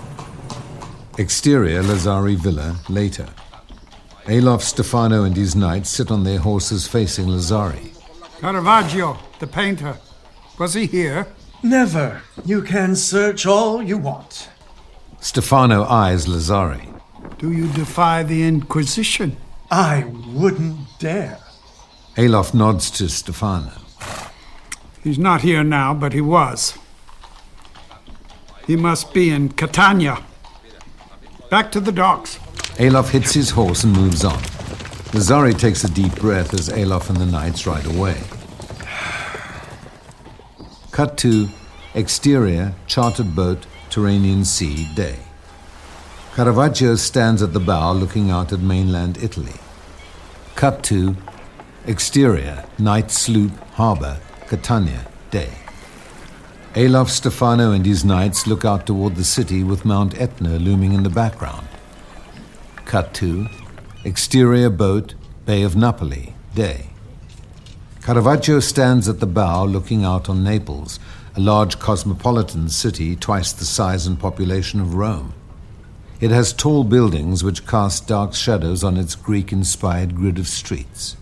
Exterior Lazzari Villa, later. ALOF, Stefano, and his knights sit on their horses facing Lazzari. Caravaggio, the painter. Was he here? Never. You can search all you want. Stefano eyes Lazzari. Do you defy the Inquisition? I wouldn't dare. ALOF nods to Stefano. He's not here now, but he was. He must be in Catania. Back to the docks. ALOF hits his horse and moves on. Lazzari takes a deep breath as ALOF and the knights ride away. Cut to exterior, chartered boat, Tyrrhenian Sea, day. Caravaggio stands at the bow looking out at mainland Italy. Cut to exterior, night sloop, harbor, Catania, day. ALOF, Stefano, and his knights look out toward the city with Mount Etna looming in the background. Cut to exterior boat, Bay of Napoli, day. Caravaggio stands at the bow looking out on Naples, a large cosmopolitan city twice the size and population of Rome. It has tall buildings which cast dark shadows on its Greek-inspired grid of streets.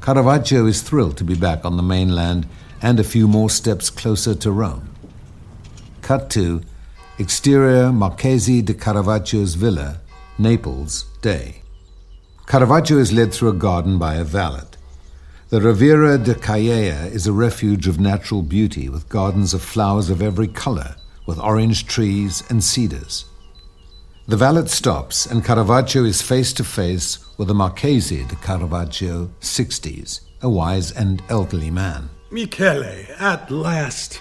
Caravaggio is thrilled to be back on the mainland and a few more steps closer to Rome. Cut to exterior Marchese di Caravaggio's villa, Naples, day. Caravaggio is led through a garden by a valet. The Riviera de Calleja is a refuge of natural beauty with gardens of flowers of every color, with orange trees and cedars. The valet stops and Caravaggio is face to face with the Marchese de Caravaggio, 60s, a wise and elderly man. Michele, at last,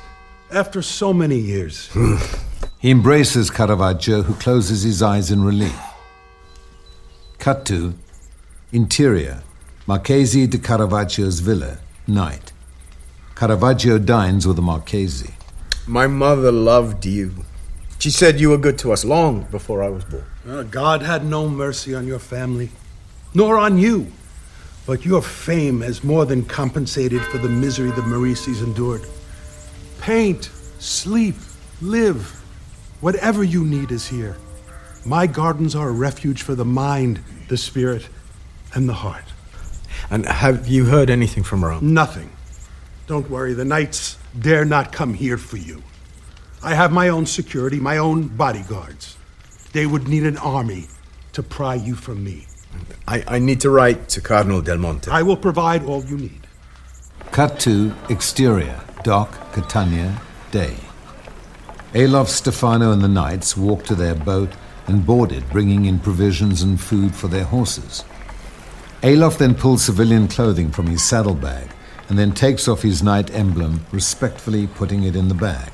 after so many years. He embraces Caravaggio, who closes his eyes in relief. Cut to interior, Marchese de Caravaggio's villa, night. Caravaggio dines with the Marchesi. My mother loved you. She said you were good to us long before I was born. God had no mercy on your family, nor on you. But your fame has more than compensated for the misery the Maricis endured. Paint, sleep, live. Whatever you need is here. My gardens are a refuge for the mind, the spirit, and the heart. And have you heard anything from Rome? Nothing. Don't worry, the knights dare not come here for you. I have my own security, my own bodyguards. They would need an army to pry you from me. I need to write to Cardinal Del Monte. I will provide all you need. Cut to exterior, dock, Catania, day. ALOF, Stefano, and the knights walk to their boat and board it, bringing in provisions and food for their horses. ALOF then pulls civilian clothing from his saddlebag and then takes off his knight emblem, respectfully putting it in the bag.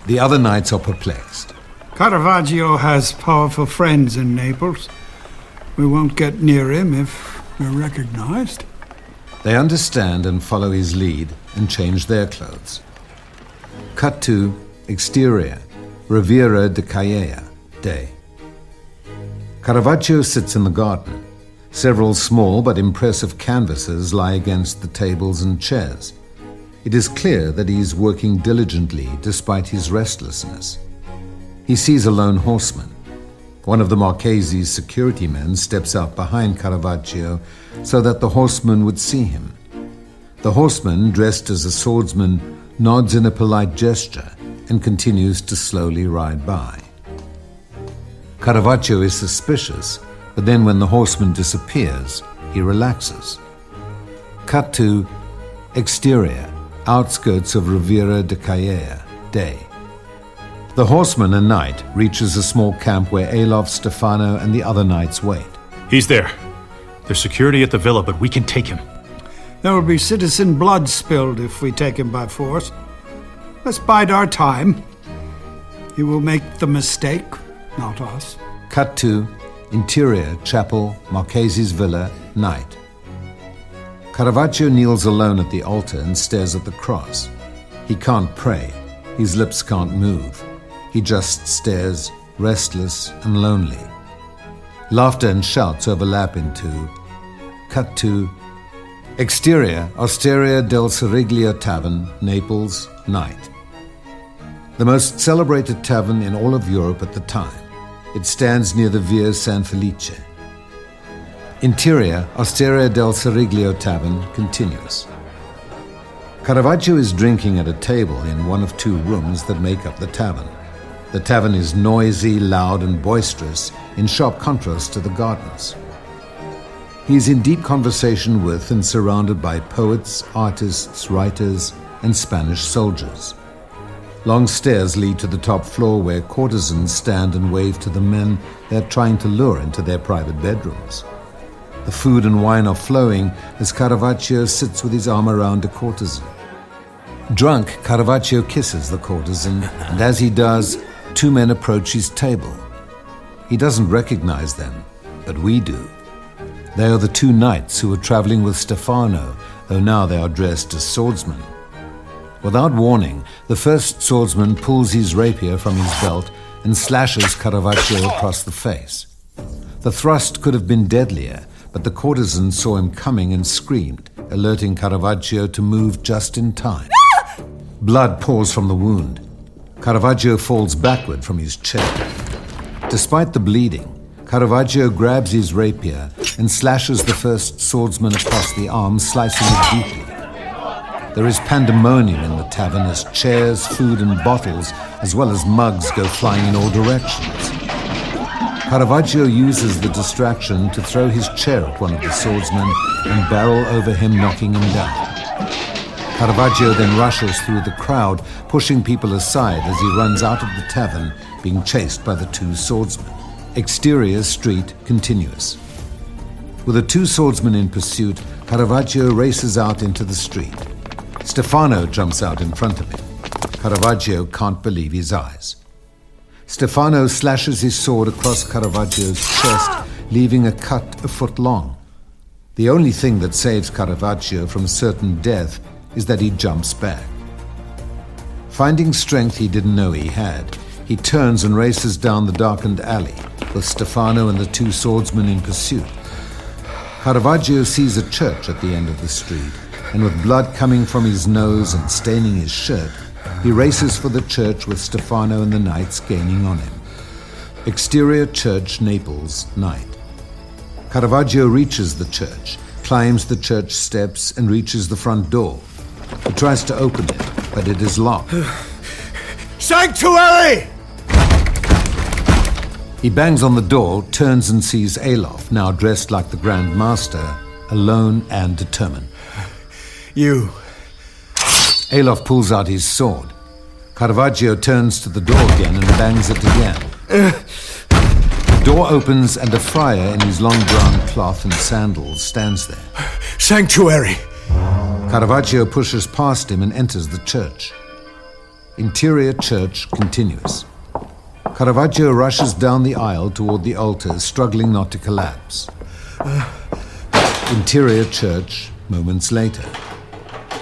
The other knights are perplexed. Caravaggio has powerful friends in Naples. We won't get near him if we're recognized. They understand and follow his lead and change their clothes. Cut to exterior, Riviera de Calleja, day. Caravaggio sits in the garden. Several small but impressive canvases lie against the tables and chairs. It is clear that he is working diligently despite his restlessness. He sees a lone horseman. One of the Marchesi's security men steps out behind Caravaggio so that the horseman would see him. The horseman, dressed as a swordsman, nods in a polite gesture and continues to slowly ride by. Caravaggio is suspicious, but then when the horseman disappears, he relaxes. Cut to exterior, outskirts of Riviera de Calleja, day. The horseman, a knight, reaches a small camp where ALOF, Stefano, and the other knights wait. He's there. There's security at the villa, but we can take him. There will be citizen blood spilled if we take him by force. Let's bide our time. He will make the mistake, not us. Cut to interior, chapel, Marchesi's villa, night. Caravaggio kneels alone at the altar and stares at the cross. He can't pray. His lips can't move. He just stares, restless and lonely. Laughter and shouts overlap into cut to exterior, Osteria del Siriglio Tavern, Naples, night. The most celebrated tavern in all of Europe at the time. It stands near the Via San Felice. Interior, Osteria del Siriglio Tavern, continuous. Caravaggio is drinking at a table in one of two rooms that make up the tavern. The tavern is noisy, loud, and boisterous, in sharp contrast to the gardens. He is in deep conversation with and surrounded by poets, artists, writers, and Spanish soldiers. Long stairs lead to the top floor where courtesans stand and wave to the men they are trying to lure into their private bedrooms. The food and wine are flowing as Caravaggio sits with his arm around a courtesan. Drunk, Caravaggio kisses the courtesan, and as he does, two men approach his table. He doesn't recognize them, but we do. They are the two knights who were traveling with Stefano, though now they are dressed as swordsmen. Without warning, the first swordsman pulls his rapier from his belt and slashes Caravaggio across the face. The thrust could have been deadlier, but the courtesan saw him coming and screamed, alerting Caravaggio to move just in time. Blood pours from the wound. Caravaggio falls backward from his chair. Despite the bleeding, Caravaggio grabs his rapier and slashes the first swordsman across the arm, slicing it deeply. There is pandemonium in the tavern as chairs, food, and bottles, as well as mugs, go flying in all directions. Caravaggio uses the distraction to throw his chair at one of the swordsmen and barrel over him, knocking him down. Caravaggio then rushes through the crowd, pushing people aside as he runs out of the tavern, being chased by the two swordsmen. Exterior street continuous. With the two swordsmen in pursuit, Caravaggio races out into the street. Stefano jumps out in front of him. Caravaggio can't believe his eyes. Stefano slashes his sword across Caravaggio's chest, leaving a cut a foot long. The only thing that saves Caravaggio from certain death is that he jumps back. Finding strength he didn't know he had, he turns and races down the darkened alley, with Stefano and the two swordsmen in pursuit. Caravaggio sees a church at the end of the street, and with blood coming from his nose and staining his shirt, he races for the church with Stefano and the knights gaining on him. Exterior church, Naples, night. Caravaggio reaches the church, climbs the church steps, and reaches the front door. He tries to open it, but it is locked. Sanctuary! He bangs on the door, turns and sees ALOF, now dressed like the Grand Master, alone and determined. You. ALOF pulls out his sword. Caravaggio turns to the door again and bangs it again. The door opens and a friar in his long brown cloth and sandals stands there. Sanctuary! Caravaggio pushes past him and enters the church. Interior church continuous. Caravaggio rushes down the aisle toward the altar, struggling not to collapse. Interior church, moments later.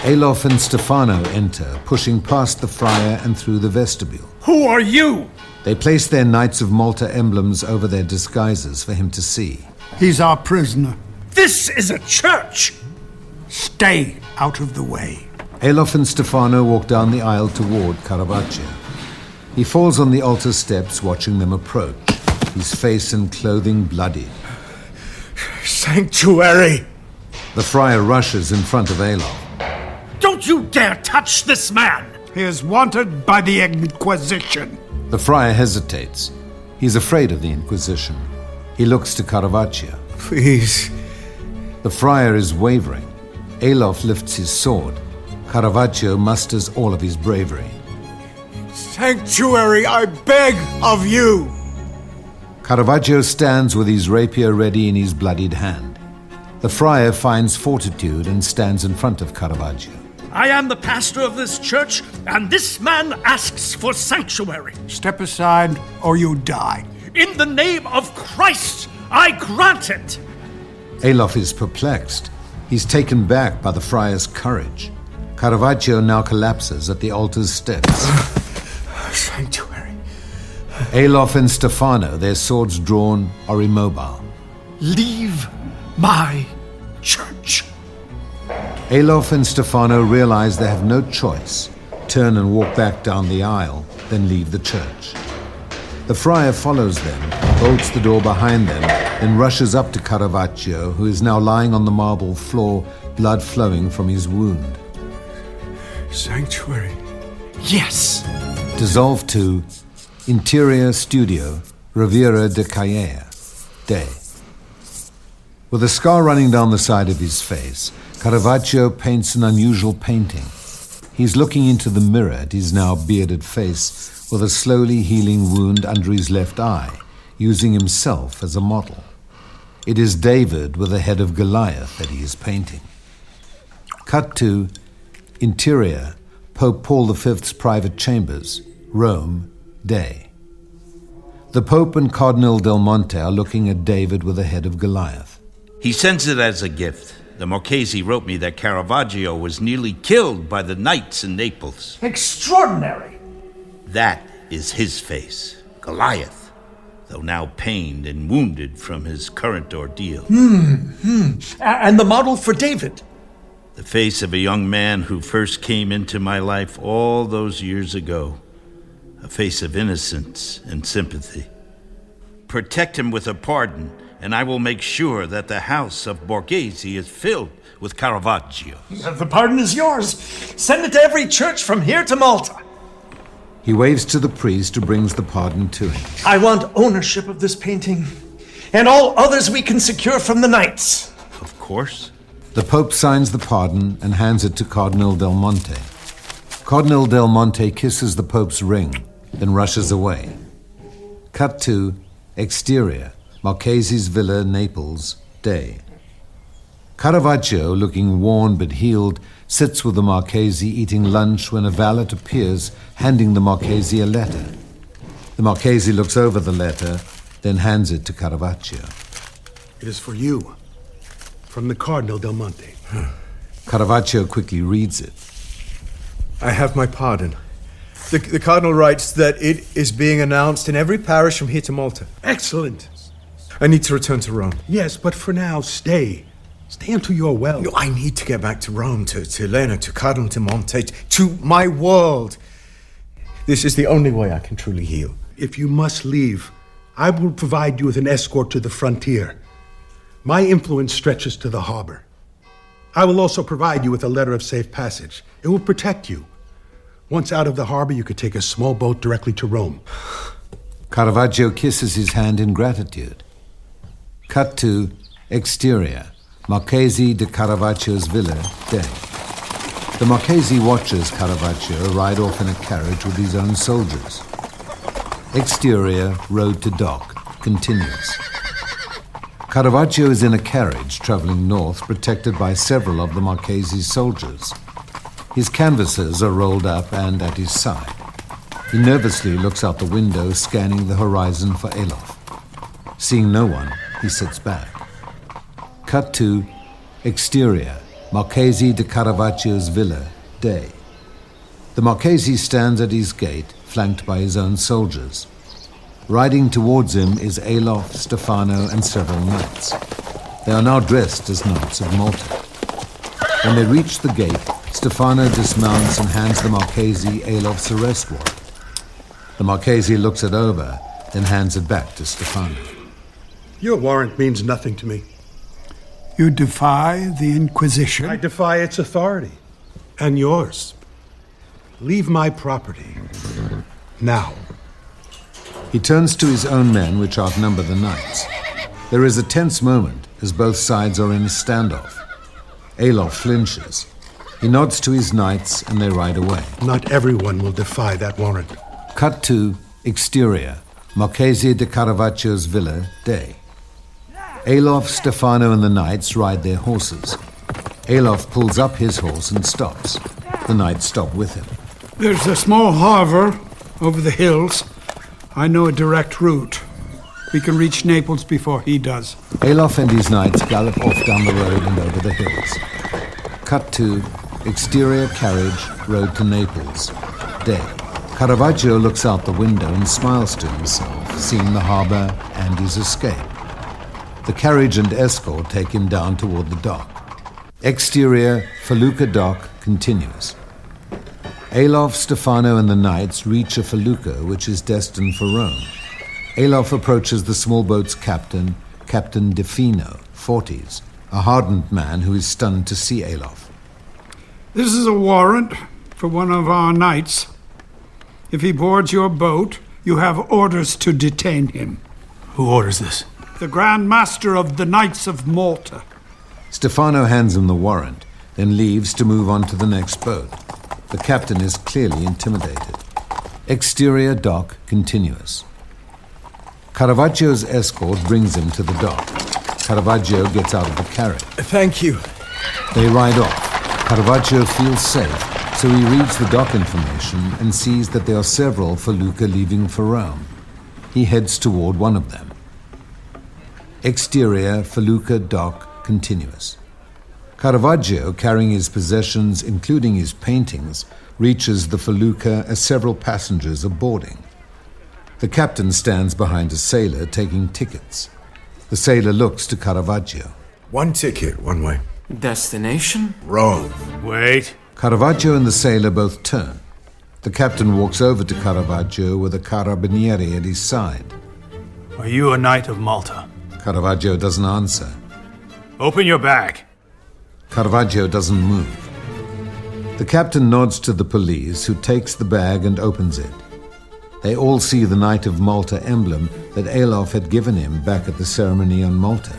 ALOF and Stefano enter, pushing past the friar and through the vestibule. Who are you? They place their Knights of Malta emblems over their disguises for him to see. He's our prisoner. This is a church! Stay out of the way. ALOF and Stefano walk down the aisle toward Caravaggio. He falls on the altar steps, watching them approach, his face and clothing bloodied. Sanctuary! The friar rushes in front of ALOF. Don't you dare touch this man! He is wanted by the Inquisition. The friar hesitates. He's afraid of the Inquisition. He looks to Caravaggio. Please. The friar is wavering. ALOF lifts his sword. Caravaggio musters all of his bravery. Sanctuary, I beg of you! Caravaggio stands with his rapier ready in his bloodied hand. The friar finds fortitude and stands in front of Caravaggio. I am the pastor of this church, and this man asks for sanctuary. Step aside, or you die. In the name of Christ, I grant it! ALOF is perplexed. He's taken back by the friar's courage. Caravaggio now collapses at the altar's steps. Sanctuary. ALOF and Stefano, their swords drawn, are immobile. Leave my church. ALOF and Stefano realize they have no choice, turn and walk back down the aisle, then leave the church. The friar follows them, bolts the door behind them, then rushes up to Caravaggio, who is now lying on the marble floor, blood flowing from his wound. Sanctuary. Yes. Dissolve to Interior Studio, Riviera de Calleja, day. With a scar running down the side of his face, Caravaggio paints an unusual painting. He's looking into the mirror at his now bearded face with a slowly healing wound under his left eye, using himself as a model. It is David with the head of Goliath that he is painting. Cut to Interior, Pope Paul V's private chambers, Rome, day. The Pope and Cardinal Del Monte are looking at David with the head of Goliath. He sends it as a gift. The Marchese wrote me that Caravaggio was nearly killed by the knights in Naples. Extraordinary! That is his face, Goliath, though now pained and wounded from his current ordeal. And the model for David? The face of a young man who first came into my life all those years ago. A face of innocence and sympathy. Protect him with a pardon, and I will make sure that the house of Borghese is filled with Caravaggio. The pardon is yours. Send it to every church from here to Malta. He waves to the priest who brings the pardon to him. I want ownership of this painting, and all others we can secure from the knights. Of course. The Pope signs the pardon and hands it to Cardinal Del Monte. Cardinal Del Monte kisses the Pope's ring, then rushes away. Cut to Exterior, Marchese's Villa, Naples, day. Caravaggio, looking worn but healed, sits with the Marchese eating lunch when a valet appears, handing the Marchese a letter. The Marchese looks over the letter, then hands it to Caravaggio. It is for you, from the Cardinal Del Monte. Caravaggio quickly reads it. I have my pardon. The Cardinal writes that it is being announced in every parish from here to Malta. Excellent. I need to return to Rome. Yes, but for now, stay. Stay until you're well. No, I need to get back to Rome, to LENA, to Cardinal, to Monte, to my world. This is the only way I can truly heal. If you must leave, I will provide you with an escort to the frontier. My influence stretches to the harbor. I will also provide you with a letter of safe passage. It will protect you. Once out of the harbor, you could take a small boat directly to Rome. Caravaggio kisses his hand in gratitude. Cut to exterior, Marchese de Caravaggio's villa, day. The Marchese watches Caravaggio ride off in a carriage with his own soldiers. Exterior, road to dock, continues. Caravaggio is in a carriage traveling north, protected by several of the Marchese's soldiers. His canvases are rolled up and at his side. He nervously looks out the window, scanning the horizon for ALOF. Seeing no one, he sits back. Cut to exterior, Marchese de Caravaggio's villa, day. The Marchese stands at his gate, flanked by his own soldiers. Riding towards him is ALOF, Stefano, and several knights. They are now dressed as knights of Malta. When they reach the gate, Stefano dismounts and hands the Marchese ALOF's arrest warrant. The Marchese looks it over, then hands it back to Stefano. Your warrant means nothing to me. You defy the Inquisition? I defy its authority. And yours. Leave my property. Now. He turns to his own men, which outnumber the knights. There is a tense moment as both sides are in a standoff. ALOF flinches. He nods to his knights and they ride away. Not everyone will defy that warrant. Cut to exterior, Marchese de Caravaggio's villa, day. ALOF, Stefano, and the knights ride their horses. ALOF pulls up his horse and stops. The knights stop with him. There's a small harbor over the hills. I know a direct route. We can reach Naples before he does. ALOF and his knights gallop off down the road and over the hills. Cut to exterior carriage, road to Naples, day. Caravaggio looks out the window and smiles to himself, seeing the harbor and his escape. The carriage and escort take him down toward the dock. Exterior, felucca dock continues. ALOF, Stefano, and the knights reach a felucca which is destined for Rome. ALOF approaches the small boat's captain, Captain Defino, 40s, a hardened man who is stunned to see ALOF. This is a warrant for one of our knights. If he boards your boat, you have orders to detain him. Who orders this? The Grand Master of the Knights of Malta. Stefano hands him the warrant, then leaves to move on to the next boat. The captain is clearly intimidated. Exterior dock continuous. Caravaggio's escort brings him to the dock. Caravaggio gets out of the carriage. Thank you. They ride off. Caravaggio feels safe, so he reads the dock information and sees that there are several felucca leaving for Rome. He heads toward one of them. Exterior felucca dock continuous. Caravaggio, carrying his possessions, including his paintings, reaches the felucca as several passengers are boarding. The captain stands behind a sailor taking tickets. The sailor looks to Caravaggio. One ticket, one way. Destination? Rome. Wait. Caravaggio and the sailor both turn. The captain walks over to Caravaggio with a carabinieri at his side. Are you a knight of Malta? Caravaggio doesn't answer. Open your bag. Caravaggio doesn't move. The captain nods to the police, who takes the bag and opens it. They all see the Knight of Malta emblem that ALOF had given him back at the ceremony on Malta.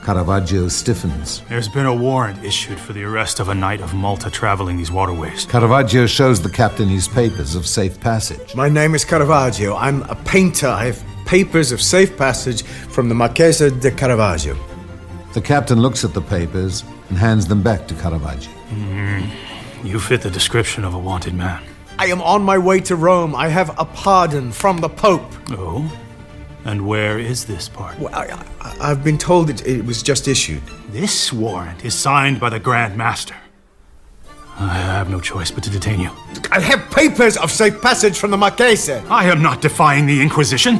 Caravaggio stiffens. There's been a warrant issued for the arrest of a Knight of Malta traveling these waterways. Caravaggio shows the captain his papers of safe passage. My name is Caravaggio. I'm a painter. I have papers of safe passage from the Marchese de Caravaggio. The captain looks at the papers and hands them back to Caravaggio. You fit the description of a wanted man. I am on my way to Rome. I have a pardon from the Pope. Oh? And where is this pardon? Well, I've been told it was just issued. This warrant is signed by the Grand Master. have no choice but to detain you. I have papers of safe passage from the Marchese. I am not defying the Inquisition.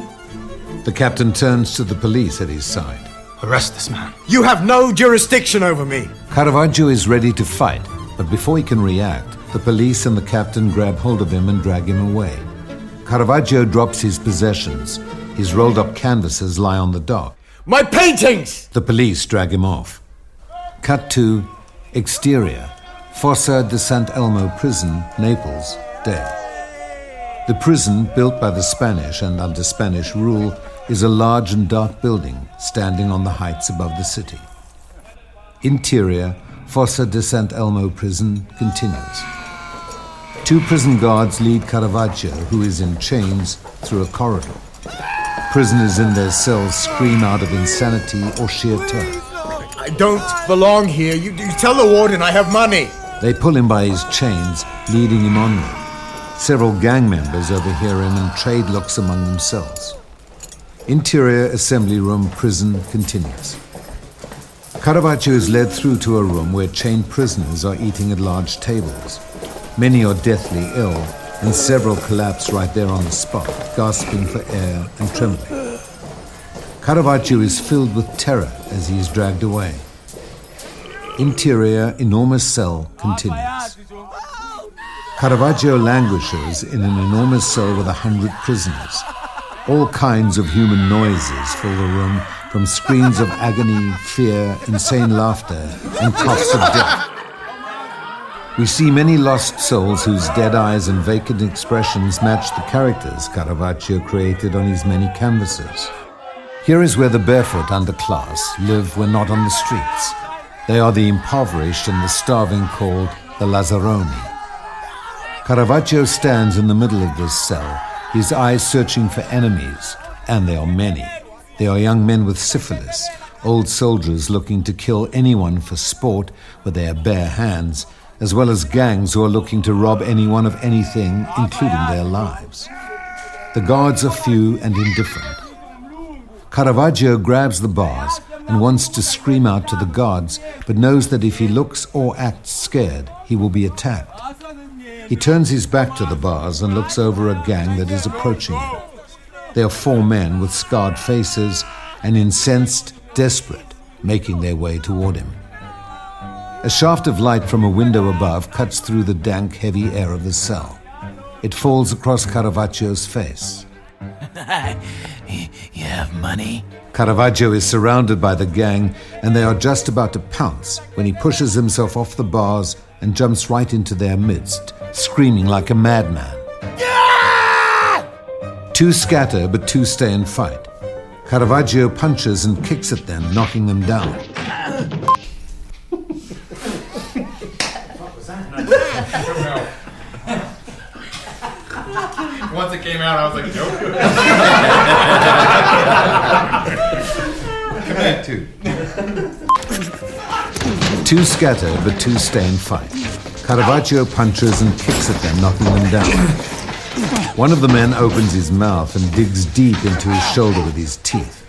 The captain turns to the police at his side. Arrest this man. You have no jurisdiction over me. Caravaggio is ready to fight, but before he can react, the police and the captain grab hold of him and drag him away. Caravaggio drops his possessions. His rolled-up canvases lie on the dock. My paintings! The police drag him off. Cut to exterior, Fossa di Sant'Elmo prison, Naples, day. The prison, built by the Spanish and under Spanish rule, is a large and dark building standing on the heights above the city. Interior, Fossa di Sant'Elmo prison continues. 2 prison guards lead Caravaggio, who is in chains, through a corridor. Prisoners in their cells scream out of insanity or sheer terror. I don't belong here. You tell the warden I have money. They pull him by his chains, leading him onward. Several gang members overhear him and trade looks among themselves. Interior assembly room prison continues. Caravaggio is led through to a room where chained prisoners are eating at large tables. Many are deathly ill, and several collapse right there on the spot, gasping for air and trembling. Caravaggio is filled with terror as he is dragged away. Interior, enormous cell continues. Caravaggio languishes in an enormous cell with 100 prisoners. All kinds of human noises fill the room, from screams of agony, fear, insane laughter, and coughs of death. We see many lost souls whose dead eyes and vacant expressions match the characters Caravaggio created on his many canvases. Here is where the barefoot underclass live when not on the streets. They are the impoverished and the starving called the Lazzaroni. Caravaggio stands in the middle of this cell, his eyes searching for enemies, and they are many. They are young men with syphilis, old soldiers looking to kill anyone for sport with their bare hands, as well as gangs who are looking to rob anyone of anything, including their lives. The guards are few and indifferent. Caravaggio grabs the bars and wants to scream out to the guards, but knows that if he looks or acts scared, he will be attacked. He turns his back to the bars and looks over a gang that is approaching him. They are 4 men with scarred faces and incensed, desperate, making their way toward him. A shaft of light from a window above cuts through the dank, heavy air of the cell. It falls across Caravaggio's face. You have money? Caravaggio is surrounded by the gang, and they are just about to pounce when he pushes himself off the bars and jumps right into their midst, screaming like a madman. 2 scatter, but 2 stay and fight. Caravaggio punches and kicks at them, knocking them down. Once it came out, I was like, nope. Come back, 2. 2 scatter, but 2 stay and fight. Caravaggio punches and kicks at them, knocking them down. One of the men opens his mouth and digs deep into his shoulder with his teeth.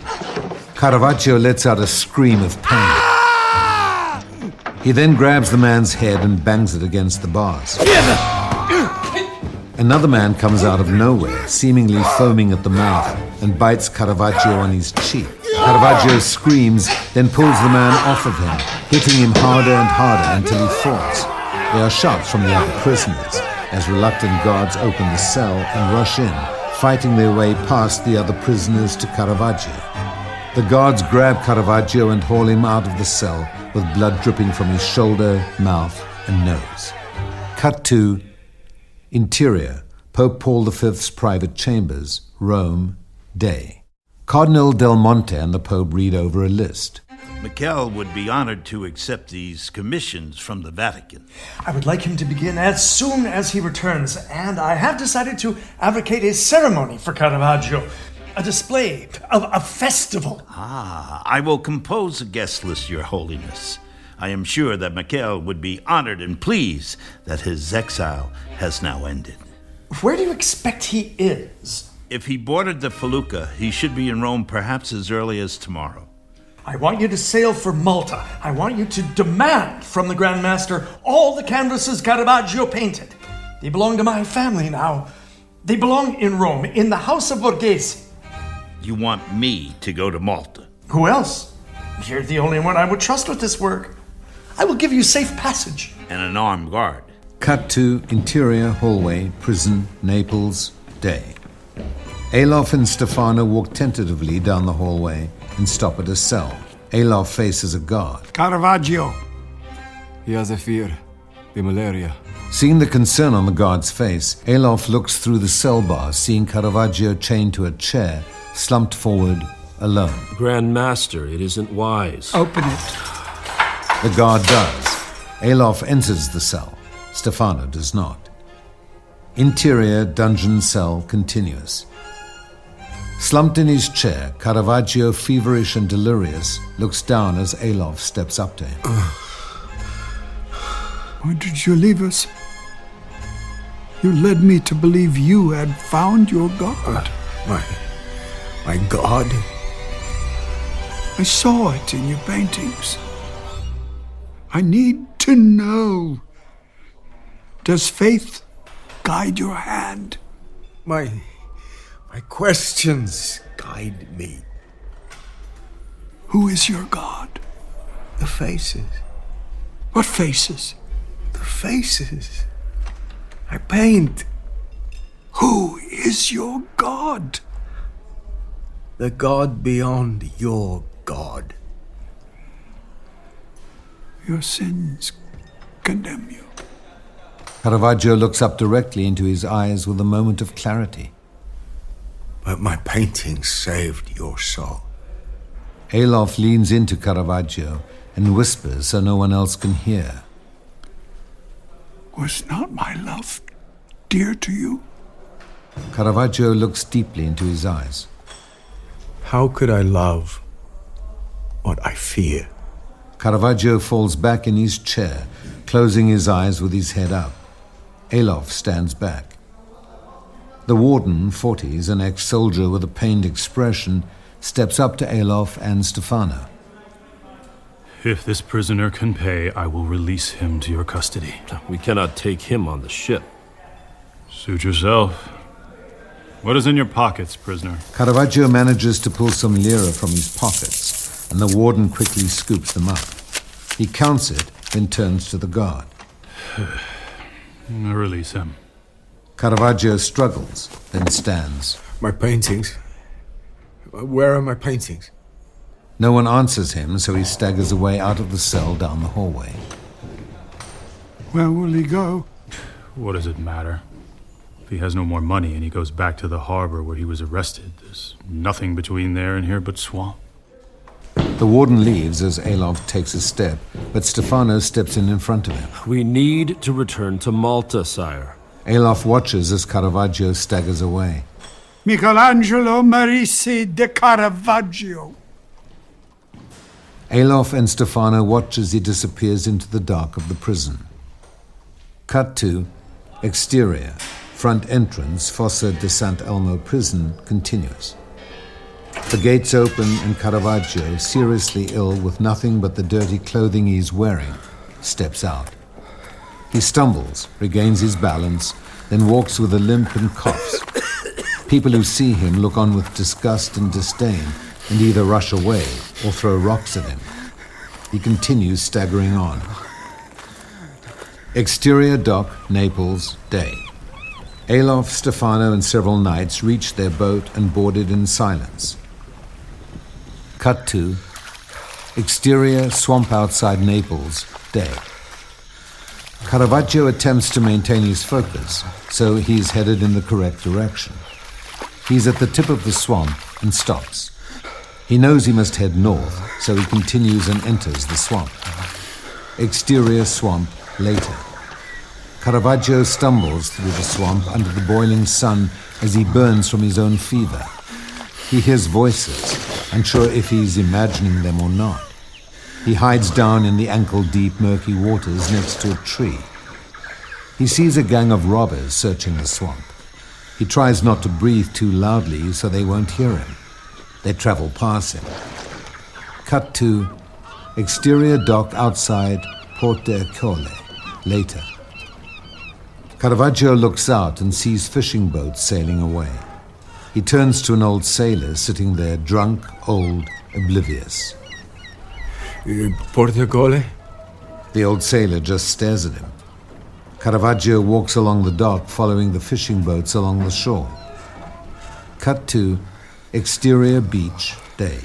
Caravaggio lets out a scream of pain. He then grabs the man's head and bangs it against the bars. Another man comes out of nowhere, seemingly foaming at the mouth, and bites Caravaggio on his cheek. Caravaggio screams, then pulls the man off of him, hitting him harder and harder until he falls. There are shouts from the other prisoners as reluctant guards open the cell and rush in, fighting their way past the other prisoners to Caravaggio. The guards grab Caravaggio and haul him out of the cell with blood dripping from his shoulder, mouth, and nose. Cut to interior, Pope Paul V's private chambers, Rome, day. Cardinal Del Monte and the Pope read over a list. Michele would be honored to accept these commissions from the Vatican. I would like him to begin as soon as he returns, and I have decided to advocate a ceremony for Caravaggio. A display, a festival. I will compose a guest list, Your Holiness. I am sure that Michele would be honored and pleased that his exile has now ended. Where do you expect he is? If he boarded the felucca, he should be in Rome perhaps as early as tomorrow. I want you to sail for Malta. I want you to demand from the Grand Master all the canvases Caravaggio painted. They belong to my family now. They belong in Rome, in the House of Borghese. You want me to go to Malta? Who else? You're the only one I would trust with this work. I will give you safe passage. And an armed guard. Cut to interior hallway, prison, Naples, day. ALOF and Stefano walk tentatively down the hallway and stop at a cell. ALOF faces a guard. Caravaggio. He has a fear. The malaria. Seeing the concern on the guard's face, ALOF looks through the cell bars, seeing Caravaggio chained to a chair, slumped forward, alone. Grand Master, it isn't wise. Open it. The guard does. ALOF enters the cell. Stefano does not. Interior dungeon cell continuous. Slumped in his chair, Caravaggio, feverish and delirious, looks down as ALOF steps up to him. Why did you leave us? You led me to believe you had found your God. My God? I saw it in your paintings. I need to know. Does faith guide your hand? My questions guide me. Who is your God? The faces. What faces? The faces. I paint. Who is your God? The God beyond your God. Your sins condemn you. Caravaggio looks up directly into his eyes with a moment of clarity. But my paintings saved your soul. ALOF leans into Caravaggio and whispers so no one else can hear. Was not my love dear to you? Caravaggio looks deeply into his eyes. How could I love what I fear? Caravaggio falls back in his chair, closing his eyes with his head up. ALOF stands back. The warden, 40s, an ex-soldier with a pained expression, steps up to ALOF and Stefano. If this prisoner can pay, I will release him to your custody. We cannot take him on the ship. Suit yourself. What is in your pockets, prisoner? Caravaggio manages to pull some lira from his pockets, and the warden quickly scoops them up. He counts it, then turns to the guard. Release him. Caravaggio struggles, then stands. My paintings? Where are my paintings? No one answers him, so he staggers away out of the cell down the hallway. Where will he go? What does it matter? If he has no more money and he goes back to the harbor where he was arrested, there's nothing between there and here but swamp. The warden leaves as ALOF takes a step, but Stefano steps in front of him. We need to return to Malta, sire. ALOF watches as Caravaggio staggers away. Michelangelo Merisi de Caravaggio. ALOF and Stefano watch as he disappears into the dark of the prison. Cut to exterior, front entrance, Fossa de Sant'Elmo prison continues. The gates open and Caravaggio, seriously ill with nothing but the dirty clothing he's wearing, steps out. He stumbles, regains his balance, then walks with a limp and coughs. People who see him look on with disgust and disdain and either rush away or throw rocks at him. He continues staggering on. Exterior dock, Naples, day. ALOF, Stefano, and several knights reach their boat and boarded in silence. Cut to exterior, swamp outside Naples, day. Caravaggio attempts to maintain his focus, so he's headed in the correct direction. He's at the tip of the swamp and stops. He knows he must head north, so he continues and enters the swamp. Exterior swamp, later. Caravaggio stumbles through the swamp under the boiling sun as he burns from his own fever. He hears voices, unsure if he's imagining them or not. He hides down in the ankle-deep murky waters next to a tree. He sees a gang of robbers searching the swamp. He tries not to breathe too loudly so they won't hear him. They travel past him. Cut to exterior dock outside Porte Cole. Later. Caravaggio looks out and sees fishing boats sailing away. He turns to an old sailor sitting there, drunk, old, oblivious. Porte Cole? The old sailor just stares at him. Caravaggio walks along the dock, following the fishing boats along the shore. Cut to exterior beach, day.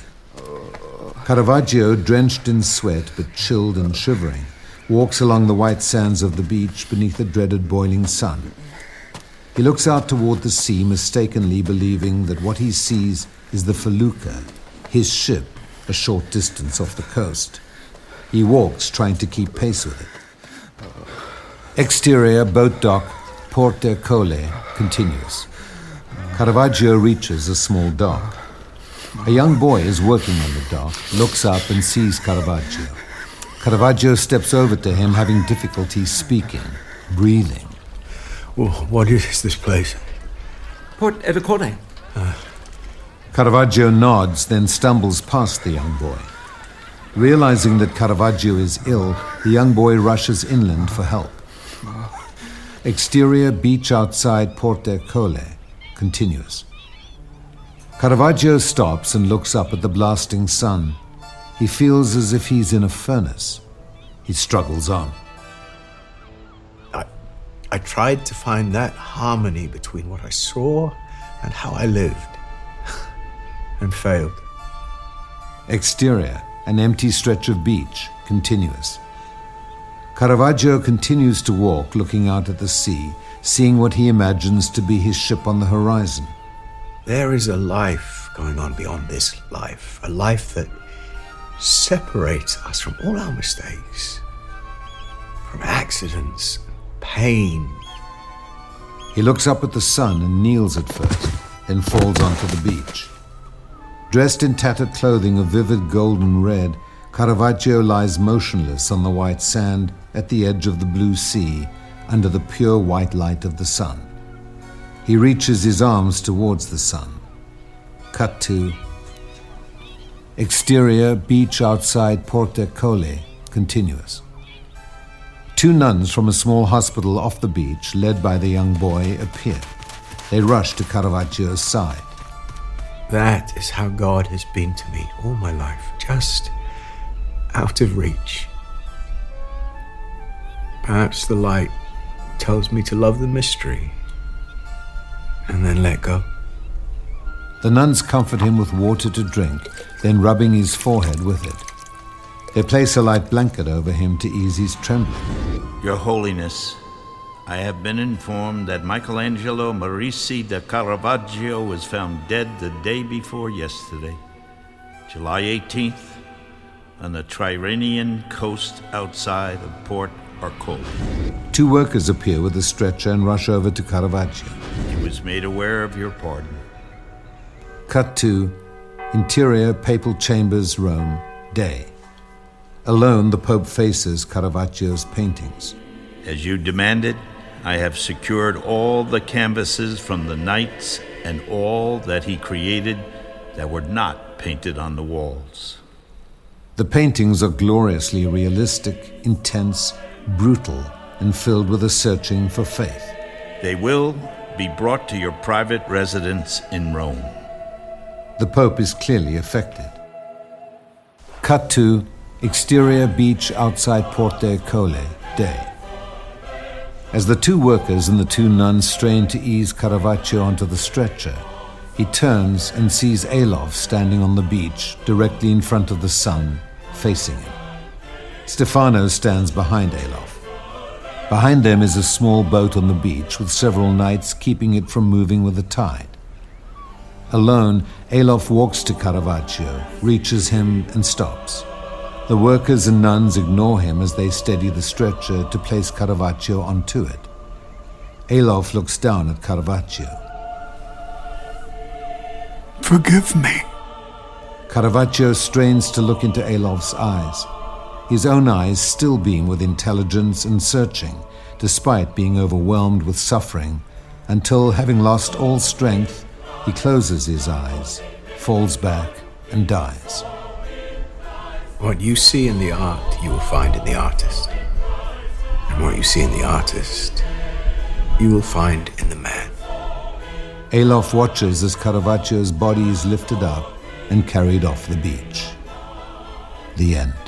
Caravaggio, drenched in sweat but chilled and shivering, walks along the white sands of the beach beneath the dreaded boiling sun. He looks out toward the sea, mistakenly believing that what he sees is the felucca, his ship, a short distance off the coast. He walks, trying to keep pace with it. Exterior boat dock, Porte Cole, continues. Caravaggio reaches a small dock. A young boy is working on the dock, looks up and sees Caravaggio. Caravaggio steps over to him, having difficulty speaking, breathing. What is this place? Porte Cole. Caravaggio nods, then stumbles past the young boy. Realizing that Caravaggio is ill, the young boy rushes inland for help. Exterior beach outside Porte Cole continues. Caravaggio stops and looks up at the blasting sun. He feels as if he's in a furnace. He struggles on. I tried to find that harmony between what I saw and how I lived, and failed. Exterior, an empty stretch of beach, continuous. Caravaggio continues to walk, looking out at the sea, seeing what he imagines to be his ship on the horizon. There is a life going on beyond this life, a life that separates us from all our mistakes, from accidents, pain. He looks up at the sun and kneels at first, then falls onto the beach. Dressed in tattered clothing of vivid golden red, Caravaggio lies motionless on the white sand at the edge of the blue sea, under the pure white light of the sun. He reaches his arms towards the sun. Cut to exterior beach outside Porte Cole, continuous. Two nuns from a small hospital off the beach, led by the young boy, appear. They rush to Caravaggio's side. That is how God has been to me all my life, just out of reach. Perhaps the light tells me to love the mystery and then let go. The nuns comfort him with water to drink, then rubbing his forehead with it. They place a light blanket over him to ease his trembling. Your Holiness, I have been informed that Michelangelo Merisi da Caravaggio was found dead the day before yesterday, July 18th, on the Tyrrhenian coast outside of Port Arcole. Two workers appear with a stretcher and rush over to Caravaggio. He was made aware of your pardon. Cut to interior papal chambers, Rome, day. Alone, the Pope faces Caravaggio's paintings. As you demanded, I have secured all the canvases from the knights and all that he created that were not painted on the walls. The paintings are gloriously realistic, intense, brutal, and filled with a searching for faith. They will be brought to your private residence in Rome. The Pope is clearly affected. Cut to exterior beach outside Porte Cole, day. As the two workers and the two nuns strain to ease Caravaggio onto the stretcher, he turns and sees ALOF standing on the beach, directly in front of the sun, facing him. Stefano stands behind ALOF. Behind them is a small boat on the beach with several knights keeping it from moving with the tide. Alone, ALOF walks to Caravaggio, reaches him and stops. The workers and nuns ignore him as they steady the stretcher to place Caravaggio onto it. ALOF looks down at Caravaggio. Forgive me. Caravaggio strains to look into ALOF's eyes. His own eyes still beam with intelligence and searching, despite being overwhelmed with suffering, until, having lost all strength, he closes his eyes, falls back, and dies. What you see in the art, you will find in the artist. And what you see in the artist, you will find in the man. ALOF watches as Caravaggio's body is lifted up and carried off the beach. The end.